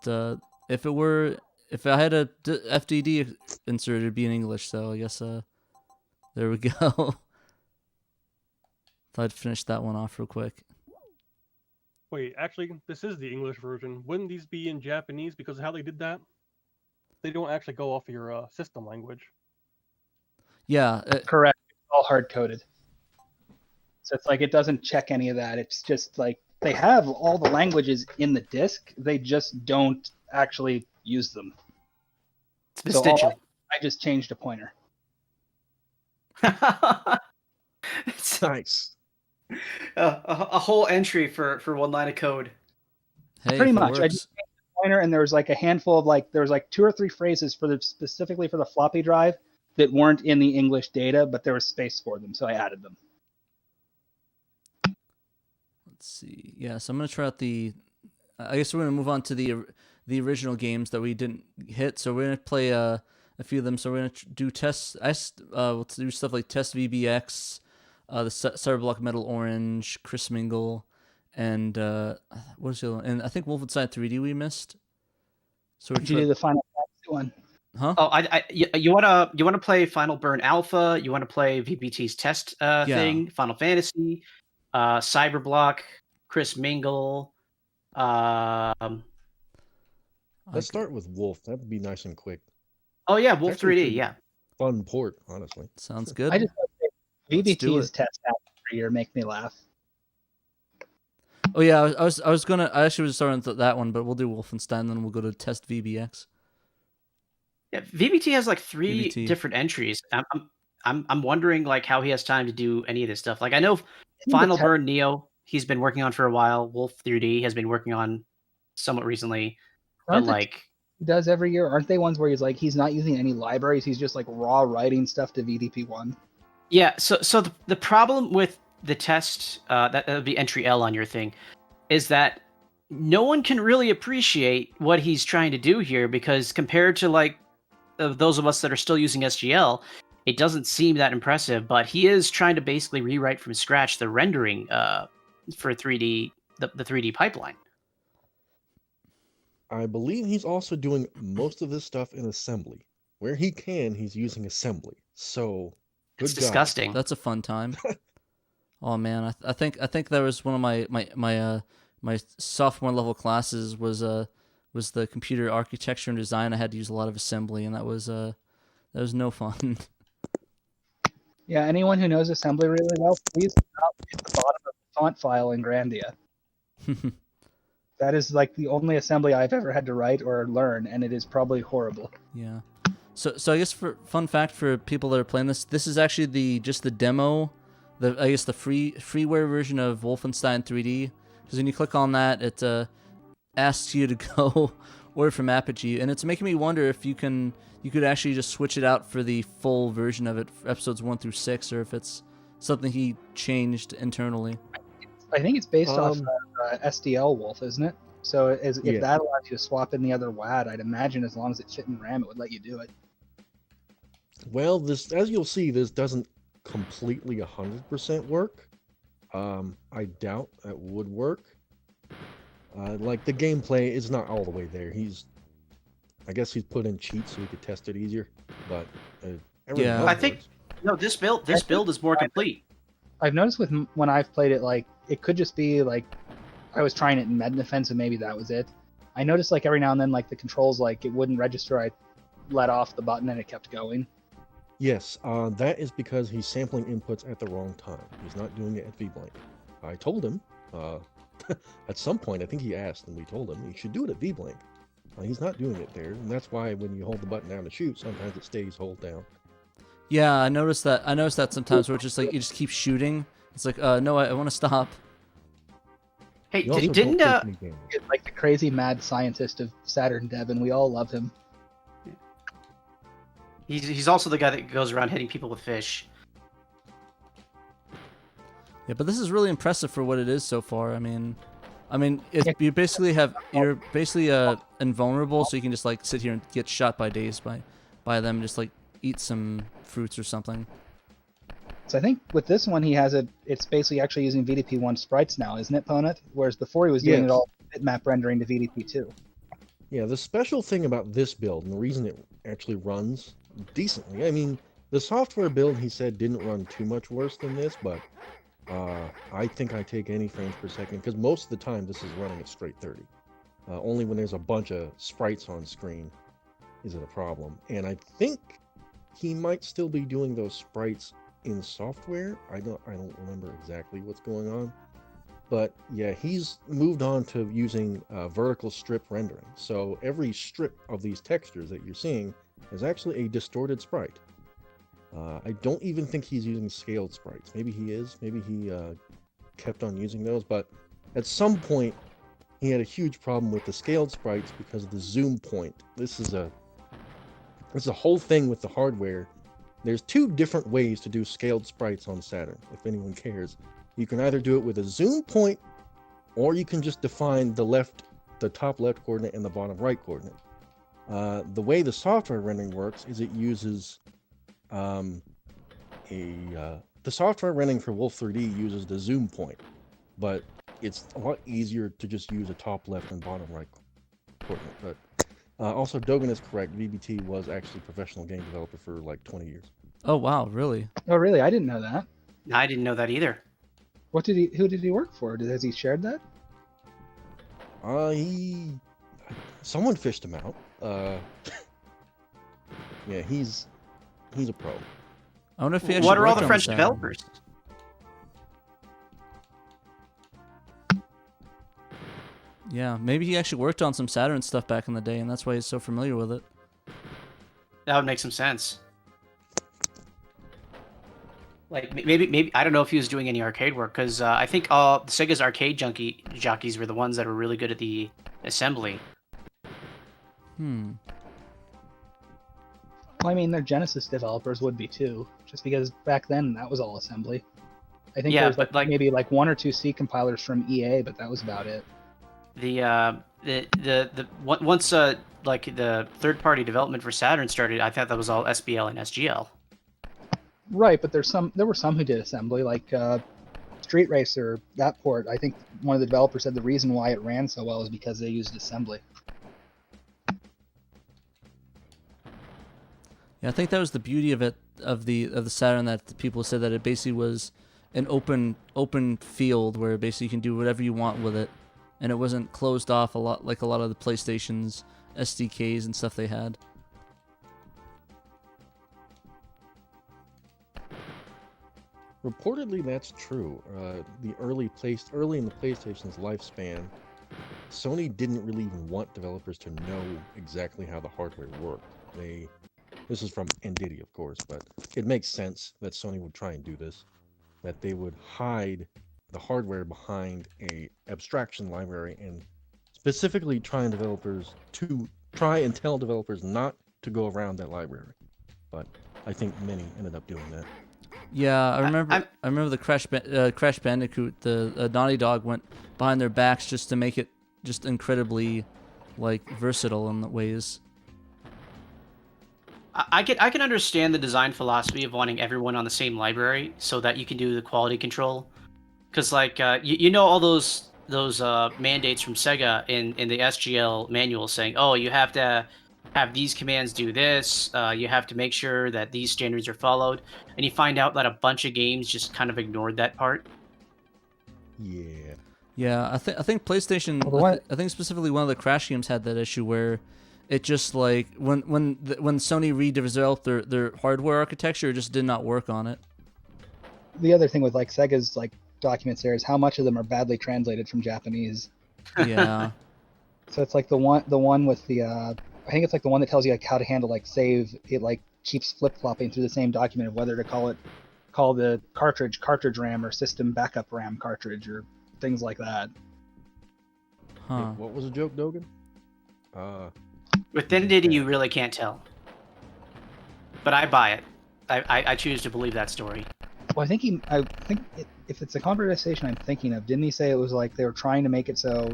if I had a FDD inserted, it'd be in English. So I guess there we go. Thought I'd finish that one off real quick. Wait, actually, this is the English version. Wouldn't these be in Japanese because of how they did that? They don't actually go off of your system language. Yeah. Correct. It's all hard coded. So it's like it doesn't check any of that. It's just like they have all the languages in the disk. They just don't actually use them. It's vestigial. I just changed a pointer. It's Nice. a whole entry for one line of code. Hey, Pretty if it much. I works. just changed the pointer, and there was like a handful of there was like 2 or 3 phrases specifically for the floppy drive that weren't in the English data, but there was space for them, so I added them. Let's see. Yeah, so I'm gonna try out I guess we're gonna move on to the original games that we didn't hit. So we're gonna play a few of them. So we're gonna do tests. We'll do stuff like Test VBX, the Cyberblock Metal Orange, Kriss Mingle, and what's the other one? And I think Wolfenstein 3D we missed. So Did you do the Final Fantasy one? Huh? Oh, you wanna play Final Burn Alpha? You wanna play VBT's test thing? Final Fantasy, Cyberblock, Kriss Mingle. Let's start with Wolf. That would be nice and quick. Oh yeah, Wolf Actually, 3D. Yeah. Fun port, honestly. Sounds good. I just Let's do VBT's it. test every year make me laugh. Oh yeah, I actually was starting with that one, but we'll do Wolfenstein, then we'll go to Test VBX. Yeah, VBT has like 3 VBT. different entries. I'm wondering like how he has time to do any of this stuff. Like I know Final Burn Neo, he's been working on for a while. Wolf 3D has been working on somewhat recently, but Aren't the like he does every year? Aren't they ones where he's not using any libraries? He's just like raw writing stuff to VDP1. yeah. So the problem with the test that would be entry L on your thing is that no one can really appreciate what he's trying to do here because compared to like those of us that are still using SGL, it doesn't seem that impressive. But he is trying to basically rewrite from scratch the rendering for 3D the 3D pipeline. I believe he's also doing most of this stuff in assembly. Where he can, he's using assembly. So, good It's God. disgusting. That's a fun time. Oh man, I think that was one of my sophomore level classes was the computer architecture and design. I had to use a lot of assembly, and that was no fun. Yeah, anyone who knows assembly really well, please do not hit the bottom of the font file in Grandia. That is like the only assembly I've ever had to write or learn, and it is probably horrible. Yeah. So I guess for fun fact for people that are playing this is actually just the demo, the freeware version of Wolfenstein 3D. Because when you click on that, it asks you to go order from Apogee, and it's making me wonder if you could actually just switch it out for the full version of it, for episodes 1 through 6, or if it's something he changed internally. I think it's based off SDL Wolf, isn't it? So if Yeah. that allows you to swap in the other WAD, I'd imagine as long as it fit in RAM, it would let you do it. Well, this, as you'll see, this doesn't completely 100% work. I doubt that would work. Like the gameplay is not all the way there. I guess he's put in cheats so we could test it easier. But everything Yeah. else I think works. no, this build is more complete. I've noticed when I've played it, like it could just be like I was trying it in Med Defense and maybe that was it. I noticed like every now and then like the controls like it wouldn't register. I let off the button and it kept going. Yes, that is because he's sampling inputs at the wrong time. He's not doing it at VBlank. I told him at some point. I think he asked, and we told him he should do it at VBlank. He's not doing it there, and that's why when you hold the button down to shoot, sometimes it stays hold down. Yeah, I noticed that sometimes where it's just like you just keep shooting. It's like, no, I want to stop. Hey, You also didn't don't take any damage. It's like the crazy mad scientist of Saturn Dev, and we all love him. he's also the guy that goes around hitting people with fish. Yeah, but this is really impressive for what it is so far. I mean, I mean, you're basically invulnerable, so you can just like sit here and get shot by days by them. Just like eat some fruits or something. So I think with this one, it's basically actually using VDP1 sprites now, isn't it, Ponit? Whereas before he was doing it all bitmap rendering to VDP2. Yeah, the special thing about this build, and the reason it actually runs decently, I mean, the software build, he said, didn't run too much worse than this, but I think I take any frames per second, because most of the time this is running at straight 30. Only when there's a bunch of sprites on screen is it a problem. And I think he might still be doing those sprites in software. I don't remember exactly what's going on. But yeah, he's moved on to using vertical strip rendering. So every strip of these textures that you're seeing is actually a distorted sprite. I don't even think he's using scaled sprites. Maybe he is. Maybe he kept on using those. But at some point, he had a huge problem with the scaled sprites because of the zoom point. This is a whole thing with the hardware. There's two different ways to do scaled sprites on Saturn, if anyone cares. You can either do it with a zoom point, or you can just define the top left coordinate and the bottom right coordinate. The way the software rendering works is it uses the software rendering for Wolf 3D uses the zoom point, but it's a lot easier to just use a top left and bottom right coordinate. But also, Dogan is correct. VBT was actually a professional game developer for like 20 years. Oh wow, really? Oh really? I didn't know that. I didn't know that either. Who did he work for? Has he shared that? Someone fished him out. Yeah, he's a pro. I wonder if he actually What are all worked the on French Saturn. developers? Yeah, maybe he actually worked on some Saturn stuff back in the day, and that's why he's so familiar with it. That would make some sense. Like maybe I don't know if he was doing any arcade work, because I think Sega's arcade jockeys were the ones that were really good at the assembly. Well, I mean, their Genesis developers would be too, just because back then that was all assembly. I think there was maybe like one or two C compilers from EA, but that was about it. Once like the third-party development for Saturn started, I thought that was all SBL and SGL. Right, but there were some who did assembly, like Street Racer. That port, I think one of the developers said the reason why it ran so well is because they used assembly. Yeah, I think that was the beauty of it, of the Saturn, that the people said that it basically was an open field where basically you can do whatever you want with it, and it wasn't closed off a lot like a lot of the PlayStation's SDKs and stuff they had. Reportedly, that's true. Early in the PlayStation's lifespan, Sony didn't really even want developers to know exactly how the hardware worked. This is from ndiddy, of course, but it makes sense that Sony would try and do this. That they would hide the hardware behind a abstraction library, and specifically try and tell developers not to go around that library. But I think many ended up doing that. Yeah, I remember the Crash Bandicoot. The Naughty Dog went behind their backs just to make it just incredibly, like, versatile in ways. I can understand the design philosophy of wanting everyone on the same library so that you can do the quality control, because like you know all those mandates from Sega in the SGL manual saying, oh, you have to have these commands do this, you have to make sure that these standards are followed, and you find out that a bunch of games just kind of ignored that part. Yeah, I think PlayStation. I think specifically one of the Crash games had that issue where it just like when Sony redeveloped their hardware architecture, it just did not work on it. The other thing with like Sega's like documents there is how much of them are badly translated from Japanese. Yeah. So it's like the one with the I think it's like the one that tells you like how to handle like save. It like keeps flip-flopping through the same document of whether to call the cartridge RAM or system backup RAM cartridge or things like that. Huh. What was the joke, Dogan? With ndiddy, you really can't tell. But I buy it. I choose to believe that story. Well, I think if it's a conversation I'm thinking of, didn't he say it was like they were trying to make it so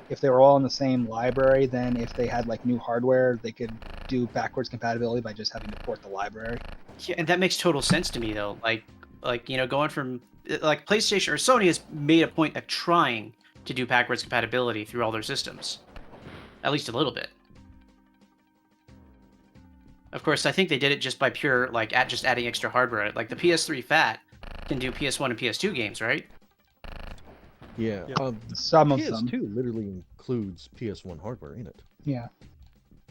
if they were all in the same library, then if they had like new hardware, they could do backwards compatibility by just having to port the library? Yeah, and that makes total sense to me though. Like going from like PlayStation or Sony has made a point of trying to do backwards compatibility through all their systems, at least a little bit. Of course, I think they did it just by pure just adding extra hardware. Like the PS3 Fat can do PS1 and PS2 games, right? Yeah. Some of PS2 them. literally includes PS1 hardware in it. Yeah.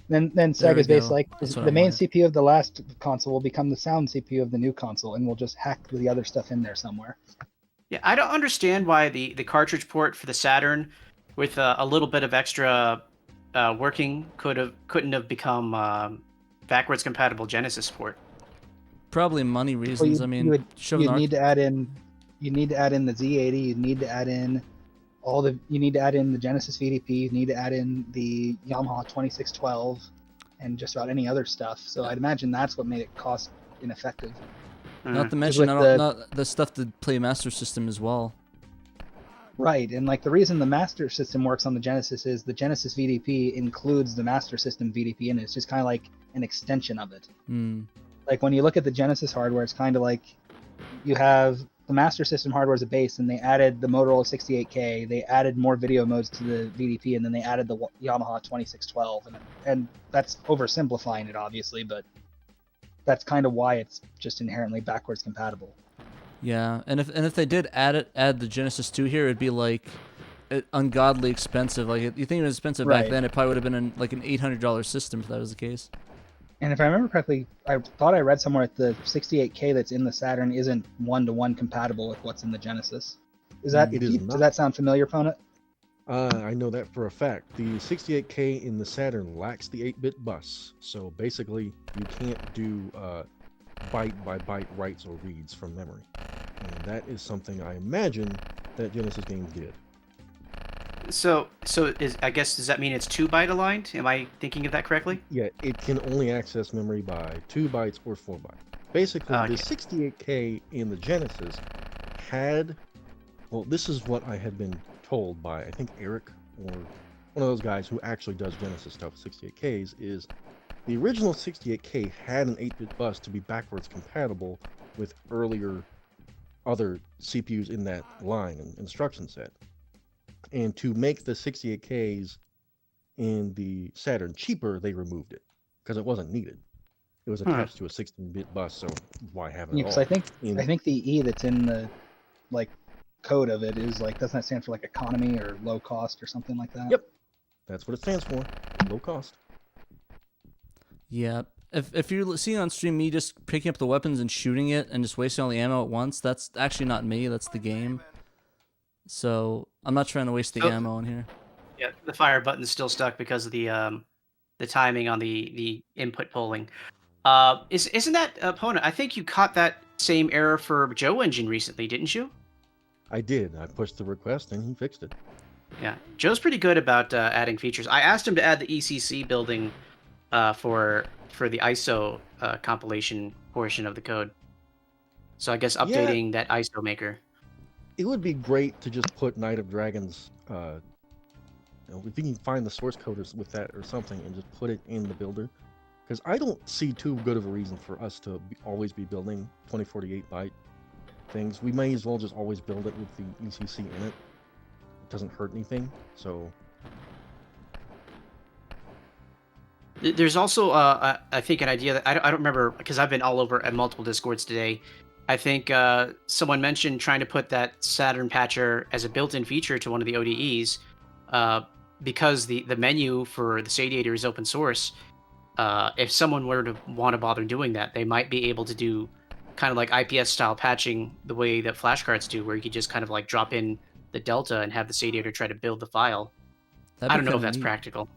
Then There we Sega's go. basically That's what the I main wanted. CPU of the last console will become the sound CPU of the new console, and we'll just hack the other stuff in there somewhere. Yeah, I don't understand why the cartridge port for the Saturn, with a little bit of extra working, couldn't have become backwards compatible Genesis port. Probably money reasons. I mean, you'd need to add in the Z80. You'd need to add in you need to add in the Genesis VDP. You need to add in the Yamaha 2612, and just about any other stuff. So I'd imagine that's what made it cost ineffective. Not to mention, with not the stuff to play Master System as well. Right, and like the reason the Master System works on the Genesis is the Genesis VDP includes the Master System VDP in it. It's just kind of like an extension of it. Like when you look at the Genesis hardware, it's kind of like you have the Master System hardware as a base, and they added the Motorola 68K, they added more video modes to the VDP, and then they added the Yamaha 2612, and that's oversimplifying it, obviously, but that's kind of why it's just inherently backwards compatible. Yeah, and if they did add the Genesis 2 here, it'd be like ungodly expensive. Like you think it was expensive back then, it probably would have been like an $800 system if that was the case. And if I remember correctly, I thought I read somewhere that the 68K that's in the Saturn isn't one-to-one compatible with what's in the Genesis. Does that sound familiar, Ponit? I know that for a fact. The 68K in the Saturn lacks the 8-bit bus, so basically you can't do byte-by-byte writes or reads from memory. And that is something I imagine that Genesis games did. So I guess, does that mean it's 2-byte aligned? Am I thinking of that correctly? Yeah, it can only access memory by 2 bytes or 4 bytes. Basically, the 68K in the Genesis had, well, this is what I had been told by, I think, Eric, or one of those guys who actually does Genesis stuff with 68Ks, is the original 68K had an 8-bit bus to be backwards compatible with earlier other CPUs in that line and instruction set. And to make the 68Ks in the Saturn cheaper, they removed it because it wasn't needed. It was attached to a 16-bit bus, so why have it at all? I think the E that's in the code of it is doesn't that stand for economy or low cost or something like that? Yep, that's what it stands for. Low cost. Yeah. If you're seeing on stream me just picking up the weapons and shooting it and just wasting all the ammo at once, that's actually not me. That's the game. So I'm not trying to waste the ammo in here. Yeah, the fire button's still stuck because of the timing on the input polling. Isn't that opponent? I think you caught that same error for Joe Engine recently, didn't you? I did. I pushed the request and he fixed it. Yeah, Joe's pretty good about adding features. I asked him to add the ECC building for the ISO compilation portion of the code. So I guess updating that ISO maker. It would be great to just put Night of Dragons, if you can find the source code with that or something, and just put it in the builder. Because I don't see too good of a reason for us to always be building 2048 byte things. We may as well just always build it with the ECC in it. It doesn't hurt anything, so... There's also, I think, an idea that I don't remember, because I've been all over at multiple Discords today. I think someone mentioned trying to put that Saturn patcher as a built-in feature to one of the ODEs, because the menu for the Sadiator is open source. If someone were to want to bother doing that, they might be able to do kind of like IPS-style patching the way that flashcards do, where you could just kind of drop in the delta and have the Sadiator try to build the file. I don't know if that's practical.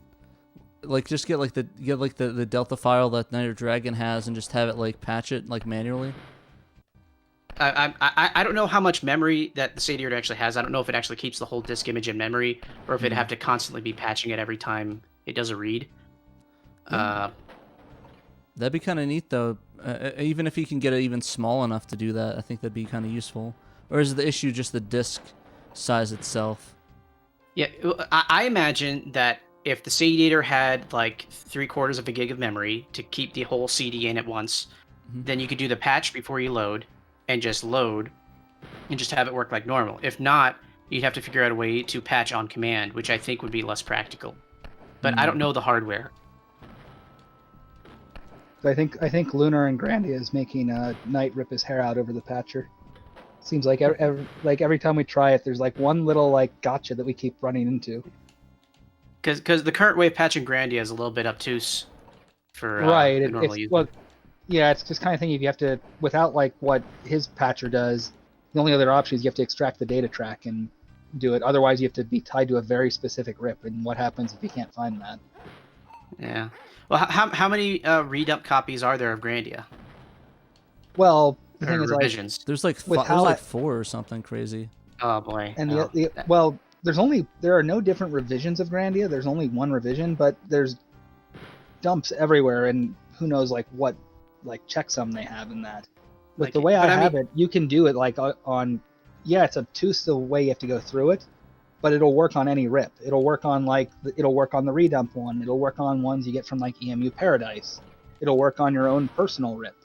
Just get the delta file that Night of Dragon has and just have it patch it manually. I don't know how much memory that the Sadiator actually has. I don't know if it actually keeps the whole disk image in memory, or if it'd have to constantly be patching it every time it does a read. That'd be kind of neat, though. Even if you can get it even small enough to do that, I think that'd be kind of useful. or is the issue just the disc size itself? Yeah, I imagine that if the CD-dator had like 3/4 of a gig of memory to keep the whole CD in at once, then you could do the patch before you load and just load and just have it work like normal. If not, you'd have to figure out a way to patch on command, which I think would be less practical. But I don't know the hardware. So I think Lunar and Grandia is making Knight rip his hair out over the patcher. Seems like every time we try it, there's like one little like gotcha that we keep running into. Because the current way of patching Grandia is a little bit obtuse for right. the normal user. Well, yeah, it's just kind of thing if you have to, without like what his patcher does, the only other option is you have to extract the data track and do it. Otherwise, you have to be tied to a very specific rip. And what happens if you can't find that? Yeah. Well, how many redump copies are there of Grandia? Well, the Or thing is, revisions. There's like With there's how like I- 4 or something crazy. Oh boy. and Oh. well, there are no different revisions of Grandia. There's only one revision, but there's dumps everywhere, and who knows like what like checksum they have in that. With Like, the way I but I have mean- it, you can do it like on. Yeah, it's obtuse the way you have to go through it, but it'll work on any rip. It'll work on it'll work on the redump one. It'll work on ones you get from like EMU Paradise. It'll work on your own personal rip.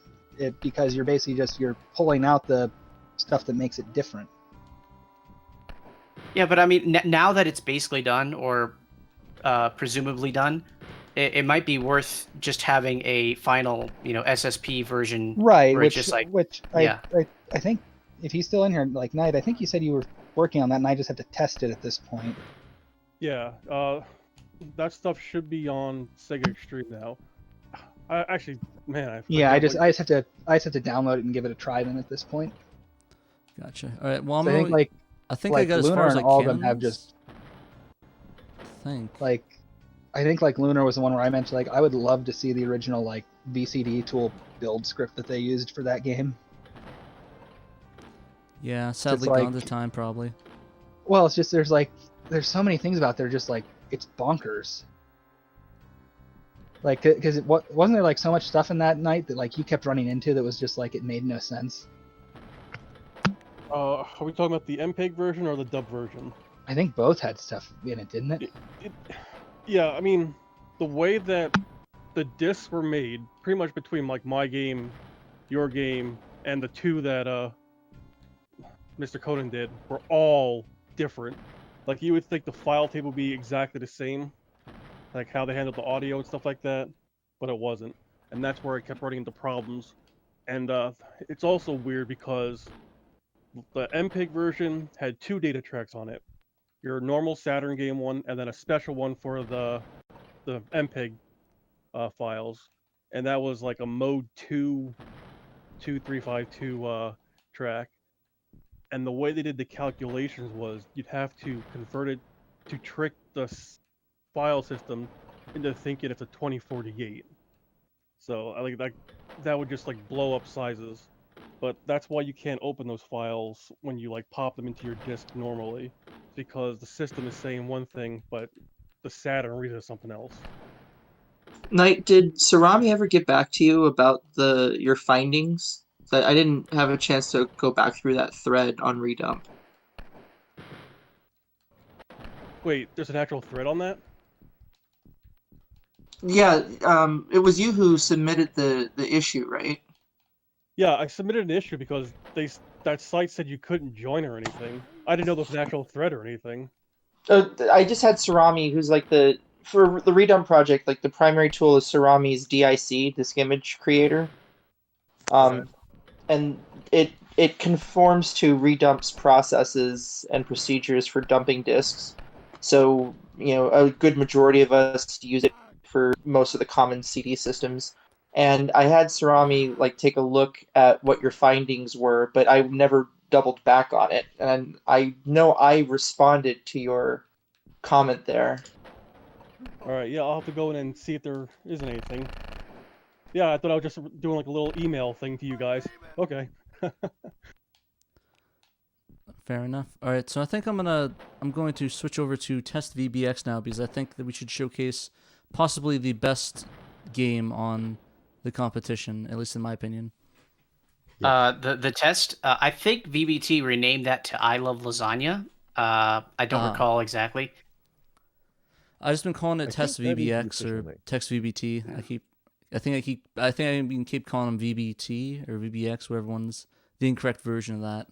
Because you're basically you're pulling out the stuff that makes it different. Yeah, but I mean, now that it's basically done, or presumably done, it might be worth just having a final, SSP version. Right, where it's just like, yeah. I think if he's still in here, like Knight, I think you said you were working on that, and I just had to test it at this point. Yeah, that stuff should be on SegaXtreme now. I Yeah, I just have to download it and give it a try then at this point. Gotcha. All right. Well, So I think I think I got as Lunar far as and I all can. of them have just think. like, I think like Lunar was the one where I mentioned like I would love to see the original like VCD tool build script that they used for that game. Yeah, sadly like- gone to time probably. Well, it's just there's so many things about there just like it's bonkers. Like, because wasn't there like so much stuff in that night that like you kept running into that was just like it made no sense. Are we talking about the MPEG version or the dub version? I think both had stuff in it, didn't it? Yeah, I mean, the way that the discs were made, pretty much between like my game, your game, and the two that Mr. Conan did, were all different. Like you would think the file table would be exactly the same, like how they handled the audio and stuff like that, but it wasn't, and that's where I kept running into problems. And it's also weird because the MPEG version had 2 data tracks on it. Your normal Saturn game one, and then a special one for the MPEG files. And that was like a mode 2352 track. And the way they did the calculations was you'd have to convert it to trick the file system into thinking it's a 2048. So I think that would just like blow up sizes. But that's why you can't open those files when you like pop them into your disk normally, because the system is saying one thing, but the Saturn reads it as something else. Knight, did Sarami ever get back to you about your findings? I didn't have a chance to go back through that thread on Redump. Wait, there's an actual thread on that? Yeah, it was you who submitted the issue, right? Yeah, I submitted an issue because that site said you couldn't join or anything. I didn't know there was an actual thread or anything. I just had Sarami, who's like for the Redump project, like the primary tool is Sarami's DIC, disk image creator. And it conforms to Redump's processes and procedures for dumping disks. So, a good majority of us use it for most of the common CD systems. And I had Sarami take a look at what your findings were, but I never doubled back on it. And I know I responded to your comment there. Alright, yeah, I'll have to go in and see if there isn't anything. Yeah, I thought I was just doing a little email thing to you guys. Okay. Fair enough. All right, so I think I'm going to switch over to Test VBX now, because I think that we should showcase possibly the best game on the competition, at least in my opinion. The test. I think VBT renamed that to I Love Lasagna. I don't recall exactly. I've just been calling it I Test think that is the VBX official or name. Text VBT. I think I can keep calling them VBT or VBX, whatever one's the incorrect version of that.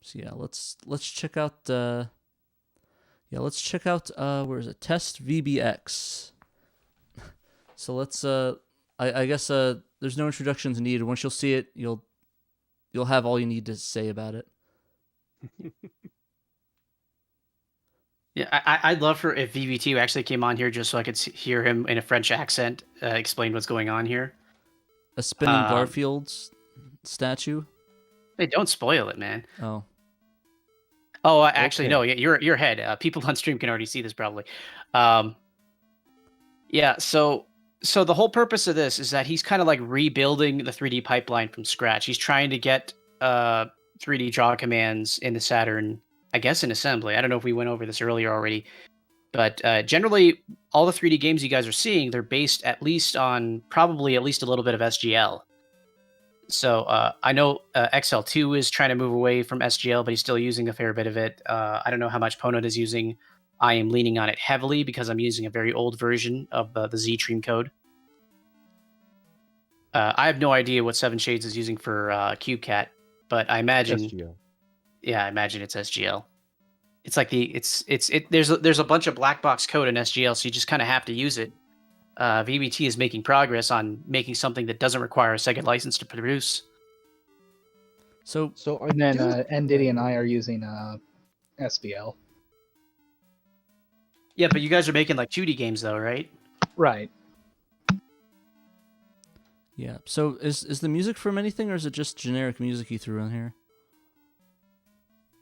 So yeah, let's check out where is it? Test VBX. So let's I guess there's no introductions needed. Once you'll see it, you'll have all you need to say about it. Yeah, I'd love for if VBT actually came on here just so I could hear him in a French accent explain what's going on here. A spinning Garfield's statue. Hey, don't spoil it, man. Oh. Oh, actually, Okay. no. You're ahead. People on stream can already see this probably. Yeah. So the whole purpose of this is that he's kind of like rebuilding the 3D pipeline from scratch. He's trying to get 3D draw commands in the Saturn, I guess, in assembly. I don't know if we went over this earlier already, but generally, all the 3D games you guys are seeing, they're based at least on probably at least a little bit of SGL. So I know XL2 is trying to move away from SGL, but he's still using a fair bit of it. I don't know how much Ponot is using. I am leaning on it heavily because I'm using a very old version of the Z-Treme code. I have no idea what Seven Shades is using for CubeCat, but I imagine, SGL. yeah, I imagine it's SGL. It's like there's a bunch of black box code in SGL, so you just kind of have to use it. VBT is making progress on making something that doesn't require a Sega license to produce. So And then ndiddy and I are using SBL. Yeah, but you guys are making like 2D games though, right? Right. yeah. So is the music from anything, or is it just generic music you threw in here?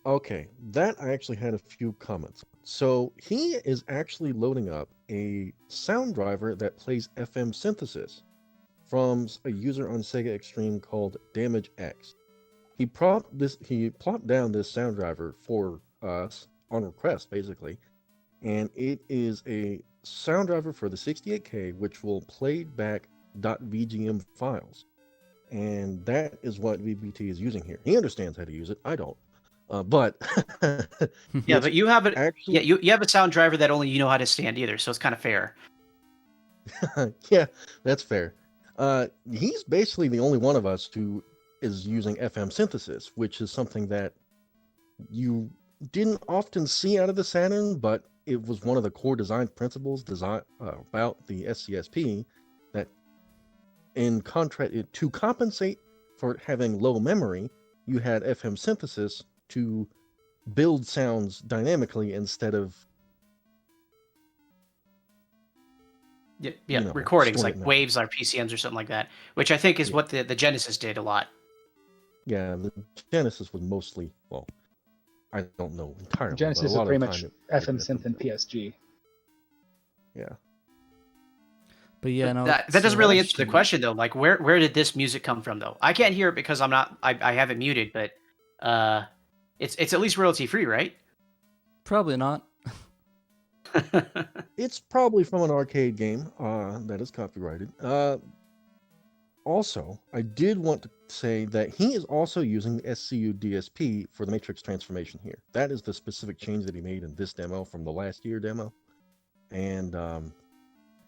Okay, that I actually had a few comments on. So he is actually loading up a sound driver that plays FM synthesis from a user on SegaXtreme called Damage X. He plopped down this sound driver for us on request, basically, and it is a sound driver for the 68K, which will play back .vgm files, and that is what VBT is using here. He understands how to use it. I don't. But yeah, but you have it. actually, Yeah, you have a sound driver that only you know how to stand either, so it's kind of fair. yeah, that's fair. He's basically the only one of us who is using FM synthesis, which is something that you didn't often see out of the Saturn, but it was one of the core design principles about the SCSP that, in contrast, to compensate for having low memory, you had FM synthesis to build sounds dynamically instead of recordings like storing them. waves or PCMs or something like that, which I think is what the Genesis did a lot. Yeah, the Genesis was mostly, well, I don't know entirely. Genesis but is a lot pretty of much time it- FM synth and PSG. Yeah. But yeah, no. That doesn't really answer the question though. Like, where did this music come from though? I can't hear it because I have it muted, but it's at least royalty free, right? Probably not. It's probably from an arcade game that is copyrighted. Also, I did want to say that he is also using the SCU DSP for the matrix transformation here. That is the specific change that he made in this demo from the last year demo. And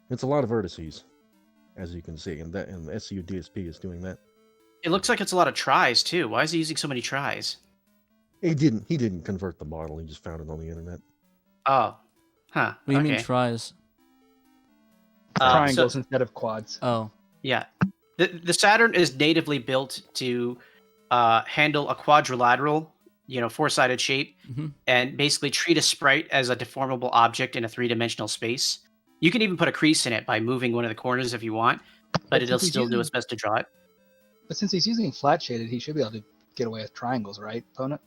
it's a lot of vertices, as you can see, and the SCU DSP is doing that. It looks like it's a lot of tries too. Why is he using so many tries? He didn't convert the model, he just found it on the internet. Oh, huh. What do you mean okay. tries? Triangles instead of quads. Oh. Yeah. The Saturn is natively built to handle a quadrilateral, four-sided shape, and basically treat a sprite as a deformable object in a three-dimensional space. You can even put a crease in it by moving one of the corners if you want, but it'll still do its best to draw it. But since he's using flat shaded, he should be able to get away with triangles, right, Ponot?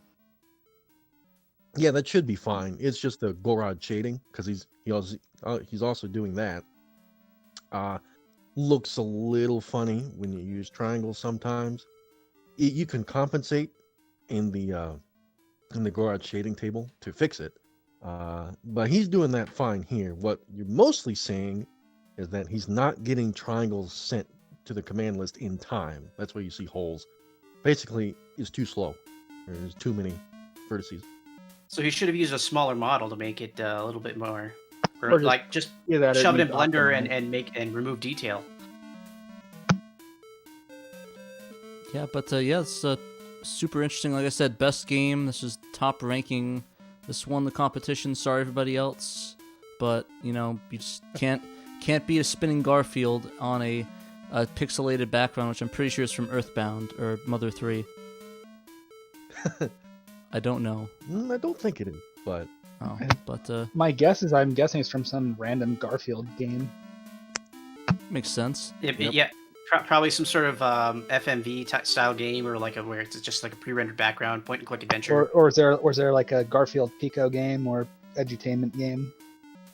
Yeah, that should be fine. It's just the Gorod shading, because he's also doing that. Looks a little funny when you use triangles sometimes. You can compensate in the Gorod shading table to fix it, but he's doing that fine here. What you're mostly seeing is that he's not getting triangles sent to the command list in time. That's why you see holes. Basically, is too slow. There's too many vertices. So he should have used a smaller model to make it a little bit more, or Or just like just either that or shove it in use Blender optimize. and remove detail. Yeah, but yeah, it's super interesting. Like I said, best game. This is top ranking. This won the competition. Sorry, everybody else, but you know you just can't beat a spinning Garfield on a pixelated background, which I'm pretty sure is from Earthbound or Mother 3. I don't know. I don't think it is, but My guess is I'm guessing it's from some random Garfield game. makes sense. Yeah, probably some sort of FMV style game, or like where it's just like a pre-rendered background, point and click adventure. Or is there like a Garfield Pico game or edutainment game?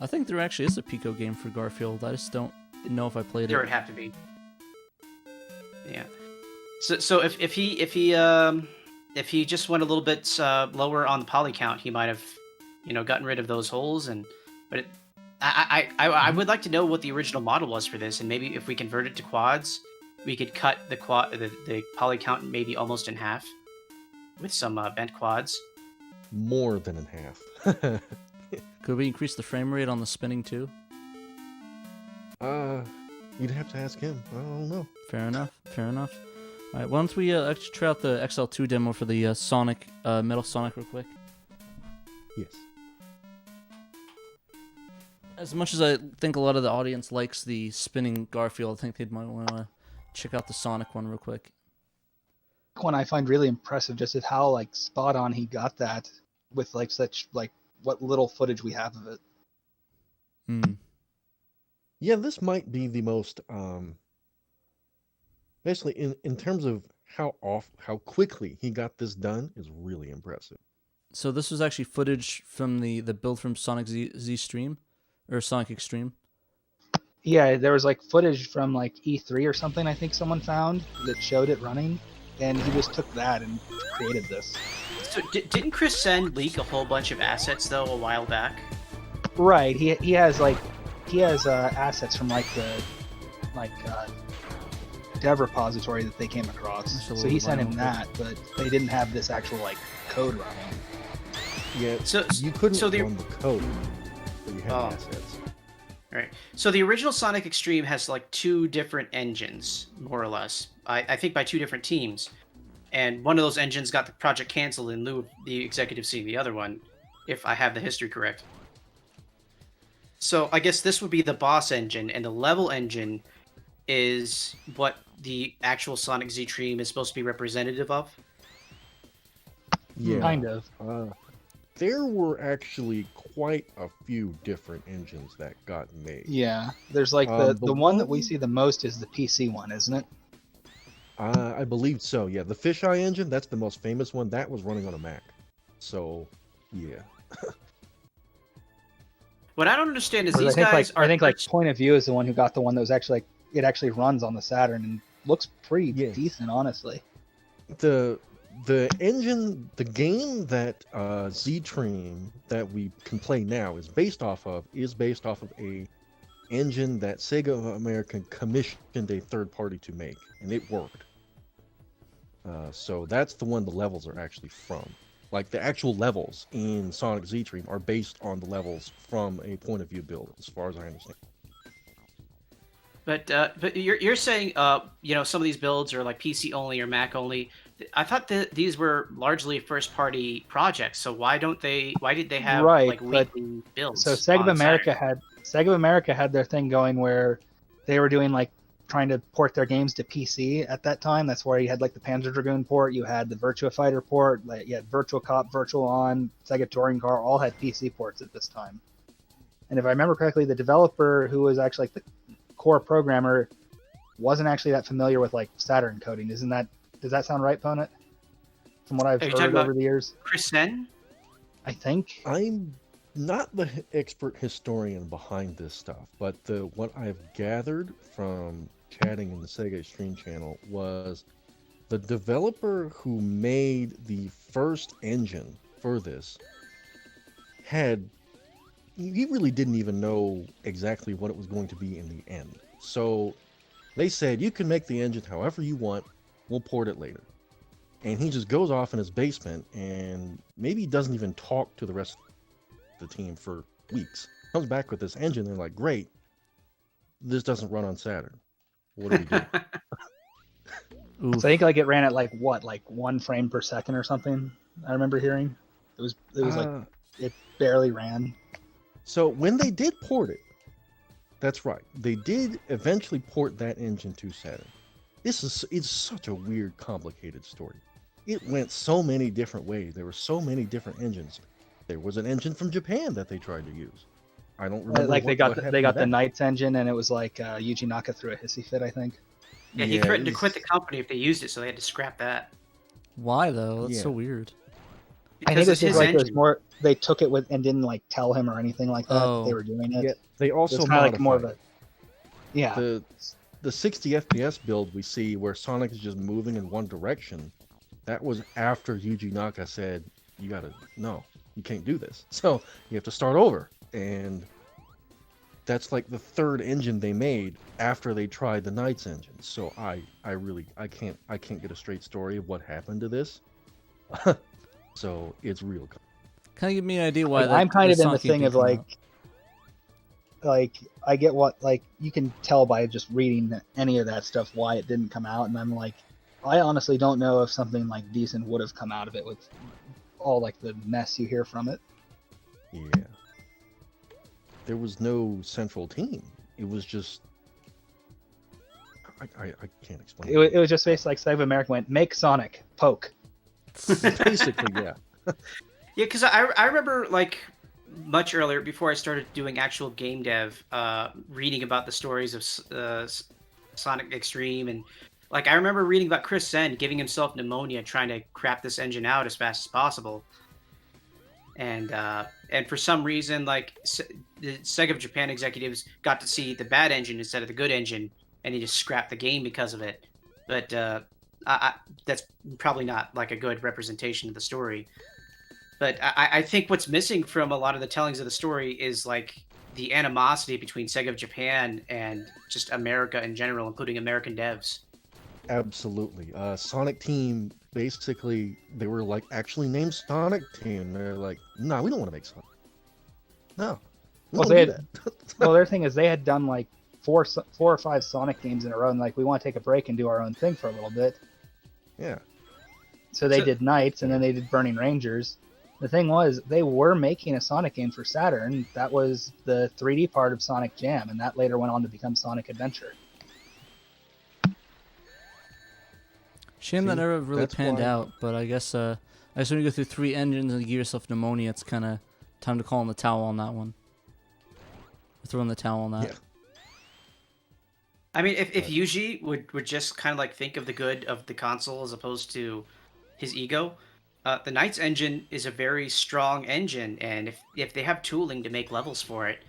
I think there actually is a Pico game for Garfield. I just don't know if I played There it. would have to be. Yeah. So if he just went a little bit lower on the poly count, he might have, gotten rid of those holes. But I would like to know what the original model was for this, and maybe if we convert it to quads, we could cut the poly count maybe almost in half with some bent quads. more than in half. Could we increase the frame rate on the spinning too? You'd have to ask him. I don't know. Fair enough. All right, why don't we actually try out the XL2 demo for the Sonic, Metal Sonic real quick? Yes. As much as I think a lot of the audience likes the spinning Garfield, I think they might want to check out the Sonic one real quick. One I find really impressive just is how like spot on he got that with like such like what little footage we have of it. Yeah, this might be the most basically in terms of how quickly he got this done is really impressive. So this was actually footage from the build from Sonic Z-Stream or Sonic Extreme. Yeah, there was like footage from like E3 or something I think someone found that showed it running, and he just took that and created this. So didn't Kriss Sen leak a whole bunch of assets though a while back? Right, he has assets from like the dev repository that they came across. So he sent him that, but they didn't have this actual like code running. Yeah, So you couldn't so the- run the code, but you had Oh. the assets. All right. So the original Sonic Extreme has like two different engines, more or less. I think by two different teams, and one of those engines got the project canceled in lieu of the executive seeing the other one, if I have the history correct. So I guess this would be the boss engine, and the level engine is what the actual Sonic Z-Treme is supposed to be representative of. Yeah, Kind of. there were actually quite a few different engines that got made. Yeah, there's like the one that we see the most is the PC one, isn't it? I believe so. Yeah, the Fisheye engine, that's the most famous one. That was running on a Mac. So, yeah. What I don't understand is Whereas these guys are. I think Point of View is the one who got the one that was actually like it actually runs on the Saturn and looks pretty decent, honestly. The engine, the game that Z-Treme that we can play now is based off of a engine that Sega of America commissioned a third party to make, and it worked. So that's the one the levels are actually from. Like the actual levels in Sonic Z-Treme are based on the levels from a Point of View build, as far as I understand. But you're saying some of these builds are like PC only or Mac only. I thought that these were largely first party projects. So why did they have like weekly builds? So Sega of on America had their thing going where they were doing like trying to port their games to PC at that time. That's where you had like the Panzer Dragoon port, you had the Virtua Fighter port, like you had Virtual Cop, Virtual On, Sega Touring Car, all had PC ports at this time. And if I remember correctly, the developer who was actually like the core programmer wasn't actually that familiar with like Saturn coding. Does that sound right, Ponit? From what I've heard over the years. Kriss Sen? I think. I'm not the expert historian behind this stuff, but what I've gathered from chatting in the SegaXtreme channel was the developer who made the first engine for this he really didn't even know exactly what it was going to be in the end. So They said, you can make the engine however you want. We'll port it later. And he just goes off in his basement and maybe doesn't even talk to the rest of the team for weeks. Comes back with this engine. They're like, great. This doesn't run on Saturn. What do we do? So I think like it ran at like 1 frame per second or something. I remember hearing it was like it barely ran. So when they did port it, that's right. They did eventually port that engine to Saturn. It's such a weird, complicated story. It went so many different ways. There were so many different engines. There was an engine from Japan that they tried to use. I don't remember. Like they got the Knights engine, and it was like Yuji Naka threw a hissy fit, I think. Yeah, he threatened to quit the company if they used it, so they had to scrap that. Why though? That's so weird. I think it was like it was more. They took it with and didn't like tell him or anything like that. They were doing it. Yeah, they also kind of like more of a. Yeah. The 60 FPS build we see where Sonic is just moving in one direction, that was after Yuji Naka said, you can't do this. So you have to start over. And that's like the third engine they made after they tried the Knights engine. So I can't get a straight story of what happened to this. So it's real. Kind of give me an idea why I'm kind of in the thing of like I get what like you can tell by just reading any of that stuff why it didn't come out, and I'm like, I honestly don't know if something like decent would have come out of it with all like the mess you hear from it. Yeah. There was no central team. It was just I can't explain. It was just basically like Sega America went, make Sonic, poke. Basically, yeah. Yeah, because I remember like much earlier, before I started doing actual game dev, reading about the stories of Sonic Extreme, and like I remember reading about Kriss Sen giving himself pneumonia trying to crap this engine out as fast as possible, and for some reason like the Sega of Japan executives got to see the bad engine instead of the good engine, and he just scrapped the game because of it. But that's probably not like a good representation of the story. But I think what's missing from a lot of the tellings of the story is like the animosity between Sega of Japan and just America in general, including American devs. Absolutely. Sonic Team, basically, they were like actually named Sonic Team. They're like, no, we don't want to make Sonic. No. Well, their thing is they had done like four or five Sonic games in a row, and like we want to take a break and do our own thing for a little bit. Yeah. So they did Knights, and then they did Burning Rangers. The thing was, they were making a Sonic game for Saturn. That was the 3D part of Sonic Jam, and that later went on to become Sonic Adventure. Shame that never really panned out, but I guess when you go through 3 engines and give yourself pneumonia, it's kind of time to call in the towel on that one. Throw in the towel on that. Yeah. I mean, if Yuji would just kind of like think of the good of the console as opposed to his ego, the Knights engine is a very strong engine, and if they have tooling to make levels for it,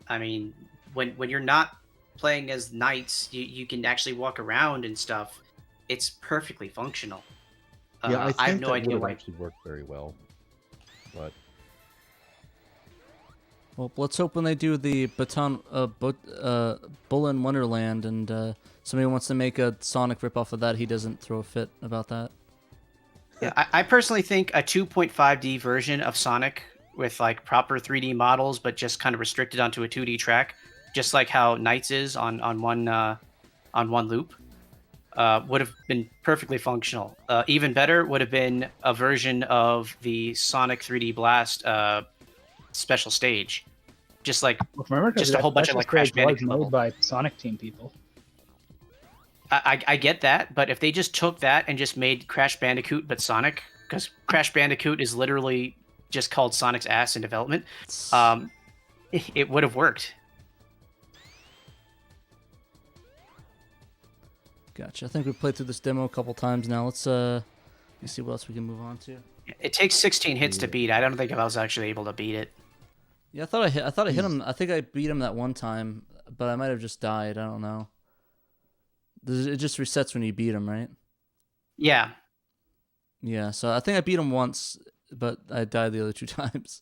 I mean, when you're not playing as Knights, you can actually walk around and stuff. It's perfectly functional. Yeah, I think have no that idea would why. have actually worked very well. But well, let's hope when they do the Bullen Wonderland and somebody wants to make a Sonic ripoff of that, he doesn't throw a fit about that. Yeah, I personally think a 2.5D version of Sonic with like proper 3D models, but just kind of restricted onto a 2D track, just like how Knights is on one loop, would have been perfectly functional. Even better would have been a version of the Sonic 3D Blast special stage, just like just a whole bunch of like Crash Bandicoot made by Sonic Team people. I get that, but if they just took that and just made Crash Bandicoot but Sonic, because Crash Bandicoot is literally just called Sonic's ass in development, it would have worked. Gotcha. I think we've played through this demo a couple times now. Let's see what else we can move on to. It takes 16 hits to beat. I don't think I was actually able to beat it. Yeah, I thought I hit him. I think I beat him that one time, but I might have just died. I don't know. It just resets when you beat him, right? Yeah. Yeah, so I think I beat him once, but I died the other 2 times.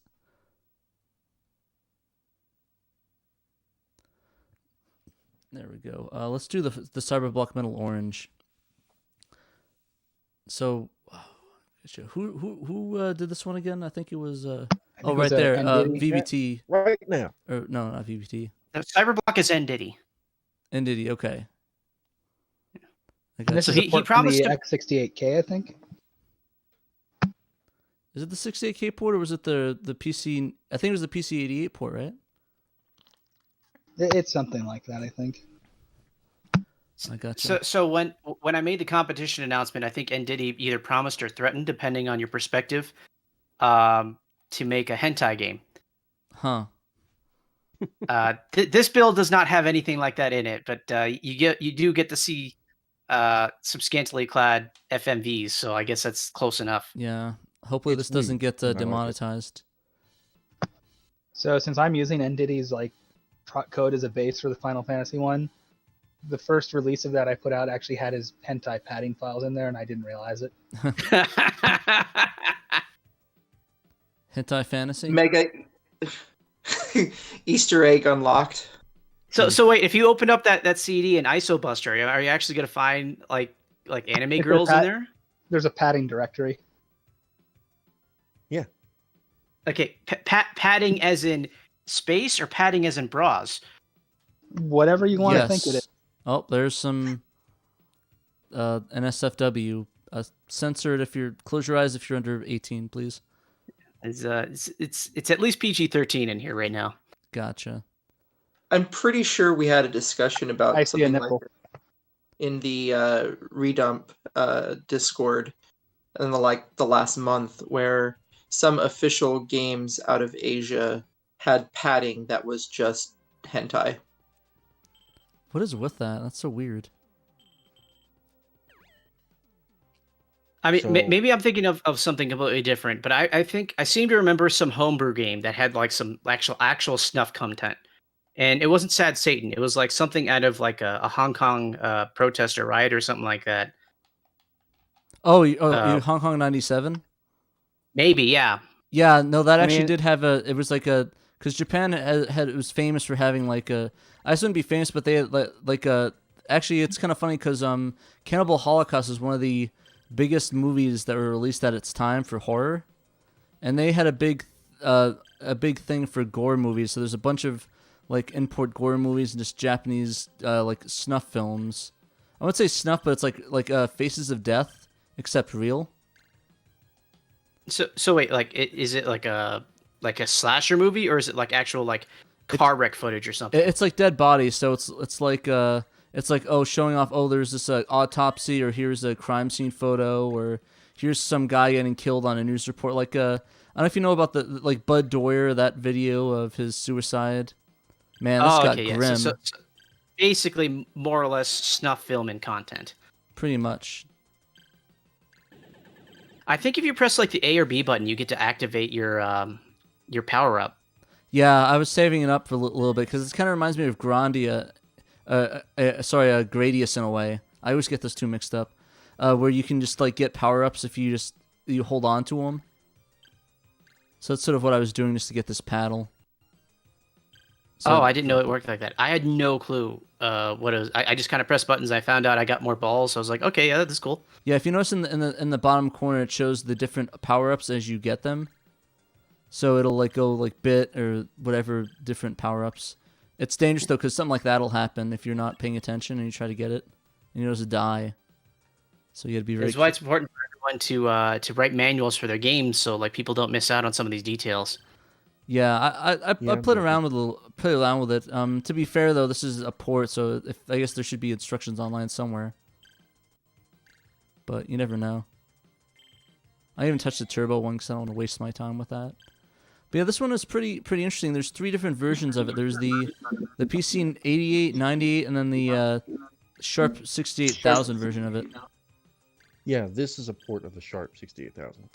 There we go. Let's do the Cyberblock Metal Orange. So, who did this one again? I think it was. Right there. VBT. Right now. Or no, not VBT. The Cyberblock is ndiddy. ndiddy. Okay. This So is a he port from promised the to... X68K, I think. Is it the 68K port or was it the PC? I think it was the PC88 port, right? It's something like that, I think. I gotcha. So when I made the competition announcement, I think ndiddy either promised or threatened, depending on your perspective, to make a hentai game. Huh. This build does not have anything like that in it, but you do get to see some scantily clad FMVs, so I guess that's close enough. Yeah. Hopefully this doesn't get demonetized. So since I'm using ndiddy's like code as a base for the Final Fantasy one, the first release of that I put out actually had his hentai padding files in there, and I didn't realize it. Hentai fantasy? Mega Easter egg unlocked. So wait, if you open up that CD in ISOBuster, are you actually gonna find like anime If girls in there? There's a padding directory. Yeah. Okay, padding as in space or padding as in bras? Whatever you want to think it is. Oh, there's some NSFW. Censored if you're close your eyes if you're under 18, please. It's at least PG-13 in here right now. Gotcha. I'm pretty sure we had a discussion about I see a something nipple. like in the redump Discord in the last month, where some official games out of Asia had padding that was just hentai. What is with that? That's so weird. I mean, maybe I'm thinking of something completely different, but I think I seem to remember some homebrew game that had like some actual snuff content, and it wasn't Sad Satan. It was like something out of like a Hong Kong protest or riot or something like that. Hong Kong 97? Maybe, yeah. Yeah, no, that actually did have it was like because Japan it was famous for having like I just wouldn't be famous, but they had actually it's kind of funny because Cannibal Holocaust is one of the biggest movies that were released at its time for horror, and they had a big thing for gore movies. So there's a bunch of like import gore movies and just Japanese like snuff films. I wouldn't say snuff, but it's like Faces of Death except real. So wait, like is it like a slasher movie, or is it like actual like car wreck footage or something? It's like dead bodies, so it's like showing off, there's this autopsy, or here's a crime scene photo, or here's some guy getting killed on a news report. Like I don't know if you know about the like Bud Doyer, that video of his suicide. Man, this got grim. Yeah. So basically, more or less snuff film and content. Pretty much. I think if you press like the A or B button, you get to activate your power up. Yeah, I was saving it up for a little bit because it kind of reminds me of Grandia. Gradius in a way. I always get those two mixed up. Where you can just like get power ups if you hold on to them. So that's sort of what I was doing just to get this paddle. So, I didn't know it worked like that. I had no clue what it was. I just kind of pressed buttons. I found out I got more balls. So I was like, okay, yeah, that's cool. Yeah, if you notice in the bottom corner, it shows the different power ups as you get them. So it'll like go like bit or whatever different power ups. It's dangerous though because something like that'll happen if you're not paying attention and you try to get it, and you just die. So you got to be very. That's why it's important for everyone to write manuals for their games, so like people don't miss out on some of these details. Yeah, I played around with it. To be fair though, this is a port, so I guess there should be instructions online somewhere. But you never know. I even touched the turbo one because I don't want to waste my time with that. But yeah, this one is pretty interesting. There's 3 different versions of it. There's the PC 88, 98, and then the Sharp 68,000 version of it. Yeah, this is a port of the Sharp 68,000.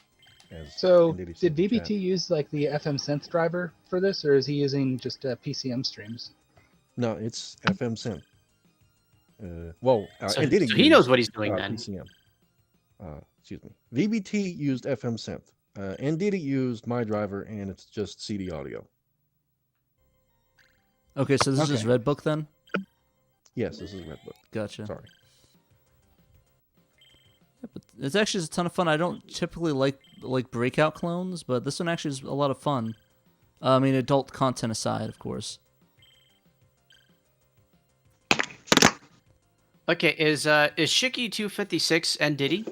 So, did VBT use like the FM Synth driver for this, or is he using just PCM streams? No, it's FM Synth. So he knows what he's doing then. PCM. Excuse me. VBT used FM Synth. ndiddy used my driver, and it's just CD audio. Okay, so this is Redbook then? Yes, this is Red Book. Gotcha. Sorry. Yeah, but it's actually a ton of fun. I don't typically like Breakout clones, but this one actually is a lot of fun. I mean, adult content aside, of course. Okay, is Shiki 256 ndiddy?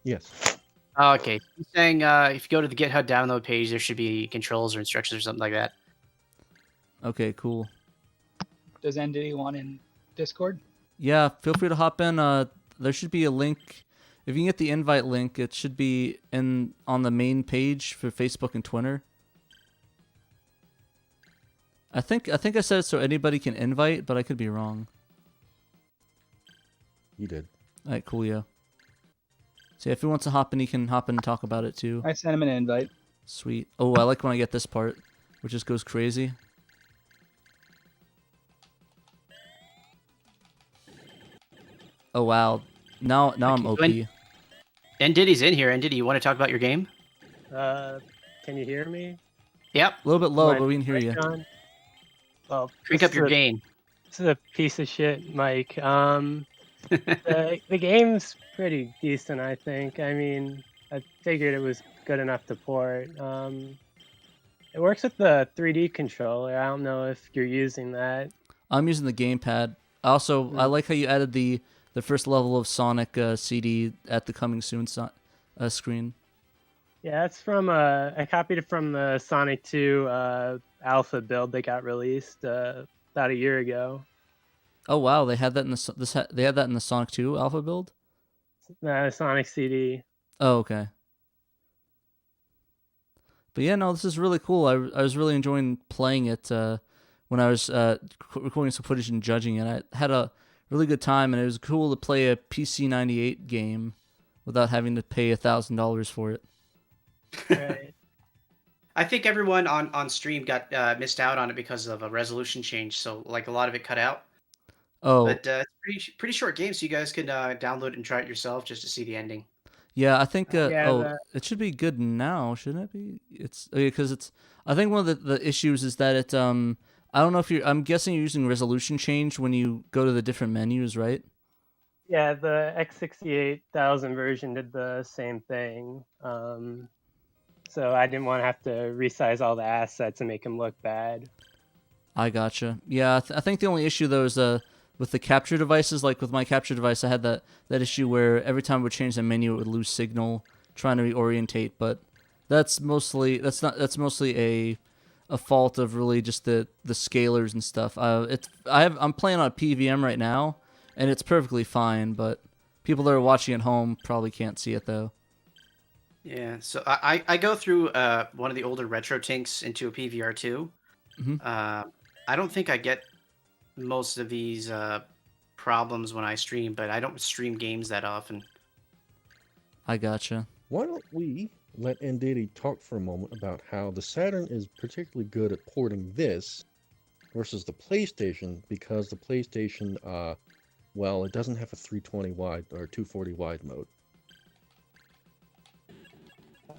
Yes. Oh, okay. He's saying if you go to the GitHub download page, there should be controls or instructions or something like that. Okay, cool. Does ndiddy want in Discord? Yeah, feel free to hop in. There should be a link. If you can get the invite link, it should be on the main page for Facebook and Twitter. I think I said it so anybody can invite, but I could be wrong. You did. All right, cool, yeah. So if he wants to hop in, he can hop in and talk about it too. I sent him an invite. Sweet. Oh, I like when I get this part, which just goes crazy. Oh wow! Now I'm OP. ndiddy's in here. Ndiddy, you want to talk about your game? Can you hear me? Yep. A little bit low, My but we can hear you. mic on? Well, Crank this up your is a- gain. This is a piece of shit, Mike. The game's pretty decent, I think. I mean, I figured it was good enough to port. It works with the 3D controller. I don't know if you're using that. I'm using the gamepad. Also, I like how you added the first level of Sonic CD at the coming soon screen. Yeah, that's from I copied it from the Sonic 2 alpha build that got released about a year ago. Oh wow, they had that in they had that in the Sonic 2 alpha build? Sonic CD. Oh, okay. But yeah, no, this is really cool. I was really enjoying playing it when I was recording some footage and judging it. I had a really good time, and it was cool to play a PC 98 game without having to pay $1,000 for it. Right. I think everyone on stream got missed out on it because of a resolution change. So like a lot of it cut out. Oh, But it's pretty short game, so you guys can download it and try it yourself just to see the ending. yeah, I think. Yeah, it should be good now, shouldn't it be? It's because it's. I think one of the issues is that it. I don't know if you're. I'm guessing you're using resolution change when you go to the different menus, right? Yeah, the X68000 version did the same thing. So I didn't want to have to resize all the assets and make them look bad. I gotcha. Yeah, I think the only issue though is with the capture devices. Like with my capture device, I had that issue where every time I would change the menu, it would lose signal, trying to reorientate. But that's mostly a fault of really just the scalers and stuff. I'm playing on a PVM right now, and it's perfectly fine. But people that are watching at home probably can't see it though. Yeah, so I go through one of the older retro tinks into a PVR2. Mhm. I don't think I get most of these problems when I stream, but I don't stream games that often. I gotcha. Why don't we let ndiddy talk for a moment about how the Saturn is particularly good at porting this versus the PlayStation, because the PlayStation, well, it doesn't have a 320 wide or 240 wide mode.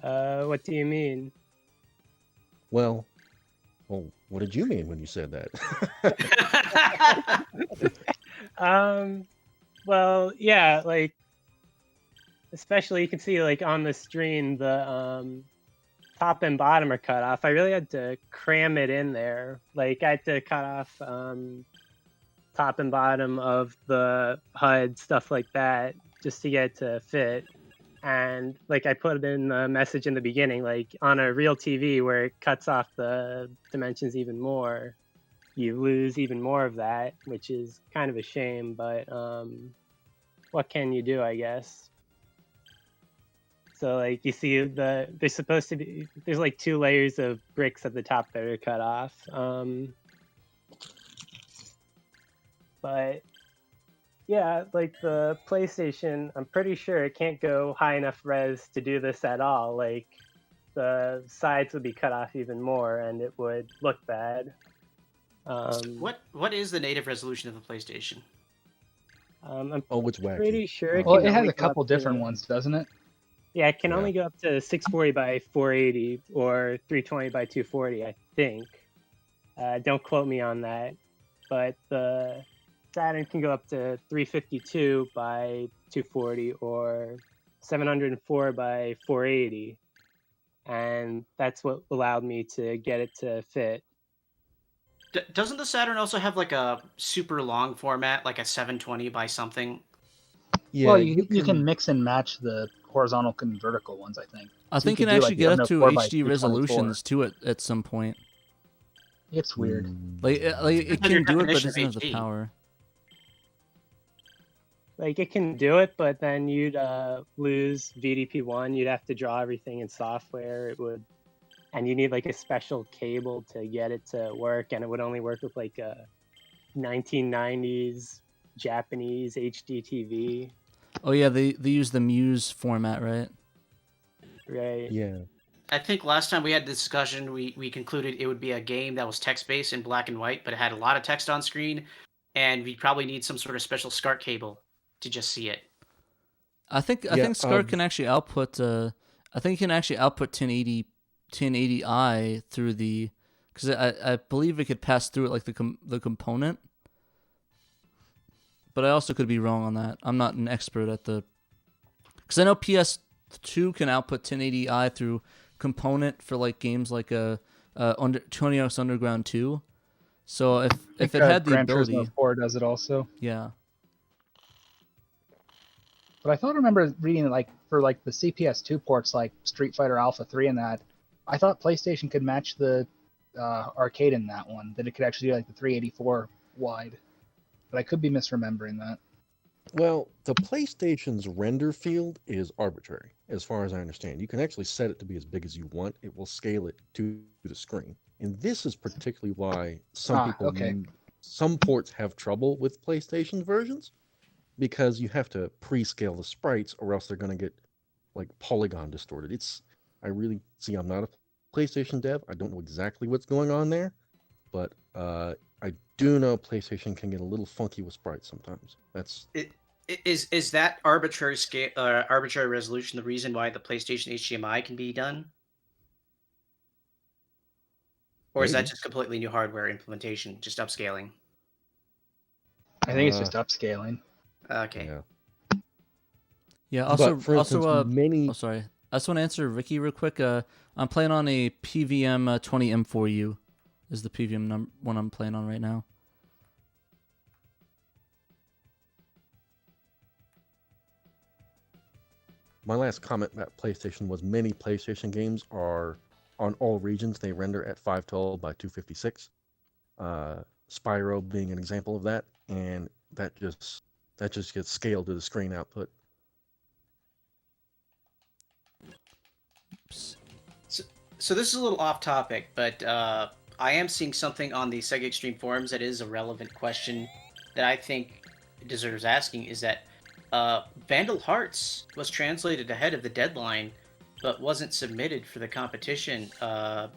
What do you mean? Well, what did you mean when you said that? Well, yeah, like, especially you can see like on the screen, the top and bottom are cut off. I really had to cram it in there. Like I had to cut off top and bottom of the HUD, stuff like that, just to get it to fit. And like I put in the message in the beginning, like on a real TV where it cuts off the dimensions even more, you lose even more of that, which is kind of a shame, but what can you do, I guess? So like you see there's supposed to be, there's like 2 layers of bricks at the top that are cut off. But yeah, like the PlayStation, I'm pretty sure it can't go high enough res to do this at all. Like the sides would be cut off even more and it would look bad. What is the native resolution of the PlayStation? I'm it's wacky. pretty sure. Well, can it has only a go up couple to- different ones, doesn't it? Yeah, it can Yeah. only go up to 640 by 480 or 320 by 240, I think. Don't quote me on that. But the Saturn can go up to 352 by 240 or 704 by 480, and that's what allowed me to get it to fit. Doesn't the Saturn also have like a super long format, like a 720 by something? Yeah, Well, you can mix and match the horizontal and vertical ones, I think. I So think you it could do, actually like, get the up to 4 by HD 224. resolutions to it at some point. It's weird. Like it Have your can do it, but it definition doesn't of have the HD. power. Like, it can do it, but then you'd lose VDP1. You'd have to draw everything in software. It would, and you need like a special cable to get it to work, and it would only work with like a 1990s Japanese HD TV. Oh yeah, they use the Muse format, right? Right. Yeah. I think last time we had this discussion, we concluded it would be a game that was text-based in black and white, but it had a lot of text on screen, and we probably need some sort of special SCART cable to just see it. I think SCART can actually output. I think it can actually output 1080i through the, because I believe it could pass through it like the component. But I also could be wrong on that. I'm not an expert at the, because I know PS2 can output 1080i through component for like games like Tony Hawk's Underground 2. So if it had the Gran ability, Turismo 4 does it also. yeah. But I remember reading like for like the CPS2 ports like Street Fighter Alpha 3 and that, I thought PlayStation could match the arcade in that one, that it could actually do like the 384 wide. But I could be misremembering that. Well, the PlayStation's render field is arbitrary, as far as I understand. You can actually set it to be as big as you want. It will scale it to the screen. And this is particularly why some ports have trouble with PlayStation versions, because you have to pre-scale the sprites or else they're going to get like polygon distorted. I'm not a PlayStation dev. I don't know exactly what's going on there, but I do know PlayStation can get a little funky with sprites sometimes. Is that arbitrary scale, arbitrary resolution the reason why the PlayStation HDMI can be done? Or is that just completely new hardware implementation, just upscaling? I think it's just upscaling. Okay. Yeah. Also, But for instance, many. Oh, sorry. I just want to answer Ricky real quick. I'm playing on a PVM 20M4U. Is the PVM one I'm playing on right now. My last comment about PlayStation was many PlayStation games are on all regions. They render at 512 by 256. Spyro being an example of that, and that just gets scaled to the screen output. So this is a little off topic, but I am seeing something on the SegaXtreme forums that is a relevant question that I think deserves asking, is that Vandal Hearts was translated ahead of the deadline, but wasn't submitted for the competition. And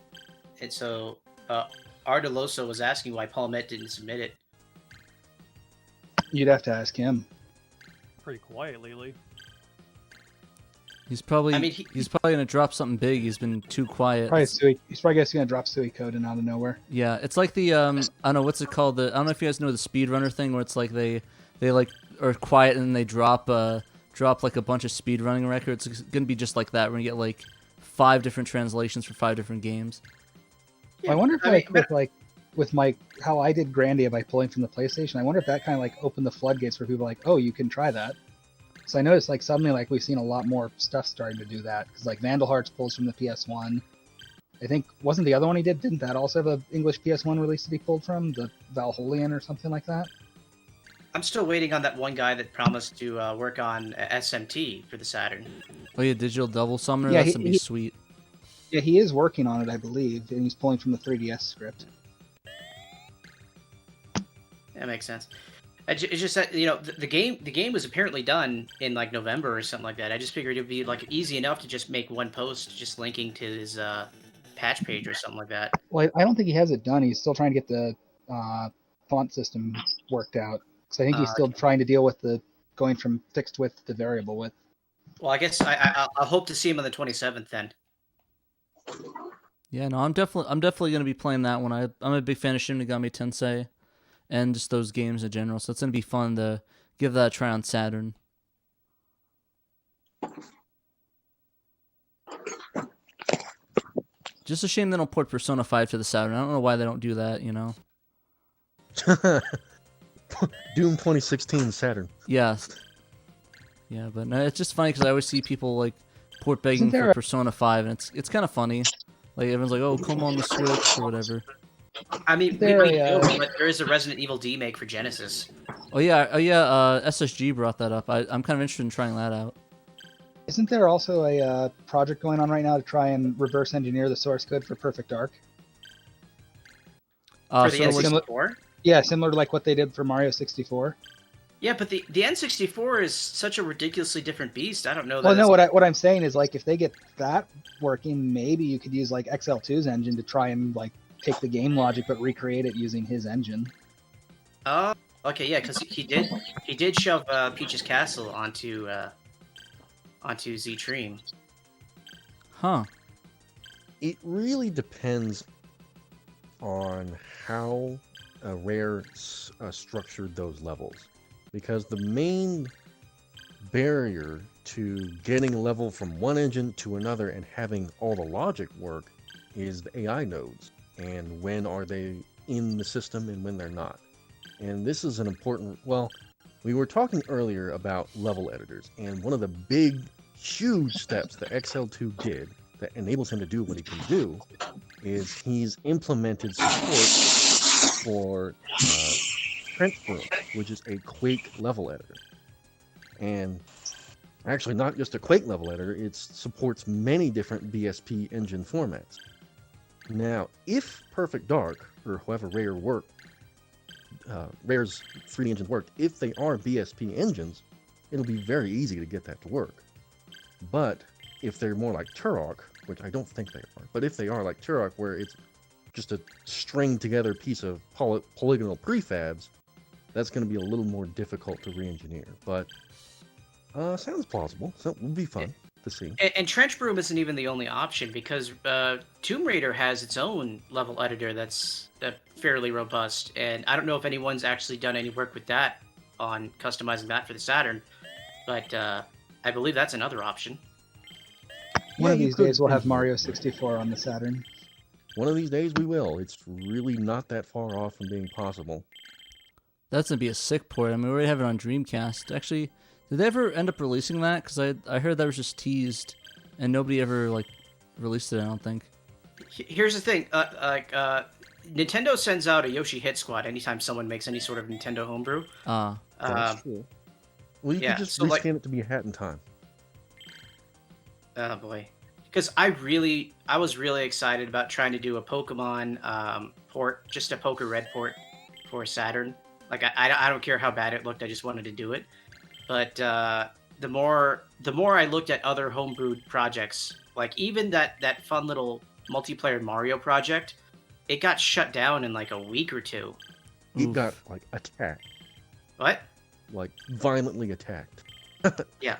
so Ardeloso was asking why Palmette didn't submit it. You'd have to ask him. Pretty quiet lately. He's probably he's probably gonna drop something big. He's been too quiet. He's probably gonna drop Suikoden out of nowhere. Yeah, it's like the I don't know what's it called. I don't know if you guys know the speedrunner thing, where it's like they like are quiet and then they drop like a bunch of speedrunning records. It's gonna be just like that. We're gonna get like 5 different translations for 5 different games. Yeah, I wonder if with my how I did Grandia by pulling from the PlayStation, I wonder if that kind of like opened the floodgates for people like, oh, you can try that. So I noticed like suddenly like we've seen a lot more stuff starting to do that, because like Vandal Hearts pulls from the PS1. I think wasn't the other one he did? Didn't that also have an English PS1 release to be pulled from, the Valholian or something like that? I'm still waiting on that one guy that promised to work on SMT for the Saturn. Oh yeah, Digital Double Summoner. Yeah, That's gonna be sweet. Yeah, he is working on it, I believe, and he's pulling from the 3DS script. That makes sense. It's just that, you know, the game was apparently done in like November or something like that. I just figured it'd be like easy enough to just make one post just linking to his patch page or something like that. Well, I don't think he has it done. He's still trying to get the font system worked out. Because I think he's still trying to deal with the going from fixed width to variable width. Well, I guess I'll hope to see him on the 27th then. Yeah, no, I'm definitely gonna be playing that one. I'm a big fan of Shin Megami Tensei, and just those games in general. So it's gonna be fun to give that a try on Saturn. Just a shame they don't port Persona 5 to the Saturn. I don't know why they don't do that, you know? Doom 2016 Saturn. Yeah. Yeah, but no, it's just funny because I always see people like port begging for Persona 5, and it's kind of funny. Like everyone's like, "Oh, come on the Switch" or whatever. I mean, we do, but there is a Resident Evil remake for Genesis. Oh yeah. SSG brought that up. I'm kind of interested in trying that out. Isn't there also a project going on right now to try and reverse engineer the source code for Perfect Dark? For the N64? Yeah, similar to like what they did for Mario 64. Yeah, but the N64 is such a ridiculously different beast. I don't know. Well, no, what I'm saying is like if they get that working, maybe you could use like XL2's engine to try and like take the game logic but recreate it using his engine. Oh, okay, yeah, because he did shove Peach's Castle onto Z-Treme. Huh. It really depends on how Rare structured those levels, because the main barrier to getting a level from one engine to another and having all the logic work is the AI nodes, and when are they in the system and when they're not. And this is an important, well, we were talking earlier about level editors, and one of the big, huge steps that XL2 did that enables him to do what he can do is he's implemented support for Trenchbroom, which is a Quake level editor. And actually not just a Quake level editor, it supports many different BSP engine formats. Now, if Perfect Dark, or however Rare's 3D engines worked, if they are BSP engines, it'll be very easy to get that to work. But if they're more like Turok, which I don't think they are, but if they are like Turok, where it's just a stringed together piece of polygonal prefabs, that's going to be a little more difficult to re-engineer. But sounds plausible, so it will be fun to see. And Trenchbroom isn't even the only option, because Tomb Raider has its own level editor that's fairly robust, and I don't know if anyone's actually done any work with that on customizing that for the Saturn, but I believe that's another option. One of these days we'll have Mario 64 on the Saturn. One of these days we will. It's really not that far off from being possible. That's going to be a sick port. I mean, we already have it on Dreamcast. Actually, did they ever end up releasing that? Because I heard that was just teased, and nobody ever like released it, I don't think. Here's the thing. Nintendo sends out a Yoshi Hit Squad anytime someone makes any sort of Nintendo homebrew. That's true. Well, you could just rescan it to be a Hat in Time. Oh boy, because I was really excited about trying to do a Pokemon port, just a Poker Red port for Saturn. Like I don't care how bad it looked, I just wanted to do it. But the more I looked at other homebrewed projects, like even that fun little multiplayer Mario project, it got shut down in like a week or two. It got like attacked. What? Like violently attacked. Yeah.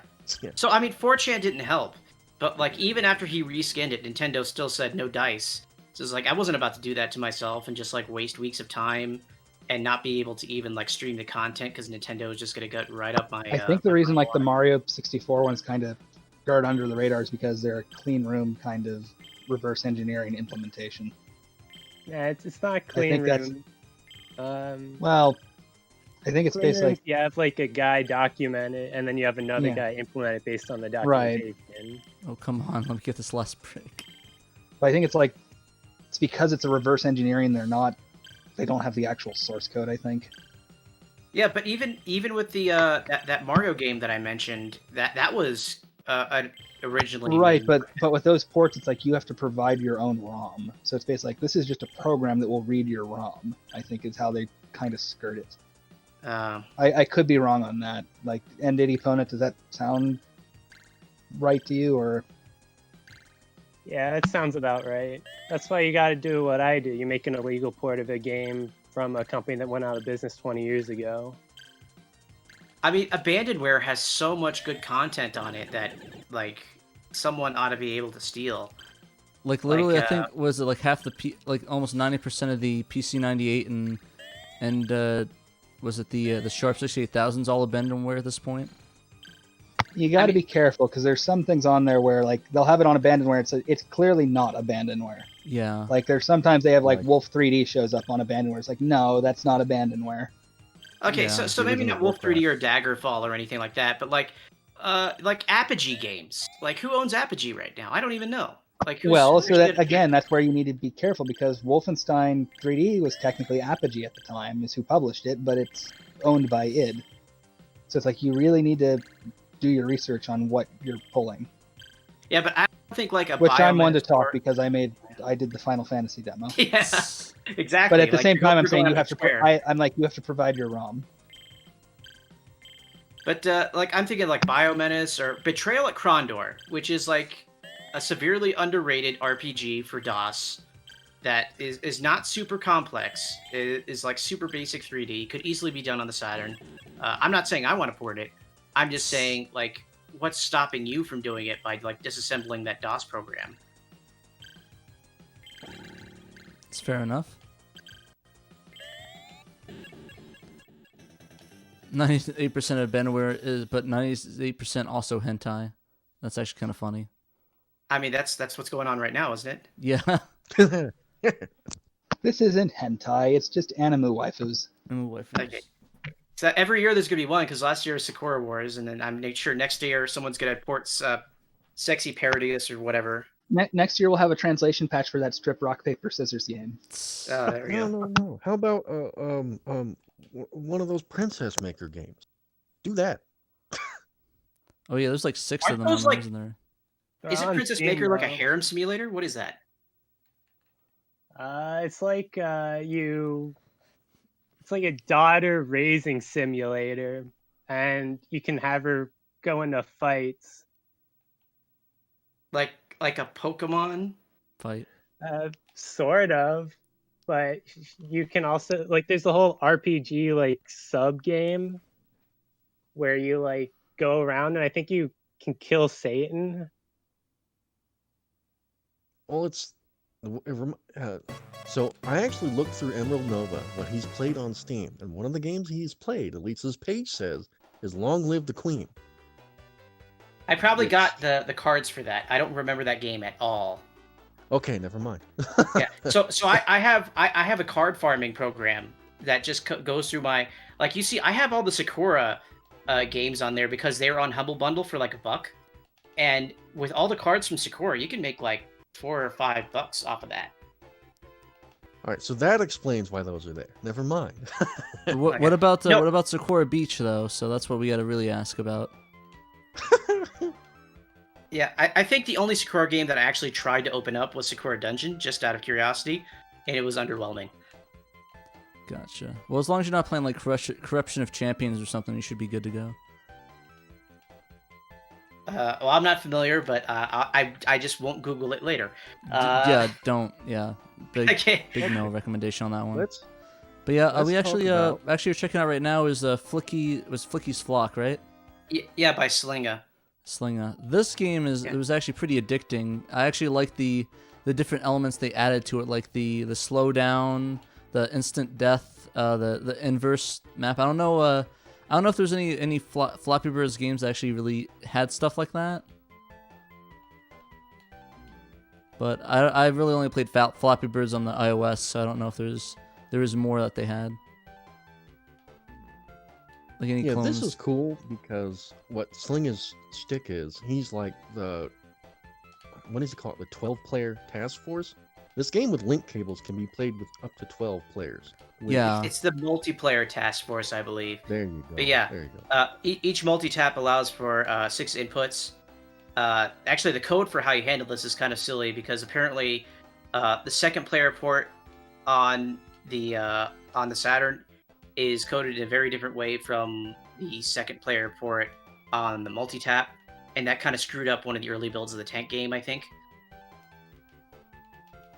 So I mean, 4chan didn't help. But like even after he reskinned it, Nintendo still said no dice. So it's like I wasn't about to do that to myself and just like waste weeks of time and not be able to even like stream the content because Nintendo is just gonna get right up my. I think the reason like the Mario 64 ones kind of guard under the radar is because they're a clean room kind of reverse engineering implementation. Yeah, it's not clean room. Well, I think it's basically you have like a guy document it, and then you have another guy implement it based on the documentation. Right. Oh come on, let me get this last break. But I think it's like it's because it's a reverse engineering. They don't have the actual source code. I think. Yeah, but even with the that Mario game that I mentioned, that was originally right. But with those ports, it's like you have to provide your own ROM. So it's basically like this is just a program that will read your ROM. I think is how they kind of skirt it. I could be wrong on that. Like ndiddy opponent, does that sound right to you, or? Yeah, that sounds about right. That's why you got to do what I do. You make an illegal port of a game from a company that went out of business 20 years ago. I mean, Abandonware has so much good content on it that like someone ought to be able to steal. Like literally, I think was it like half the almost 90% of the PC 98 and And was it the Sharp 68000's all abandonware at this point? You got to be careful because there's some things on there where like they'll have it on abandonware. It's clearly not abandonware. Yeah. Like there's sometimes they have like Wolf 3D shows up on abandonware. It's like no, that's not abandonware. Okay, so maybe not Wolf 3D or Daggerfall or anything like that, but like Apogee games. Like who owns Apogee right now? I don't even know. Like Well, so that again, that's where you need to be careful because Wolfenstein 3D was technically Apogee at the time, is who published it, but it's owned by id. So it's like you really need to do your research on what you're pulling. Yeah, but I don't think like a Which I'm one to talk or... because I did the Final Fantasy demo. Yeah, exactly. But at the like, same time, I'm saying you going have to. I'm like you have to provide your ROM. But like I'm thinking like Biomenace or Betrayal at Krondor, which is like a severely underrated RPG for DOS that is not super complex. It is like super basic 3D. Could easily be done on the Saturn. I'm not saying I want to port it. I'm just saying like what's stopping you from doing it by like disassembling that DOS program? It's fair enough. 98% of abandonware is, but 98% also hentai. That's actually kind of funny. I mean, that's what's going on right now, isn't it? Yeah. This isn't hentai. It's just anime waifus. Anime waifus. Okay. So every year there's gonna be one because last year was Sakura Wars, and then I'm sure next year someone's gonna port Sexy Parodius or whatever. Next year we'll have a translation patch for that strip rock paper scissors game. Oh, there we go. No. How about one of those Princess Maker games? Do that. Oh yeah, there's like 6 Aren't of them those, like- in there. Isn't Princess Maker like a harem simulator? What is that? It's like it's like a daughter raising simulator, and you can have her go into fights. Like a Pokemon? Fight. Sort of, but you can also like there's the whole RPG like sub game where you like go around and I think you can kill Satan. Well, so I actually looked through Emerald Nova, what he's played on Steam, and one of the games he's played, at least his page says, is Long Live the Queen. I probably got the cards for that. I don't remember that game at all. Okay, never mind. Yeah. So I have a card farming program that just goes through my like you see I have all the Sakura games on there because they were on Humble Bundle for like $1, and with all the cards from Sakura you can make like $4 or $5 off of that. All right, so that explains why those are there. Never mind. What about Sakura Beach though? So that's what we got to really ask about. Yeah, I think the only Sakura game that I actually tried to open up was Sakura Dungeon, just out of curiosity, and it was underwhelming. Gotcha. Well, as long as you're not playing like Corruption of Champions or something, you should be good to go. Well, I'm not familiar, but I just won't Google it later. Don't. Yeah, big Okay. big no recommendation on that one. Let's But yeah, we talk actually about- we're checking out right now is Flicky. It was Flicky's Flock, right? Yeah, by Slinga. Slinga. This game it was actually pretty addicting. I actually like the different elements they added to it, like the slowdown, the instant death, the inverse map. I don't know if there's any Floppy Birds games that actually really had stuff like that. But I really only played Floppy Birds on the iOS, so I don't know if there is more that they had. Like any clones. This is cool because what Slinga's stick is, he's like what does he call it? The 12-player task force? This game with link cables can be played with up to 12 players. Yeah. It's the multiplayer task force, I believe. There you go. But yeah, there you go. Each multi-tap allows for 6 inputs. Actually, the code for how you handle this is kind of silly because apparently the second player port on the Saturn is coded in a very different way from the second player port on the multi-tap, and that kind of screwed up one of the early builds of the tank game, I think.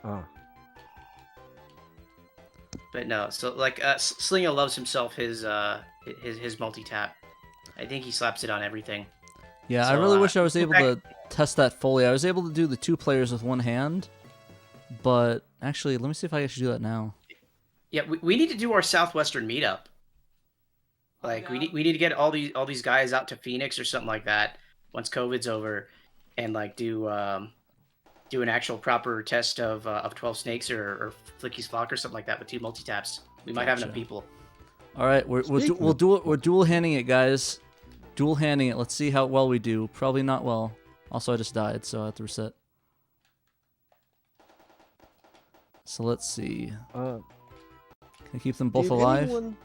Ah. But no, so like Slinga loves himself his multi-tap. I think he slaps it on everything. Yeah, So, I really wish I was able to test that fully. I was able to do the 2 players with one hand, but actually, let me see if I can actually do that now. Yeah, we need to do our Southwestern meetup. Like we need to get all these guys out to Phoenix or something like that once COVID's over, and like do an actual proper test of 12 Snakes or Flicky's Flock or something like that with 2 multi-taps. We might have enough people. All right, we're dual handing it, guys. Dual handing it. Let's see how well we do. Probably not well. Also, I just died, so I have to reset. So let's see. Can I keep them both alive? Anyone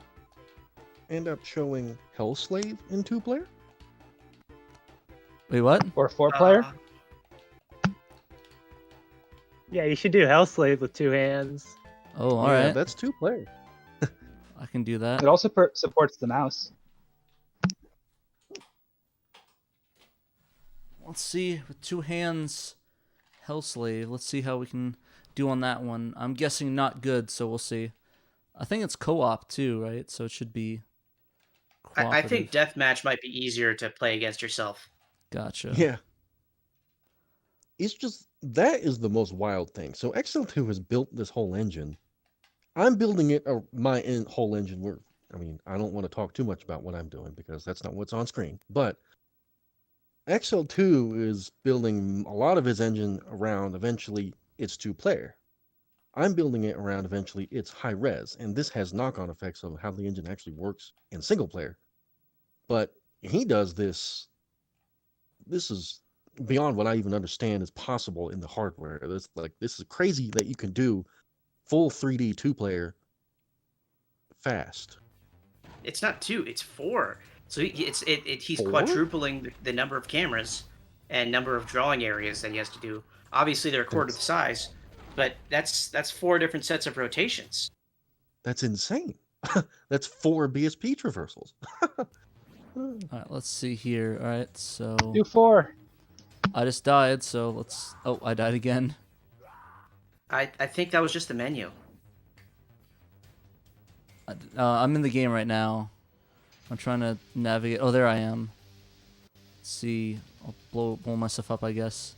end up showing Hellslave in 2-player? Wait, what? Or 4-player? Yeah, you should do Hellslave with 2 hands. Oh, all right. That's 2-player. I can do that. It also supports the mouse. Let's see, with 2 hands, Hellslave. Let's see how we can do on that one. I'm guessing not good, so we'll see. I think it's co-op too, right? So it should be I think deathmatch might be easier to play against yourself. Gotcha. Yeah. It's just, that is the most wild thing. So XL2 has built this whole engine. I'm building it, whole engine. I don't want to talk too much about what I'm doing because that's not what's on screen. But XL2 is building a lot of his engine around eventually it's 2-player. I'm building it around eventually it's high res, and this has knock-on effects of how the engine actually works in single player. But he does this. This is beyond what I even understand is possible in the hardware. This is crazy that you can do full 3D 2-player fast. It's not 2, it's 4. So he's 4? quadrupling the number of cameras and number of drawing areas that he has to do. Obviously, they're a quarter the size, but that's 4 different sets of rotations. That's insane. That's 4 BSP traversals. All right, let's see here. All right, so Do 4. I just died, so let's. Oh, I died again. I think that was just the menu. I'm in the game right now. I'm trying to navigate. Oh, there I am. Let's see. I'll blow myself up, I guess.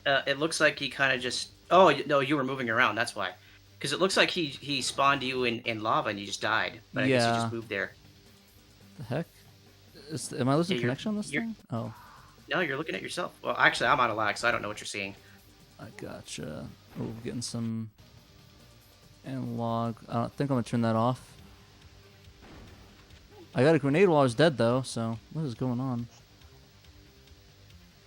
It looks like he kind of just... Oh, no, you were moving around, that's why. Because it looks like he spawned you in lava and you just died. But I guess you just moved there. The heck? Am I losing Yeah, connection on this thing? Oh. No, you're looking at yourself. Well, actually, I'm out of lag, so I don't know what you're seeing. I gotcha. Oh, getting some analog. I think I'm going to turn that off. I got a grenade while I was dead, though, so what is going on?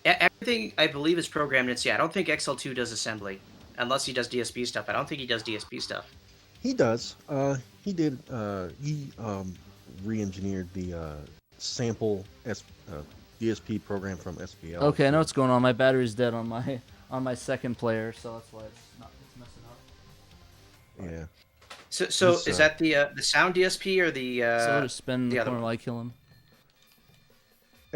Everything, I believe, is programmed in C. I don't think XL2 does assembly. Unless he does DSP stuff. I don't think he does DSP stuff. He does. He did. He re-engineered the sample DSP program from SPL. Okay, I know what's going on. My battery's dead on my second player, so that's why it's messing up. Yeah. So is that the sound DSP or the so just spin the other corner one? while I kill him.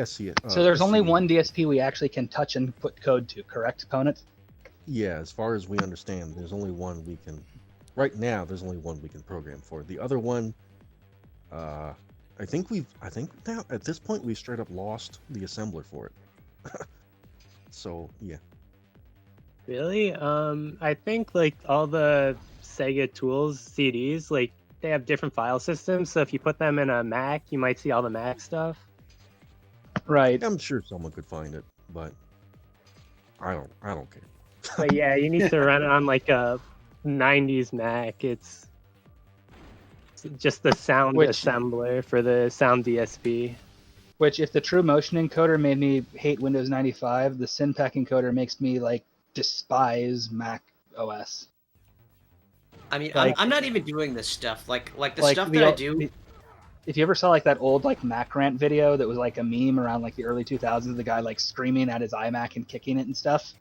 So there's only one DSP we actually can touch and put code to, correct, opponent? Yeah, as far as we understand, there's only one we can. Right now, there's only one we can program for. The other one, I think now at this point we've straight up lost the assembler for it. So yeah. Really? I think like all the Sega tools CDs, like they have different file systems. So if you put them in a Mac, you might see all the Mac stuff. Right. I'm sure someone could find it, but I don't care. But yeah, you need to run it on like a 90s Mac. It's just the sound assembler for the sound DSP. Which, if the True Motion encoder made me hate Windows 95, the SynPack encoder makes me like despise Mac OS. I mean, Like- I'm not even doing this stuff. Like the stuff that I do. If you ever saw like that old like Mac rant video that was like a meme around like the early 2000s, the guy like screaming at his iMac and kicking it and stuff.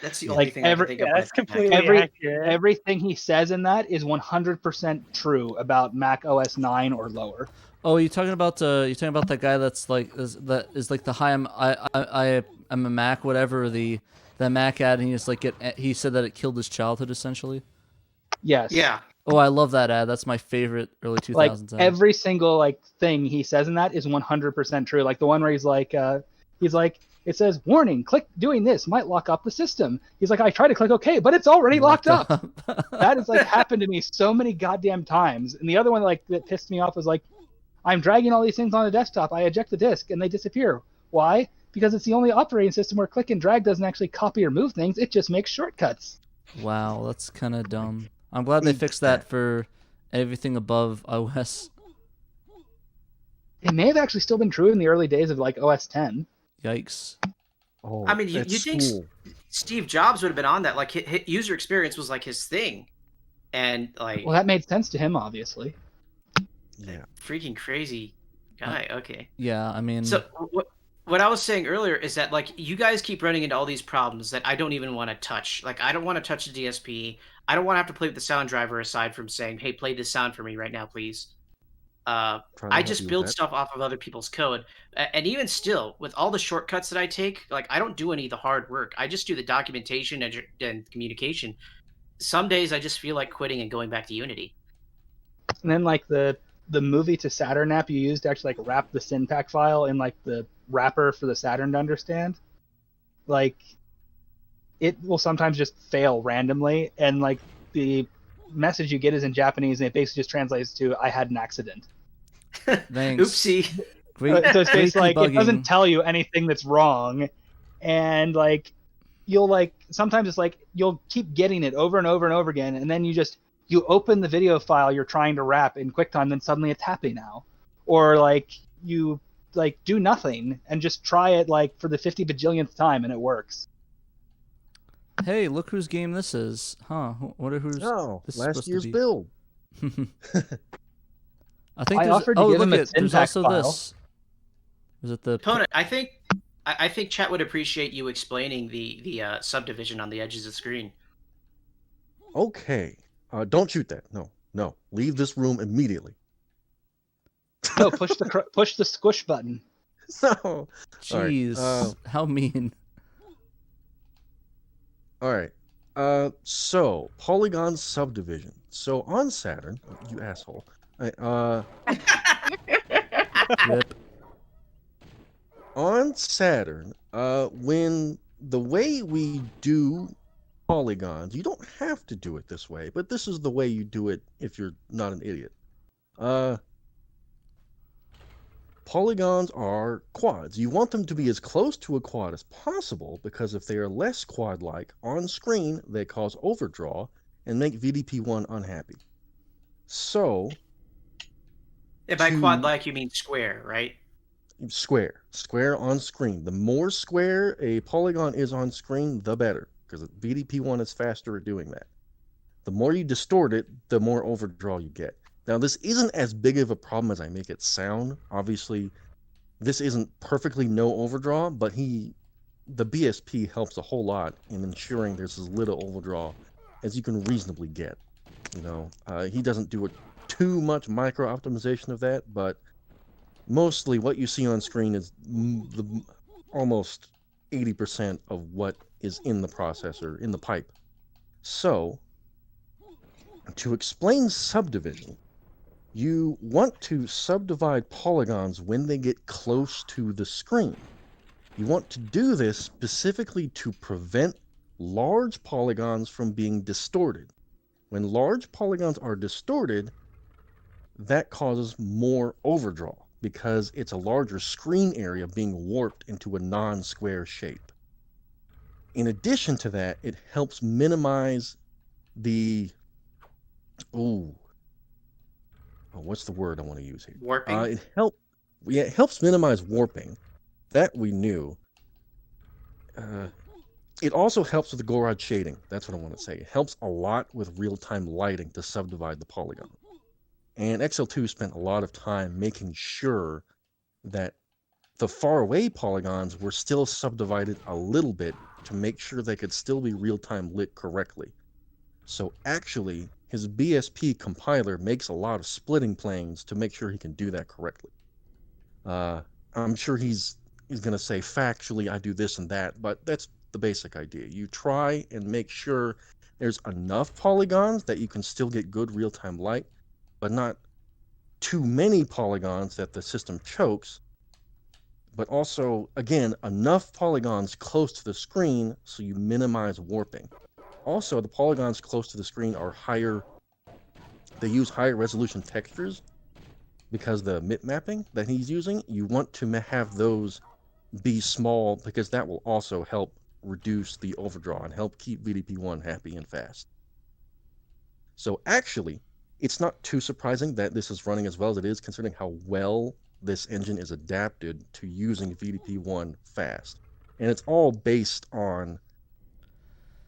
That's the only thing I can think of. That's completely accurate. Everything he says in that is 100% true about Mac OS 9 or lower. Oh, you talking about that guy that's like that is like the I'm a Mac whatever the Mac ad, and he said that it killed his childhood essentially. Yes. Yeah. Oh, I love that ad. That's my favorite early 2000s Like ad. every single like thing he says in that is 100% true. Like the one where he's like it says, warning, click doing this might lock up the system. He's like, I tried to click OK, but it's already locked up. That has like happened to me so many goddamn times. And the other one like that pissed me off was like, I'm dragging all these things on the desktop. I eject the disk and they disappear. Why? Because it's the only operating system where click and drag doesn't actually copy or move things. It just makes shortcuts. Wow, that's kind of dumb. I'm glad they fixed that for everything above OS. It may have actually still been true in the early days of like OS 10. Yikes. Oh, I mean, you think Steve Jobs would have been on that? Like, user experience was like his thing, and like. Well, that made sense to him, obviously. Yeah. Freaking crazy guy. Okay. Yeah, I mean. So what I was saying earlier is that like you guys keep running into all these problems that I don't even want to touch. Like I don't want to touch the DSP. I don't want to have to play with the sound driver aside from saying, "Hey, play this sound for me right now, please." I just build stuff off of other people's code, and even still, with all the shortcuts that I take, like I don't do any of the hard work. I just do the documentation and communication. Some days I just feel like quitting and going back to Unity. And then like the movie to Saturn app you used to actually like wrap the synpack file in like the wrapper for the Saturn to understand, like it will sometimes just fail randomly, and like the message you get is in Japanese and it basically just translates to "I had an accident." Thanks. Oopsie. So it's basically like it doesn't tell you anything that's wrong, and like you'll like sometimes it's like you'll keep getting it over and over and over again, and then you open the video file you're trying to wrap in QuickTime, then suddenly it's happy now, or like you like do nothing and just try it like for the 50 bajillionth time and it works. Hey, look whose game this is. Huh? Wonder who's this last year's build. I think I offered to give him a there's also file. this. Was it the Conan, I think chat would appreciate you explaining the subdivision on the edges of the screen. Okay. Don't shoot that. No. Leave this room immediately. No, push the squish button. So, jeez, how mean. All right. So polygon subdivision. So on Saturn, you asshole. Yep. On Saturn, when the way we do polygons, you don't have to do it this way, but this is the way you do it if you're not an idiot. Polygons are quads. You want them to be as close to a quad as possible, because if they are less quad-like on screen, they cause overdraw and make VDP1 unhappy. So, And by quad-like, you mean square, right? Square on screen. The more square a polygon is on screen, the better, because VDP1 is faster at doing that. The more you distort it, the more overdraw you get. Now, this isn't as big of a problem as I make it sound. Obviously, this isn't perfectly no overdraw, but the BSP helps a whole lot in ensuring there's as little overdraw as you can reasonably get. You know, he doesn't do too much micro optimization of that, but mostly what you see on screen is almost 80% of what is in the processor, in the pipe. So, to explain subdivision, you want to subdivide polygons when they get close to the screen. You want to do this specifically to prevent large polygons from being distorted. When large polygons are distorted, that causes more overdraw because it's a larger screen area being warped into a non-square shape. In addition to that, it helps minimize the what's the word I want to use here? Warping? It helps minimize warping. That we knew. It also helps with the Gorod shading. That's what I want to say. It helps a lot with real-time lighting to subdivide the polygon. And XL2 spent a lot of time making sure that the far-away polygons were still subdivided a little bit to make sure they could still be real-time lit correctly. So actually, his BSP compiler makes a lot of splitting planes to make sure he can do that correctly. I'm sure he's going to say factually I do this and that, but that's the basic idea. You try and make sure there's enough polygons that you can still get good real-time light, but not too many polygons that the system chokes, but also, again, enough polygons close to the screen so you minimize warping. Also, the polygons close to the screen are higher. They use higher resolution textures because the mip mapping that he's using, you want to have those be small because that will also help reduce the overdraw and help keep VDP1 happy and fast. So actually, it's not too surprising that this is running as well as it is, considering how well this engine is adapted to using VDP1 fast. And it's all based on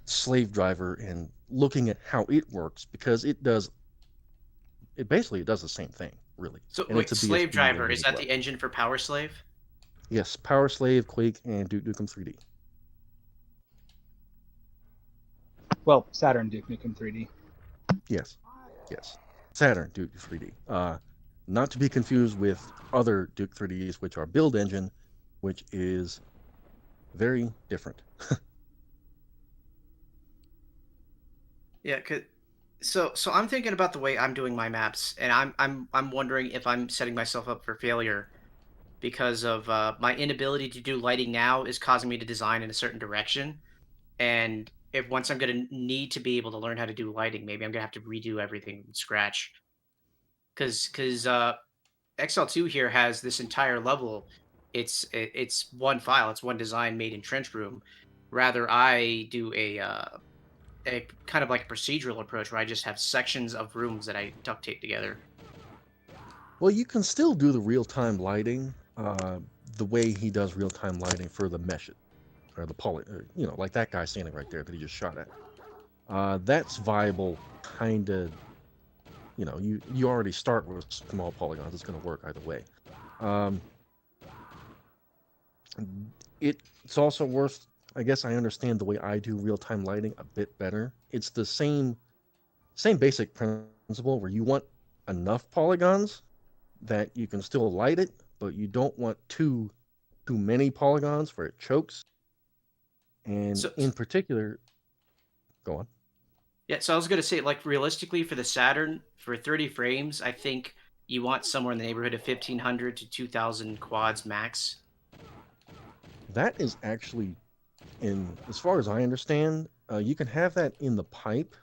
Slave Driver and looking at how it works, because it basically does the same thing, really. So And wait, it's a Slave BSP Driver, engine is as that well. the engine for Power Slave? Yes, Power Slave, Quake, and Duke Nukem 3D. Well, Saturn Duke Nukem 3D. Yes. Saturn Duke 3D. Not to be confused with other Duke 3Ds, which are Build Engine, which is very different. Yeah, so I'm thinking about the way I'm doing my maps, and I'm wondering if I'm setting myself up for failure because of my inability to do lighting now is causing me to design in a certain direction, and if once I'm going to need to be able to learn how to do lighting, maybe I'm going to have to redo everything from scratch. Because XL2 here has this entire level. It's one file. It's one design made in Trench Room. Rather, I do a kind of like a procedural approach where I just have sections of rooms that I duct tape together. Well, you can still do the real-time lighting the way he does real-time lighting for the mesh, or the poly, like that guy standing right there that he just shot at. That's viable, kind of. You already start with small polygons. It's going to work either way. It's also worth. I guess I understand the way I do real-time lighting a bit better. It's the same basic principle where you want enough polygons that you can still light it, but you don't want too many polygons where it chokes. And in particular, go on. Yeah, so I was going to say, like, realistically for the Saturn, for 30 frames, I think you want somewhere in the neighborhood of 1,500 to 2,000 quads max. That is actually, as far as I understand, you can have that in the pipe,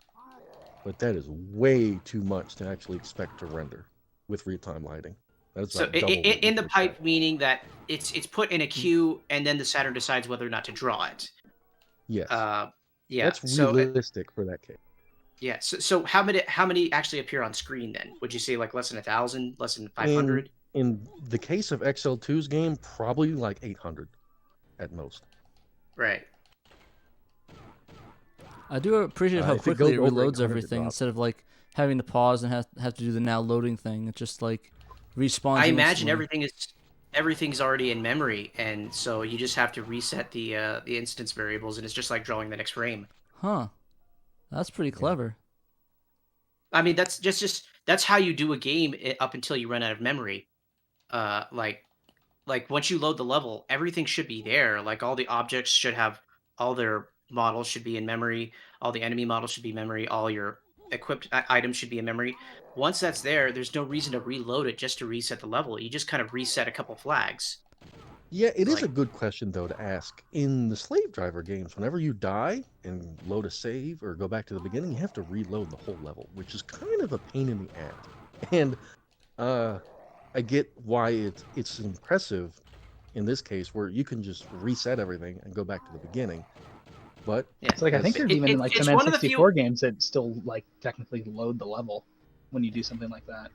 but that is way too much to actually expect to render with real-time lighting. That's So in the pipe, meaning that it's put in a queue, and then the Saturn decides whether or not to draw it. Yes. Yeah. That's realistic for that case. Yeah. So how many actually appear on screen then? Would you say like less than 1,000, less than 500? In the case of XL2's game, probably like 800 at most. Right. I do appreciate how quickly it reloads everything drops. instead of like having to pause and have to do the now loading thing. It just like respawns. I imagine instantly. everything's already in memory, and so you just have to reset the instance variables, and it's just like drawing the next frame. Huh. That's pretty clever. I mean, that's how you do a game up until you run out of memory. Like once you load the level, everything should be there. Like all the objects should have all their models should be in memory. All the enemy models should be in memory. All your equipped items should be in memory. Once that's there, there's no reason to reload it just to reset the level. You just kind of reset a couple flags. Yeah, it is a good question, though, to ask. In the Slave Driver games, whenever you die and load a save or go back to the beginning, you have to reload the whole level, which is kind of a pain in the ass. And I get why it's impressive in this case, where you can just reset everything and go back to the beginning. But it's like I think there's even like some N64 games that still like technically load the level when you do something like that.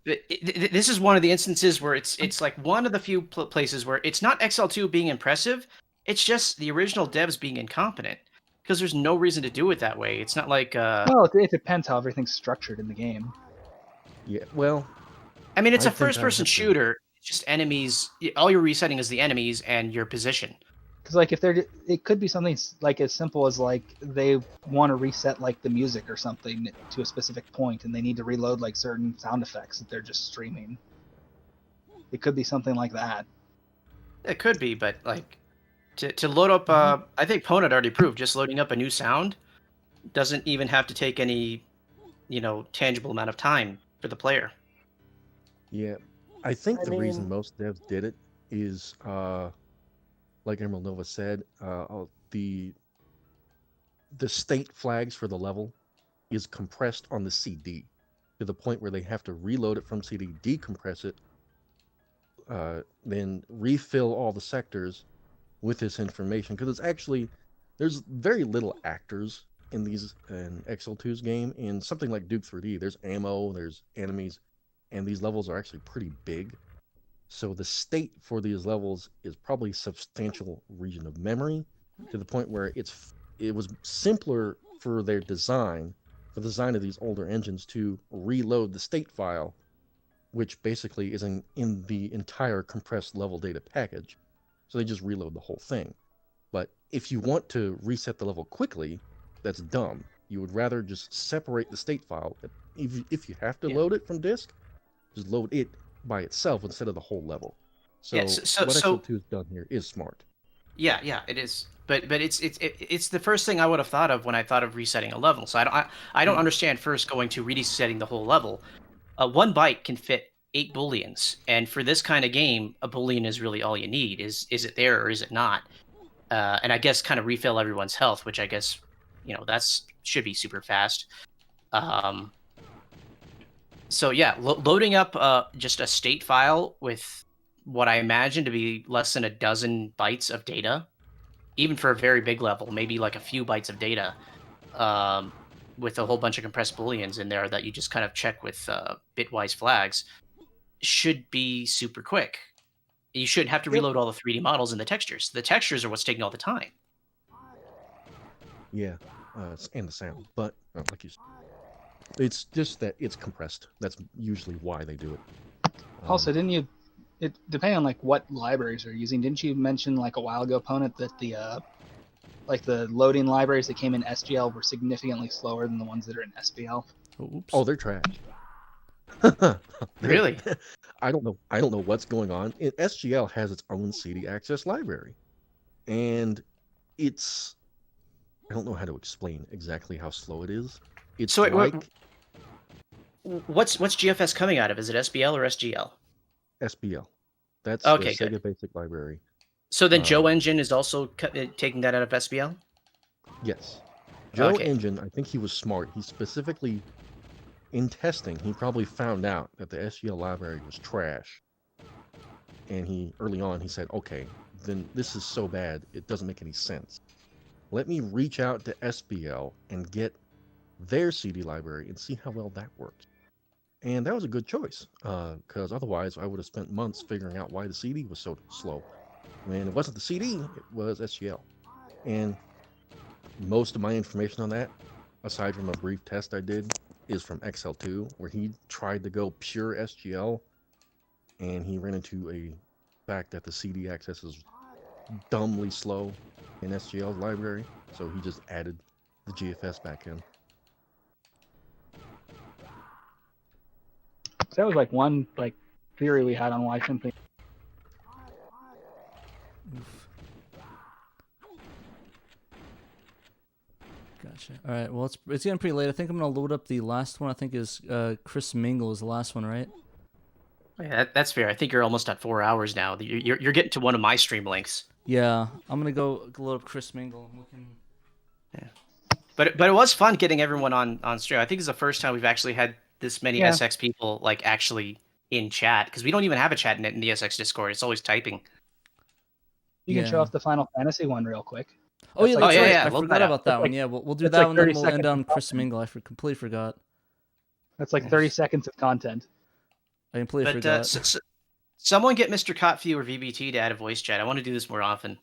This is one of the instances where it's like one of the few places where it's not XL2 being impressive, it's just the original devs being incompetent, because there's no reason to do it that way. It's not like well, it depends how everything's structured in the game. Yeah, well, I mean, it's a first-person shooter. It's just enemies. All you're resetting is the enemies and your position. Because like it could be something like as simple as like they want to reset like the music or something to a specific point, and they need to reload like certain sound effects that they're just streaming. It could be something like that. It could be, but like to load up, I think Ponad already proved just loading up a new sound doesn't even have to take any, tangible amount of time for the player. Yeah, I think the reason most devs did it is, like Emerald Nova said, the state flags for the level is compressed on the CD to the point where they have to reload it from CD, decompress it, then refill all the sectors with this information. Because there's very little actors in XL2's game. In something like Duke 3D, there's ammo, there's enemies, and these levels are actually pretty big. So the state for these levels is probably a substantial region of memory, to the point where it was simpler for their design, for the design of these older engines, to reload the state file, which basically is in the entire compressed level data package. So they just reload the whole thing. But if you want to reset the level quickly, that's dumb. You would rather just separate the state file. If you have to load it from disk, just load it by itself instead of the whole level. So what XL2 has done here is smart. Yeah, it is. But it's the first thing I would have thought of when I thought of resetting a level. So I don't understand first going to resetting the whole level. 1 byte can fit 8 booleans, and for this kind of game, a boolean is really all you need. Is it there or is it not? And I guess kind of refill everyone's health, which I guess that's should be super fast. So yeah, loading up just a state file with what I imagine to be less than a dozen bytes of data, even for a very big level, maybe like a few bytes of data, with a whole bunch of compressed booleans in there that you just kind of check with bitwise flags, should be super quick. You shouldn't have to reload all the 3D models and the textures. The textures are what's taking all the time. Yeah, and the sound, but like you said, it's just that it's compressed. That's usually why they do it. Also, depending on like what libraries you're using, didn't you mention like a while ago, Ponent, that the loading libraries that came in SGL were significantly slower than the ones that are in SBL? Oops. Oh, they're trash. Really? I don't know what's going on. SGL has its own CD access library, and I don't know how to explain exactly how slow it is. It's So what's GFS coming out of? Is it SBL or SGL? SBL. That's okay, the Sega good. Basic Library. So then Joe Engine is also taking that out of SBL? Yes. Joe Okay. Engine, I think he was smart. He specifically, in testing, he probably found out that the SGL library was trash. And early on, he said, okay, then this is so bad, it doesn't make any sense. Let me reach out to SBL and get their CD library and see how well that works. And that was a good choice, because otherwise I would have spent months figuring out why the CD was so slow. When it wasn't the CD, it was SGL. And most of my information on that, aside from a brief test I did, is from XL2, where he tried to go pure SGL, and he ran into a fact that the CD access is dumbly slow in SGL's library, so he just added the GFS back in. That was like one theory we had on why Symphony. Gotcha. All right. Well, it's getting pretty late. I think I'm gonna load up the last one. I think is Kriss Mingle is the last one, right? Yeah, that's fair. I think you're almost at 4 hours now. You're getting to one of my stream links. Yeah, I'm gonna go load up Kriss Mingle. I'm looking. Yeah. But it was fun getting everyone on stream. I think it's the first time we've actually had this many SX people actually in chat, because we don't even have a chat in the SX Discord. It's always typing. You can show off the Final Fantasy one real quick. Oh yeah, that's right. Yeah, I forgot about that one. Yeah, we'll do that one. Then we'll end on Kriss Mingle. I completely forgot. That's like 30 seconds of content. I completely forgot. Someone get Mr. Cotfew or VBT to add a voice chat. I want to do this more often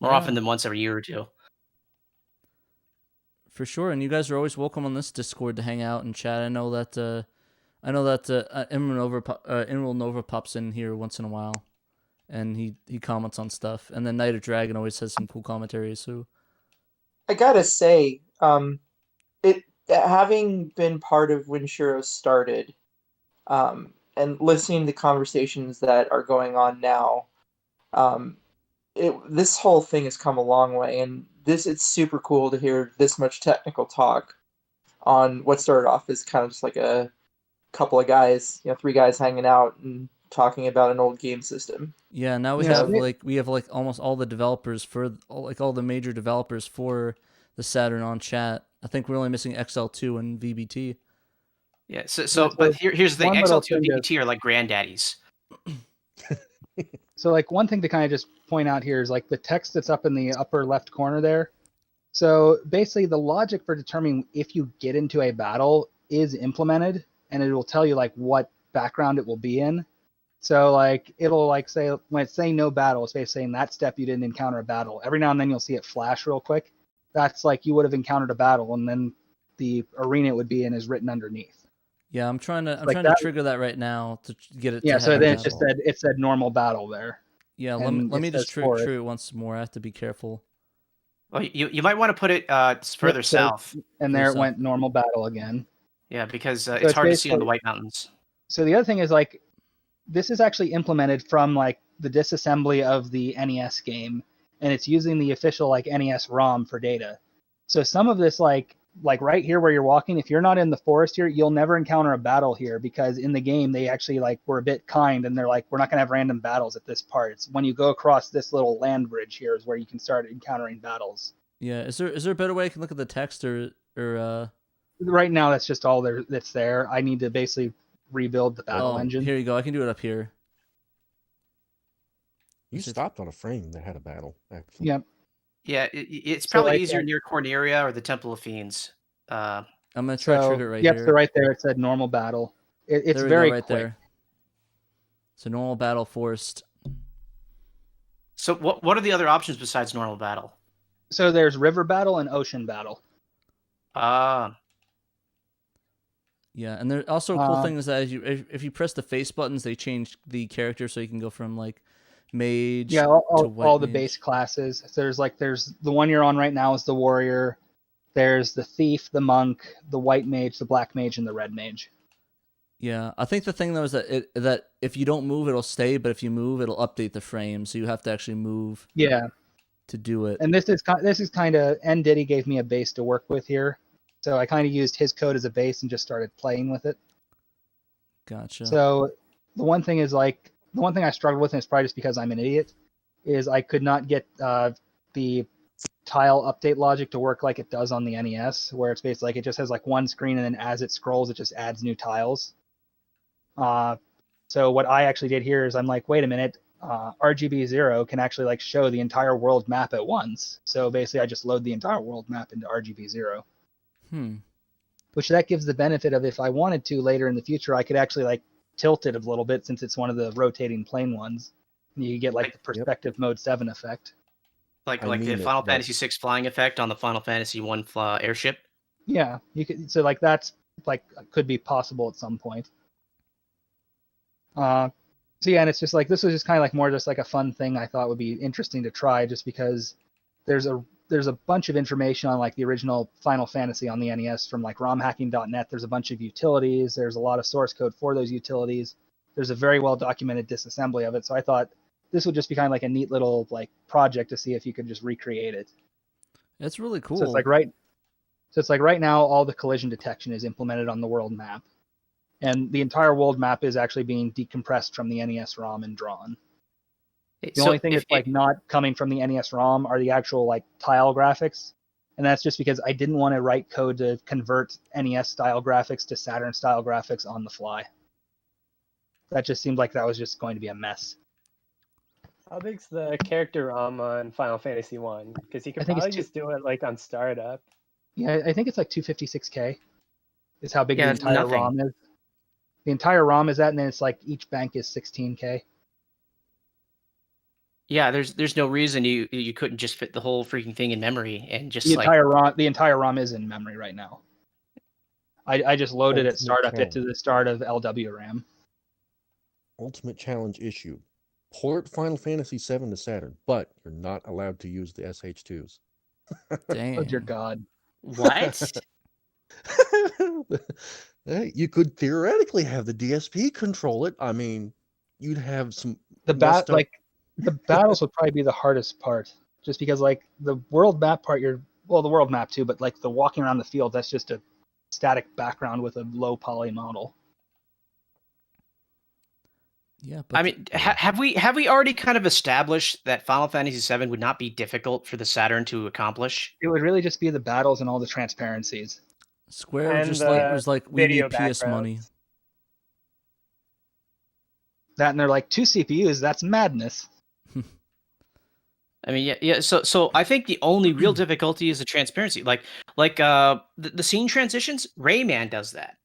often than once every year or two. For sure, and you guys are always welcome on this Discord to hang out and chat. I know that Emerald Nova pops in here once in a while, and he comments on stuff. And then Night of Dragon always has some cool commentaries. So I gotta say, it having been part of when SHIRO started, and listening to conversations that are going on now, this whole thing has come a long way, and it's super cool to hear this much technical talk on what started off as kind of just like a couple of guys, 3 guys hanging out and talking about an old game system. Yeah, now we have almost all the developers for all the major developers for the Saturn on chat. I think we're only missing XL2 and VBT. Yeah. But here's the thing: XL2 and VBT are like granddaddies. So like one thing to kind of just point out here is like the text that's up in the upper left corner there. So basically the logic for determining if you get into a battle is implemented, and it will tell you like what background it will be in. So like it'll like say when it's saying no battle, it's basically saying that step you didn't encounter a battle. Every now and then you'll see it flash real quick. That's like you would have encountered a battle, and then the arena it would be in is written underneath. Yeah, I'm trying to trigger that right now to get it. Yeah, to so have then a it just battle. said normal battle there. Yeah, let me just trigger it once more. I have to be careful. Well, you might want to put it further south. And there it went normal battle again. Yeah, because it's hard to see on the White Mountains. So the other thing is like this is actually implemented from like the disassembly of the NES game, and it's using the official like NES ROM for data. So some of this like right here where you're walking, if you're not in the forest here, you'll never encounter a battle here, because in the game they actually like were a bit kind, and they're like, we're not gonna have random battles at this part. It's when you go across this little land bridge here is where you can start encountering battles. Yeah, is there a better way I can look at the text or Right now that's just all that's there. I need to basically rebuild the battle engine. Here you go. I can do it up here. You stopped on a frame that had a battle, actually. Yep. Yeah, it's probably easier near Corneria or the Temple of Fiends. I'm gonna try to trigger it right here. here. So right there it said normal battle. It's there we very go, right quick. there. So normal battle forced. So what are the other options besides normal battle? So there's river battle and ocean battle. Yeah, and there also a cool thing is that if you press the face buttons, they change the character, so you can go from like mage to white all the mage. base classes. So there's the one you're on right now is the warrior. There's the thief, the monk, the white mage, the black mage, and the red mage. Yeah, I think the thing though is that if you don't move, it'll stay, but if you move, it'll update the frame. So you have to actually move. Yeah. To do it. And this is kind of ndiddy gave me a base to work with here, so I kind of used his code as a base and just started playing with it. Gotcha. So the one thing I struggled with, and it's probably just because I'm an idiot, is I could not get the tile update logic to work like it does on the NES, where it's basically like it just has like one screen, and then as it scrolls, it just adds new tiles. So what I actually did here is I'm like, wait a minute, RGB 0 can actually like show the entire world map at once. So basically I just load the entire world map into RGB 0. Which that gives the benefit of if I wanted to later in the future, I could actually like tilt it a little bit since it's one of the rotating plane ones. And you get like the perspective mode 7 effect. Like the Final Fantasy 6 flying effect on the Final Fantasy 1 airship? Yeah, you could. So like that's like could be possible at some point. So yeah, and it's just like this was just kind of like more just like a fun thing I thought would be interesting to try, just because there's a bunch of information on like the original Final Fantasy on the NES from like romhacking.net. There's a bunch of utilities. There's a lot of source code for those utilities. There's a very well documented disassembly of it. So I thought this would just be kind of like a neat little like project to see if you could just recreate it. It's really cool. So it's like right now all the collision detection is implemented on the world map. And the entire world map is actually being decompressed from the NES ROM and drawn. The only thing that's like not coming from the NES ROM are the actual like tile graphics. And that's just because I didn't want to write code to convert NES style graphics to Saturn style graphics on the fly. That just seemed like that was just going to be a mess. How big's the character ROM on Final Fantasy 1? Because you could probably just do it like on startup. Yeah, I think it's like 256K is how big the that's entire nothing. ROM is. The entire ROM is that, and then it's like each bank is 16K. Yeah, there's no reason you couldn't just fit the whole freaking thing in memory and just The like entire ROM is in memory right now. I just loaded it startup it to the start of LWRAM. Ultimate challenge issue. Port Final Fantasy VII to Saturn, but you're not allowed to use the SH2s. Dang. Oh dear God. What? You could theoretically have the DSP control it. I mean, you'd have some The battles would probably be the hardest part, just because like the world map part, the world map too, but like the walking around the field, that's just a static background with a low poly model. Yeah, but I mean, have we already kind of established that Final Fantasy VII would not be difficult for the Saturn to accomplish? It would really just be the battles and all the transparencies. Square And just the was like, we video need PS money. backgrounds. That and they're like 2 CPUs. That's madness. I mean, yeah. So I think the only real difficulty is the transparency. Like the scene transitions. Rayman does that.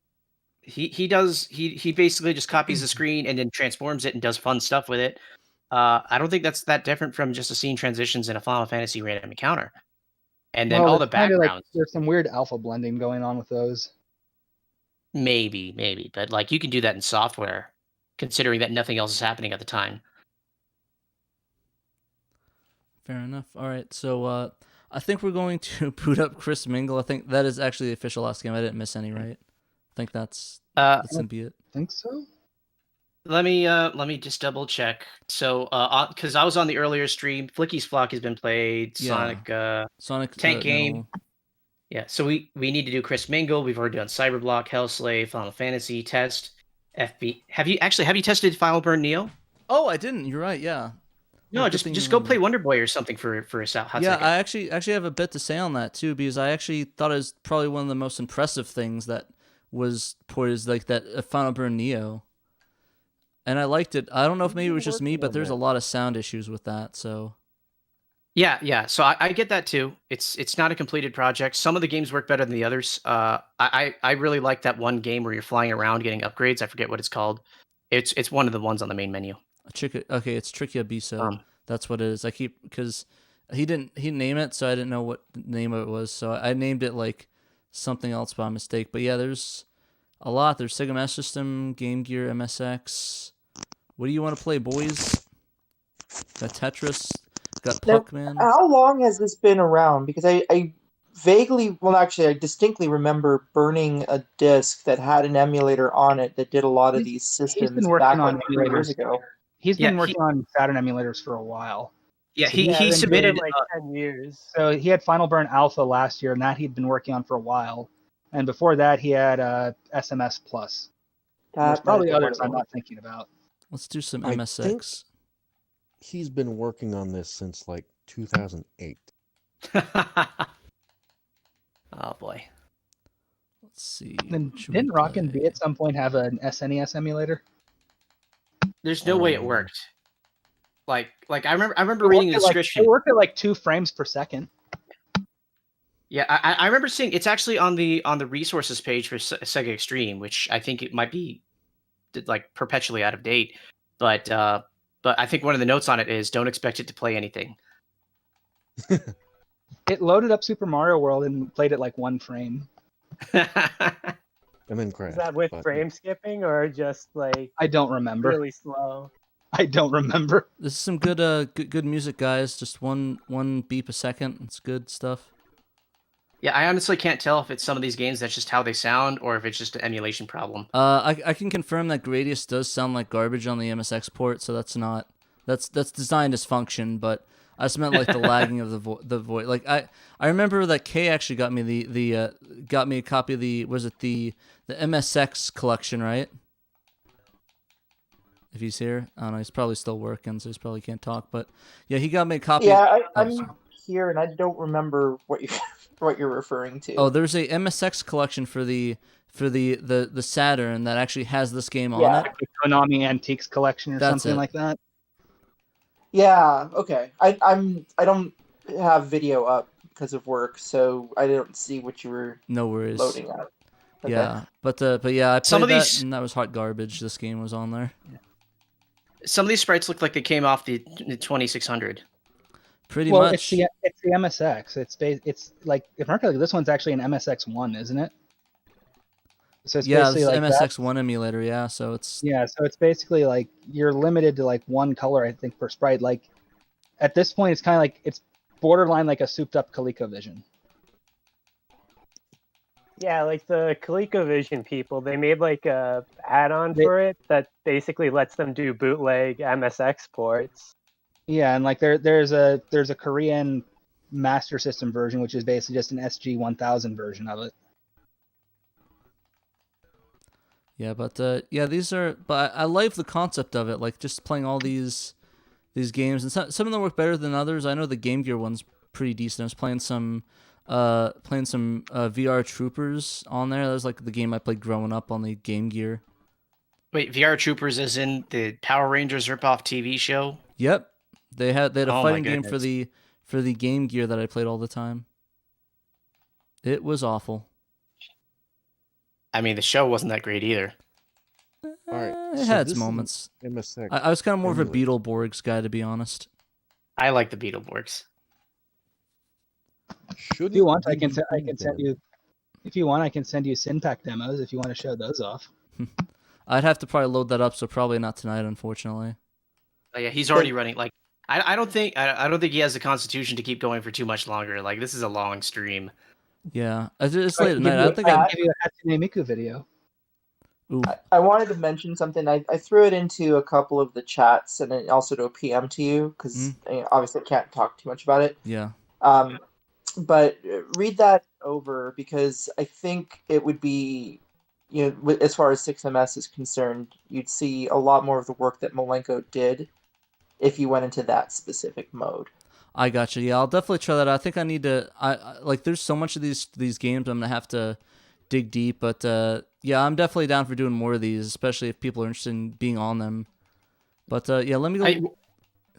He basically just copies the screen and then transforms it and does fun stuff with it. I don't think that's that different from just the scene transitions in a Final Fantasy random encounter. And then all the it's kinda backgrounds. Like, there's some weird alpha blending going on with those. Maybe, but like you can do that in software, considering that nothing else is happening at the time. Fair enough. All right, so I think we're going to boot up Kriss Mingle. I think that is actually the official last game. I didn't miss any, right? I think that's gonna be it. Think so? Let me just double check. So, because I was on the earlier stream, Flicky's Flock has been played. Yeah. Sonic Tank Game. No. Yeah. So we need to do Kriss Mingle. We've already done Cyberblock, Hellslave, Final Fantasy Test, FB. Have you tested Final Burn Neo? Oh, I didn't. You're right. Yeah. No, just go play Wonder Boy or something for a hot second. Yeah, I actually have a bit to say on that too, because I actually thought it was probably one of the most impressive things that was ported, like that Final Burn Neo. And I liked it. I don't know if maybe it was just me, but there's a lot of sound issues with that. So yeah. So I get that too. It's not a completed project. Some of the games work better than the others. I really like that one game where you're flying around getting upgrades. I forget what it's called. It's one of the ones on the main menu. Okay, it's Tricky Abiso. That's what it is. I keep because he didn't name it, so I didn't know what the name of it was. So I named it like something else by mistake. But yeah, there's a lot. There's Sega Master System, Game Gear, MSX. What do you want to play, boys? Got Tetris. Got Puckman. How long has this been around? Because I vaguely, well, actually, I distinctly remember burning a disc that had an emulator on it that did a lot of these systems back on 3 years ago. He's been working on Saturn emulators for a while. Yeah, So he submitted like 10 years. So he had Final Burn Alpha last year, and that he'd been working on for a while. And before that, he had SMS Plus. There's probably others I'm not thinking about. Let's do some I MSX. think he's been working on this since like 2008. Oh boy. Let's see. And didn't Rockin' B at some point have an SNES emulator? There's no way it worked. Like I remember reading the description. It worked at like 2 frames per second. Yeah, I remember seeing it's actually on the resources page for SegaXtreme, which I think it might be like perpetually out of date. But I think one of the notes on it is don't expect it to play anything. It loaded up Super Mario World and played at like 1 frame. And then crashed. Is that with frame skipping or just like I don't remember. really slow? I don't remember. This is some good good music, guys. Just one beep a second. It's good stuff. Yeah, I honestly can't tell if it's some of these games that's just how they sound or if it's just an emulation problem. I can confirm that Gradius does sound like garbage on the MSX port, so that's designed as function, but I just meant like the lagging of the voice. Like I remember that Kay actually got me got me a copy of the MSX collection, right? If he's here, I don't know. He's probably still working, so he probably can't talk. But yeah, he got me a copy. Yeah, I'm here, and I don't remember what you're referring to. Oh, there's a MSX collection for the Saturn that actually has this game on it. Like the Konami Antiques collection or something like that. Yeah. Okay. I don't have video up because of work, so I don't see what you were loading at. Okay. Yeah, but yeah, I played Some of that, these- and that was hot garbage. This game was on there. Some of these sprites look like they came off the 2600. Pretty well, much. It's the MSX. It's like if not this one's actually an MSX1, isn't it? So it's Yeah, it's basically like MSX1 emulator. Yeah, so it's so it's basically like you're limited to like 1 color, I think, per sprite. Like at this point, it's kind of like it's borderline like a souped-up ColecoVision. Yeah, like the ColecoVision people, they made like a add-on for it that basically lets them do bootleg MSX ports. Yeah, and like there's a Korean Master System version, which is basically just an SG-1000 version of it. Yeah, but yeah, these are. But I like the concept of it, like just playing all these games, and some of them work better than others. I know the Game Gear one's pretty decent. I was playing some VR Troopers on there. That was like the game I played growing up on the Game Gear. Wait, VR Troopers is in the Power Rangers ripoff TV show? Yep, they had a Oh my fighting game for goodness. the Game Gear that I played all the time. It was awful. I mean, the show wasn't that great either. All right, It had its moments. MSX. I was kind of more of a emulator. Beetleborgs guy, to be honest. I like the If Beetleborgs. Shouldn't you want, I be can send done. you. If you want, I can send you Synpack demos if you want to show those off. I'd have to probably load that up, so probably not tonight, unfortunately. Oh, yeah, he's already running. Like, I don't think he has the constitution to keep going for too much longer. Like, this is a long stream. Yeah, it's I late at can night. give I you- don't think I I. can give you a Hatsune Miku video. Ooh, I wanted to mention something. I threw it into a couple of the chats and then also to a PM to you because obviously I can't talk too much about it. yeah. But read that over because I think it would be, as far as 6MS is concerned, you'd see a lot more of the work that Malenko did if you went into that specific mode. I got you. Yeah, I'll definitely try that out. I think I need to. I like. There's so much of these games. I'm gonna have to dig deep. But yeah, I'm definitely down for doing more of these, especially if people are interested in being on them. But yeah, let me go.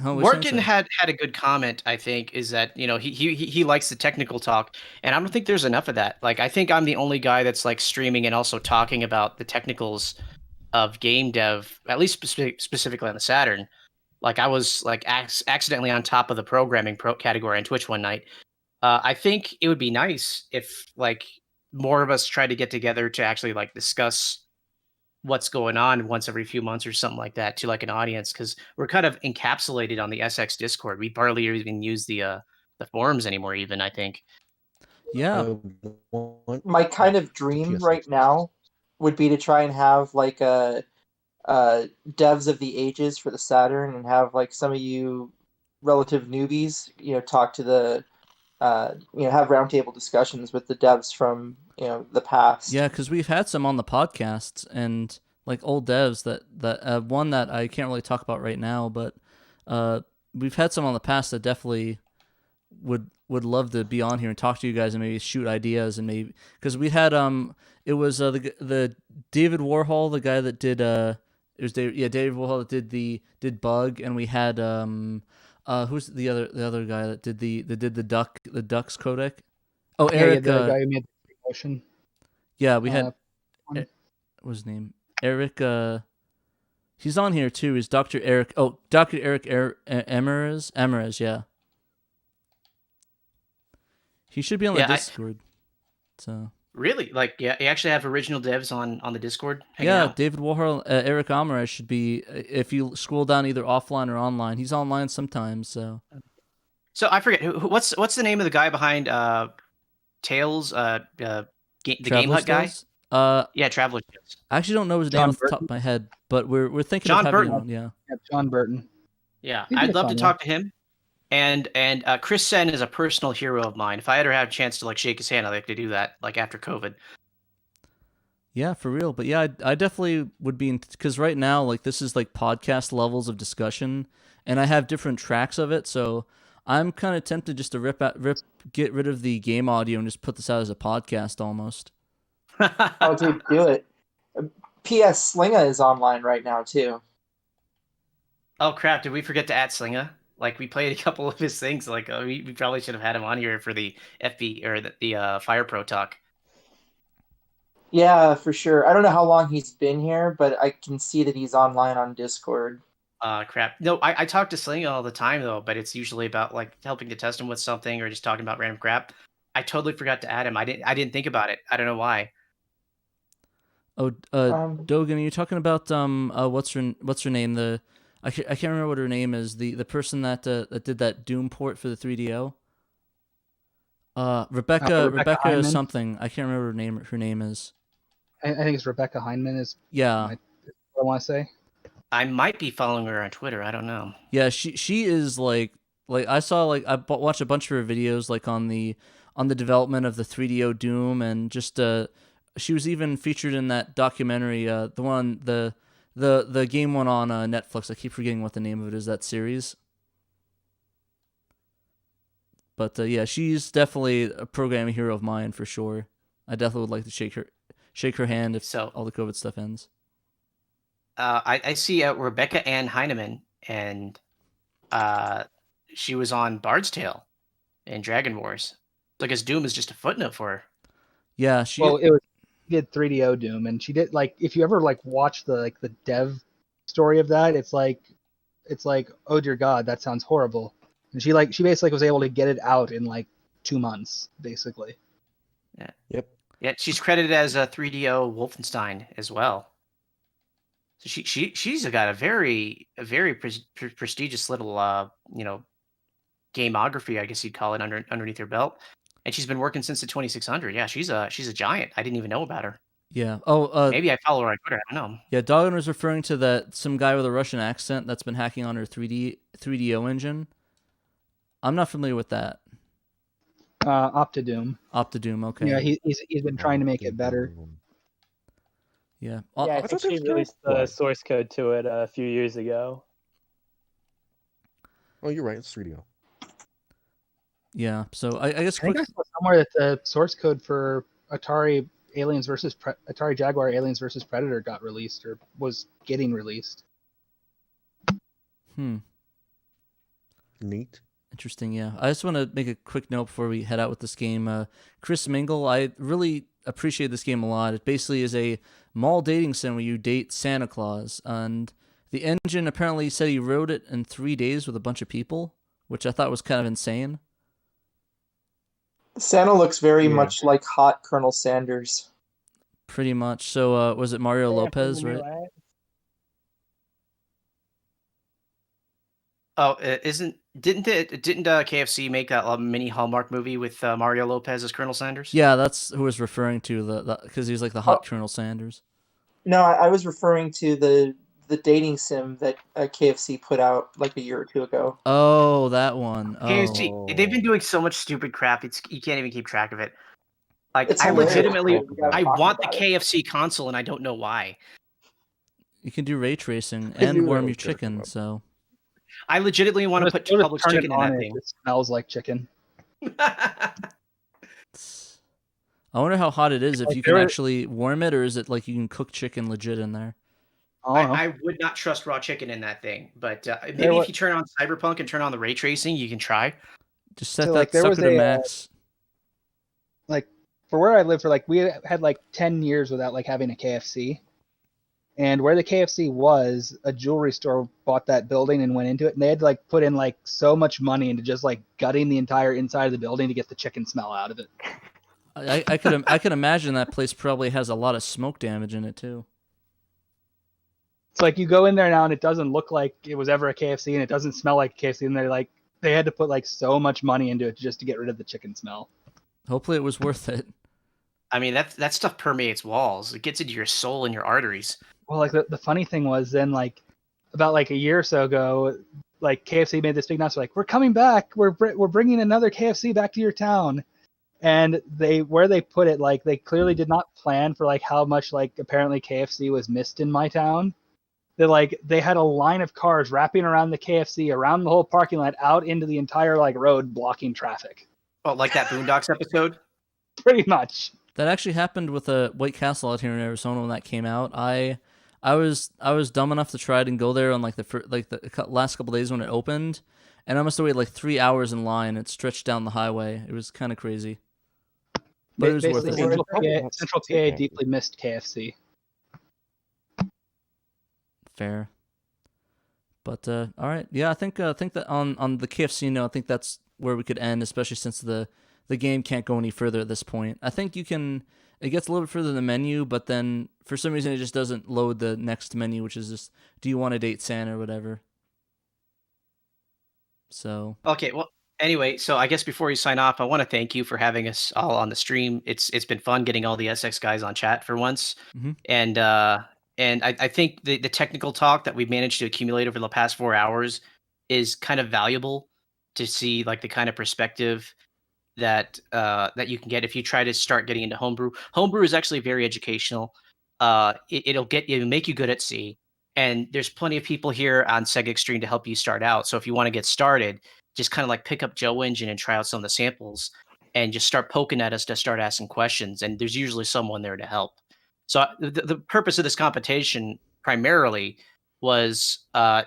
Morgan had a good comment. I think is that he likes the technical talk, and I don't think there's enough of that. Like I think I'm the only guy that's like streaming and also talking about the technicals of game dev, at least specifically on the Saturn. Like I was like accidentally on top of the programming category on Twitch one night. I think it would be nice if like more of us tried to get together to actually like discuss what's going on once every few months or something like that to like an audience, because we're kind of encapsulated on the SX Discord. We barely even use the forums anymore. Even I think. Yeah. My kind of dream right now would be to try and have like a devs of the ages for the Saturn and have like some of you relative newbies, talk to the have roundtable discussions with the devs from the past. Yeah, because we've had some on the podcasts and like old devs that one that I can't really talk about right now, but we've had some on the past that definitely would love to be on here and talk to you guys and maybe shoot ideas, and maybe because we had it was the David Warhol, the guy that did it was David Warhol that did Bug, and we had who's the other guy that did the Ducks codec? Oh, Eric. Yeah, the guy who made the motion. Yeah, we had. What was his name? Eric. He's on here too. Is Dr. Eric? Oh, Dr. Eric Emerez. Emerez, yeah. He should be on the Discord. So. Really? Like, yeah, you actually have original devs on the Discord? Yeah, out? David Warhol, Eric Amarez should be, if you scroll down either offline or online. He's online sometimes, so. So I forget, what's the name of the guy behind Tales, the Game Hut guy? Yeah, Traveler's Tales. I actually don't know his name off the top of my head, but we're thinking John of having Burton. him on, Yeah, John Burton. Yeah, He'd be I'd a love to fun talk to him. And Kriss Sen is a personal hero of mine. If I ever have a chance to like shake his hand, I'd like to do that, like after COVID. Yeah, for real. But yeah, I definitely would be, because right now, like, this is like podcast levels of discussion, and I have different tracks of it, so I'm kind of tempted just to get rid of the game audio and just put this out as a podcast almost. Oh, dude, do it. P.S. Slinga is online right now too. Oh crap! Did we forget to add Slinga? Like we played a couple of his things. Like we probably should have had him on here for the FB or the Fire Pro talk. Yeah, for sure. I don't know how long he's been here, but I can see that he's online on Discord. Crap. No, I talk to Slinga all the time though, but it's usually about like helping to test him with something or just talking about random crap. I totally forgot to add him. I didn't think about it. I don't know why. Oh, Dogan, are you talking about what's her name? I can't remember what her name is. The person that did that Doom port for the 3DO. Rebecca Hyndman. something. I can't remember her name is. I think it's Rebecca Hyndman. Is yeah. What I want to say. I might be following her on Twitter. I don't know. Yeah, she is like I saw I watched a bunch of her videos like on the development of the 3DO Doom, and just she was even featured in that documentary, the one the game one on Netflix. I keep forgetting what the name of it is. That series. But yeah, she's definitely a programming hero of mine for sure. I definitely would like to shake her hand if all the COVID stuff ends. I see Rebecca Ann Heineman, and she was on Bard's Tale in Dragon Wars. I guess Doom is just a footnote for her. Yeah, She did 3DO Doom, and she did if you ever watch the dev story of that, it's like, oh dear God, that sounds horrible. And she basically was able to get it out in 2 months, basically. Yeah. Yep. Yeah, she's credited as a 3DO Wolfenstein as well. So she's got a very prestigious little gameography, I guess you'd call it, underneath her belt, and she's been working since the 2600. Yeah, she's a giant. I didn't even know about her. Yeah. Oh, maybe I follow her on Twitter. I don't know. Yeah, Doggin was referring to some guy with a Russian accent that's been hacking on her 3DO engine. I'm not familiar with that. Optidoom. Optidoom, okay. Yeah, he's been trying to make it better. Yeah. Yeah, I think she released the source code to it a few years ago. Oh, you're right. It's 3DO. Yeah. So I guess I think I saw somewhere that the source code for Atari Jaguar Aliens versus Predator got released or was getting released. Neat. Interesting, yeah. I just want to make a quick note before we head out with this game. Kriss Mingle, I really appreciate this game a lot. It basically is a mall dating sim where you date Santa Claus. And the engine apparently said he wrote it in 3 days with a bunch of people, which I thought was kind of insane. Santa looks very much like hot Colonel Sanders. Pretty much. So was it Mario Lopez, right? Oh, didn't KFC make that mini Hallmark movie with Mario Lopez as Colonel Sanders? Yeah, that's who I was referring to, because he's like the hot Colonel Sanders. No, I was referring to the dating sim that KFC put out a year or two ago. Oh, that one. KFC, they've been doing so much stupid crap. You can't even keep track of it. It's I hilarious. legitimately, I want the KFC console, and I don't know why. You can do ray tracing and warm your chicken, so... I legitimately want to put Publix chicken in that thing. It smells like chicken. I wonder how hot it is, if you can actually warm it, or is it like you can cook chicken legit in there? I would not trust raw chicken in that thing, but maybe if you turn on Cyberpunk and turn on the ray tracing, you can try. Just set that sucker to max. For where I live, we had 10 years without having a KFC. And where the KFC was, a jewelry store bought that building and went into it, and they had to put in so much money into just gutting the entire inside of the building to get the chicken smell out of it. I could imagine that place probably has a lot of smoke damage in it too. It's you go in there now and it doesn't look like it was ever a KFC, and it doesn't smell like a KFC, and they had to put so much money into it just to get rid of the chicken smell. Hopefully it was worth it. I mean, that stuff permeates walls. It gets into your soul and your arteries. Well, the funny thing was then, about a year or so ago, KFC made this big announcement, we're coming back. We're bringing another KFC back to your town. And where they put it, they clearly did not plan for how much apparently KFC was missed in my town. They had a line of cars wrapping around the KFC, around the whole parking lot, out into the entire road, blocking traffic. Oh, like that Boondocks episode? Pretty much. That actually happened with a White Castle out here in Arizona when that came out. I was dumb enough to try it and go there on the last couple days when it opened, and I must have waited 3 hours in line. It stretched down the highway. It was kind of crazy, but it was worth it. Central PA deeply missed KFC. Fair, but all right, yeah. I think that on the KFC note, I think that's where we could end, especially since the game can't go any further at this point. I think it gets a little bit further in the menu, but then for some reason it just doesn't load the next menu, which is just, do you want to date Santa or whatever? So. Okay, well, anyway, so I guess before you sign off, I want to thank you for having us all on the stream. It's been fun getting all the SX guys on chat for once. Mm-hmm. And I think the technical talk that we've managed to accumulate over the past 4 hours is kind of valuable to see the kind of perspective that you can get if you try to start getting into homebrew. Homebrew is actually very educational. It'll make you good at C, and there's plenty of people here on SegaXtreme to help you start out. So if you want to get started, just kind of like pick up Joe Engine and try out some of the samples, and just start poking at us to start asking questions. And there's usually someone there to help. So the purpose of this competition primarily was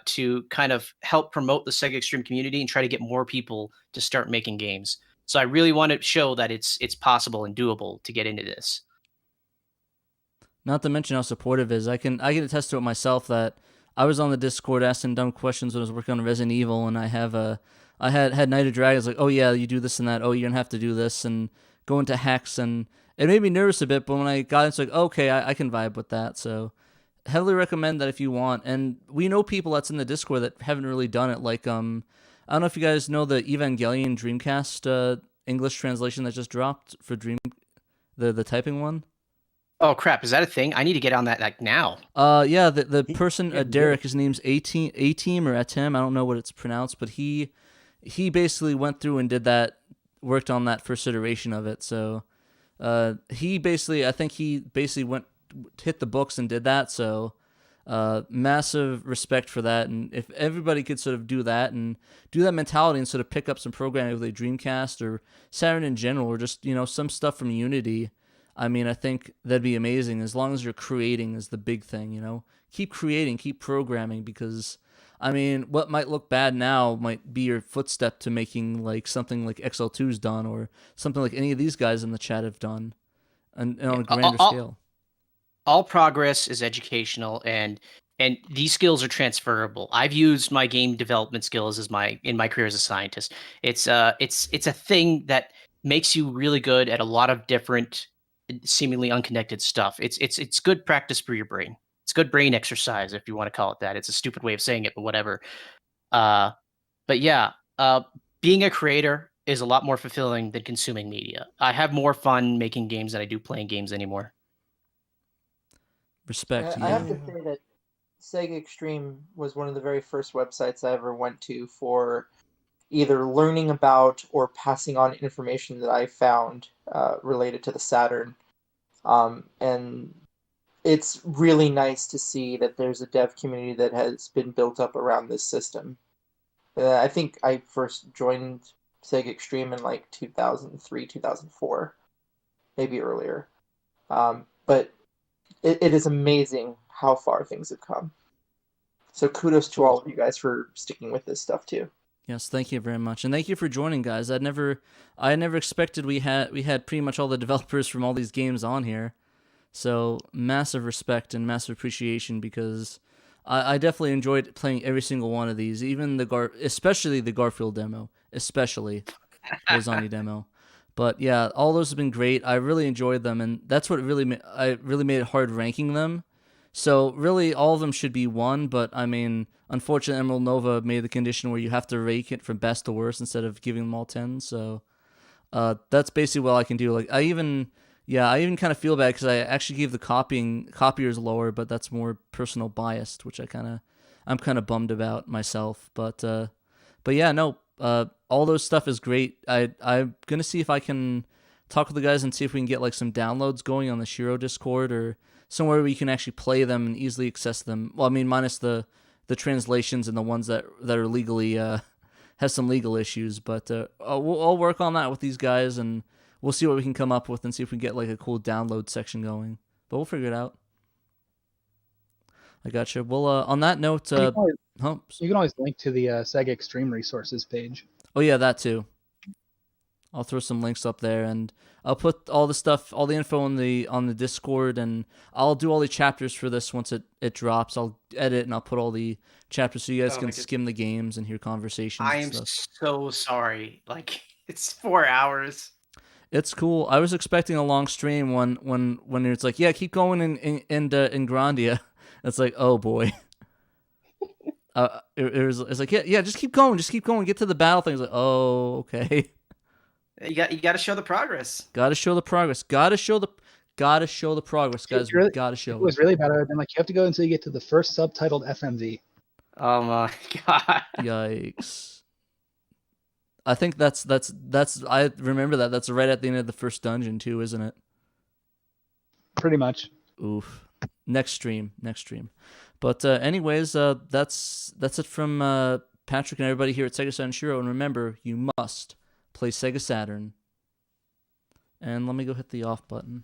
to kind of help promote the SegaXtreme community and try to get more people to start making games. So I really want to show that it's possible and doable to get into this. Not to mention how supportive it is. I can attest to it myself that I was on the Discord asking dumb questions when I was working on Resident Evil, and I had Night of Dragons like, oh yeah, you do this and that. Oh, you're gonna have to do this and go into hacks, and it made me nervous a bit. But when I got into like, okay, I can vibe with that. So heavily recommend that if you want. And we know people that's in the Discord that haven't really done it. Like I don't know if you guys know the Evangelion Dreamcast English translation that just dropped for the typing one. Oh crap! Is that a thing? I need to get on that like now. Yeah, the person Derek, his name's A-Team or Atem. I don't know what it's pronounced, but he basically went through and did that, worked on that first iteration of it. So I think he basically hit the books and did that. So massive respect for that. And if everybody could sort of do that and do that mentality and sort of pick up some programming with a Dreamcast or Saturn in general, or just some stuff from Unity. I mean, I think that'd be amazing as long as you're creating is the big thing, Keep creating, keep programming, because, I mean, what might look bad now might be your footstep to making, like, something like XL2's done or something like any of these guys in the chat have done and on a grander scale. All progress is educational, and these skills are transferable. I've used my game development skills in my career as a scientist. It's a thing that makes you really good at a lot of different seemingly unconnected stuff. It's good practice for your brain. It's good brain exercise, if you want to call it that. It's a stupid way of saying it, but whatever. But yeah, being a creator is a lot more fulfilling than consuming media. I have more fun making games than I do playing games anymore. Respect. I have to say that SegaXtreme was one of the very first websites I ever went to for either learning about or passing on information that I found related to the Saturn. And it's really nice to see that there's a dev community that has been built up around this system. I think I first joined SegaXtreme in like 2003, 2004, maybe earlier. But it is amazing how far things have come. So kudos to all of you guys for sticking with this stuff too. Yes, thank you very much, and thank you for joining, guys. I never expected we had pretty much all the developers from all these games on here, so massive respect and massive appreciation, because I definitely enjoyed playing every single one of these, even especially the Garfield demo, especially the Lasagna demo. But yeah, all those have been great. I really enjoyed them, and that's what really made it hard ranking them. So really, all of them should be 1, but I mean, unfortunately, Emerald Nova made the condition where you have to rank it from best to worst instead of giving them all 10. So that's basically what I can do. Like I even kind of feel bad because I actually gave the copiers lower, but that's more personal biased, which I'm kind of bummed about myself. But yeah, no, all those stuff is great. I'm gonna see if I can talk with the guys and see if we can get like some downloads going on the SHIRO Discord or somewhere where you can actually play them and easily access them. Well, I mean, minus the translations and the ones that are legally has some legal issues. But I'll work on that with these guys, and we'll see what we can come up with and see if we can get like a cool download section going. But we'll figure it out. I gotcha. Well, on that note, you can always link to the SegaXtreme resources page. Oh yeah, that too. I'll throw some links up there, and I'll put all the info on the Discord, and I'll do all the chapters for this once it drops. I'll edit and I'll put all the chapters so you guys can skim the games and hear conversations. I am so sorry. Like, it's 4 hours. It's cool. I was expecting a long stream when it's like, yeah, keep going in Grandia. It's like, oh boy. It's like, yeah, just keep going, get to the battle thing. It's like, oh, okay. You got to show the progress. Got to show the progress. Got to show the progress, guys. Really, got to show. It was really bad. I've been like, you have to go until you get to the first subtitled FMV. Oh my god. Yikes. I think that's I remember that. That's right at the end of the first dungeon too, isn't it? Pretty much. Oof. Next stream. But anyways, that's it from Patrick and everybody here at Sega Saturn SHIRO. And remember, you must play Sega Saturn. And let me go hit the off button.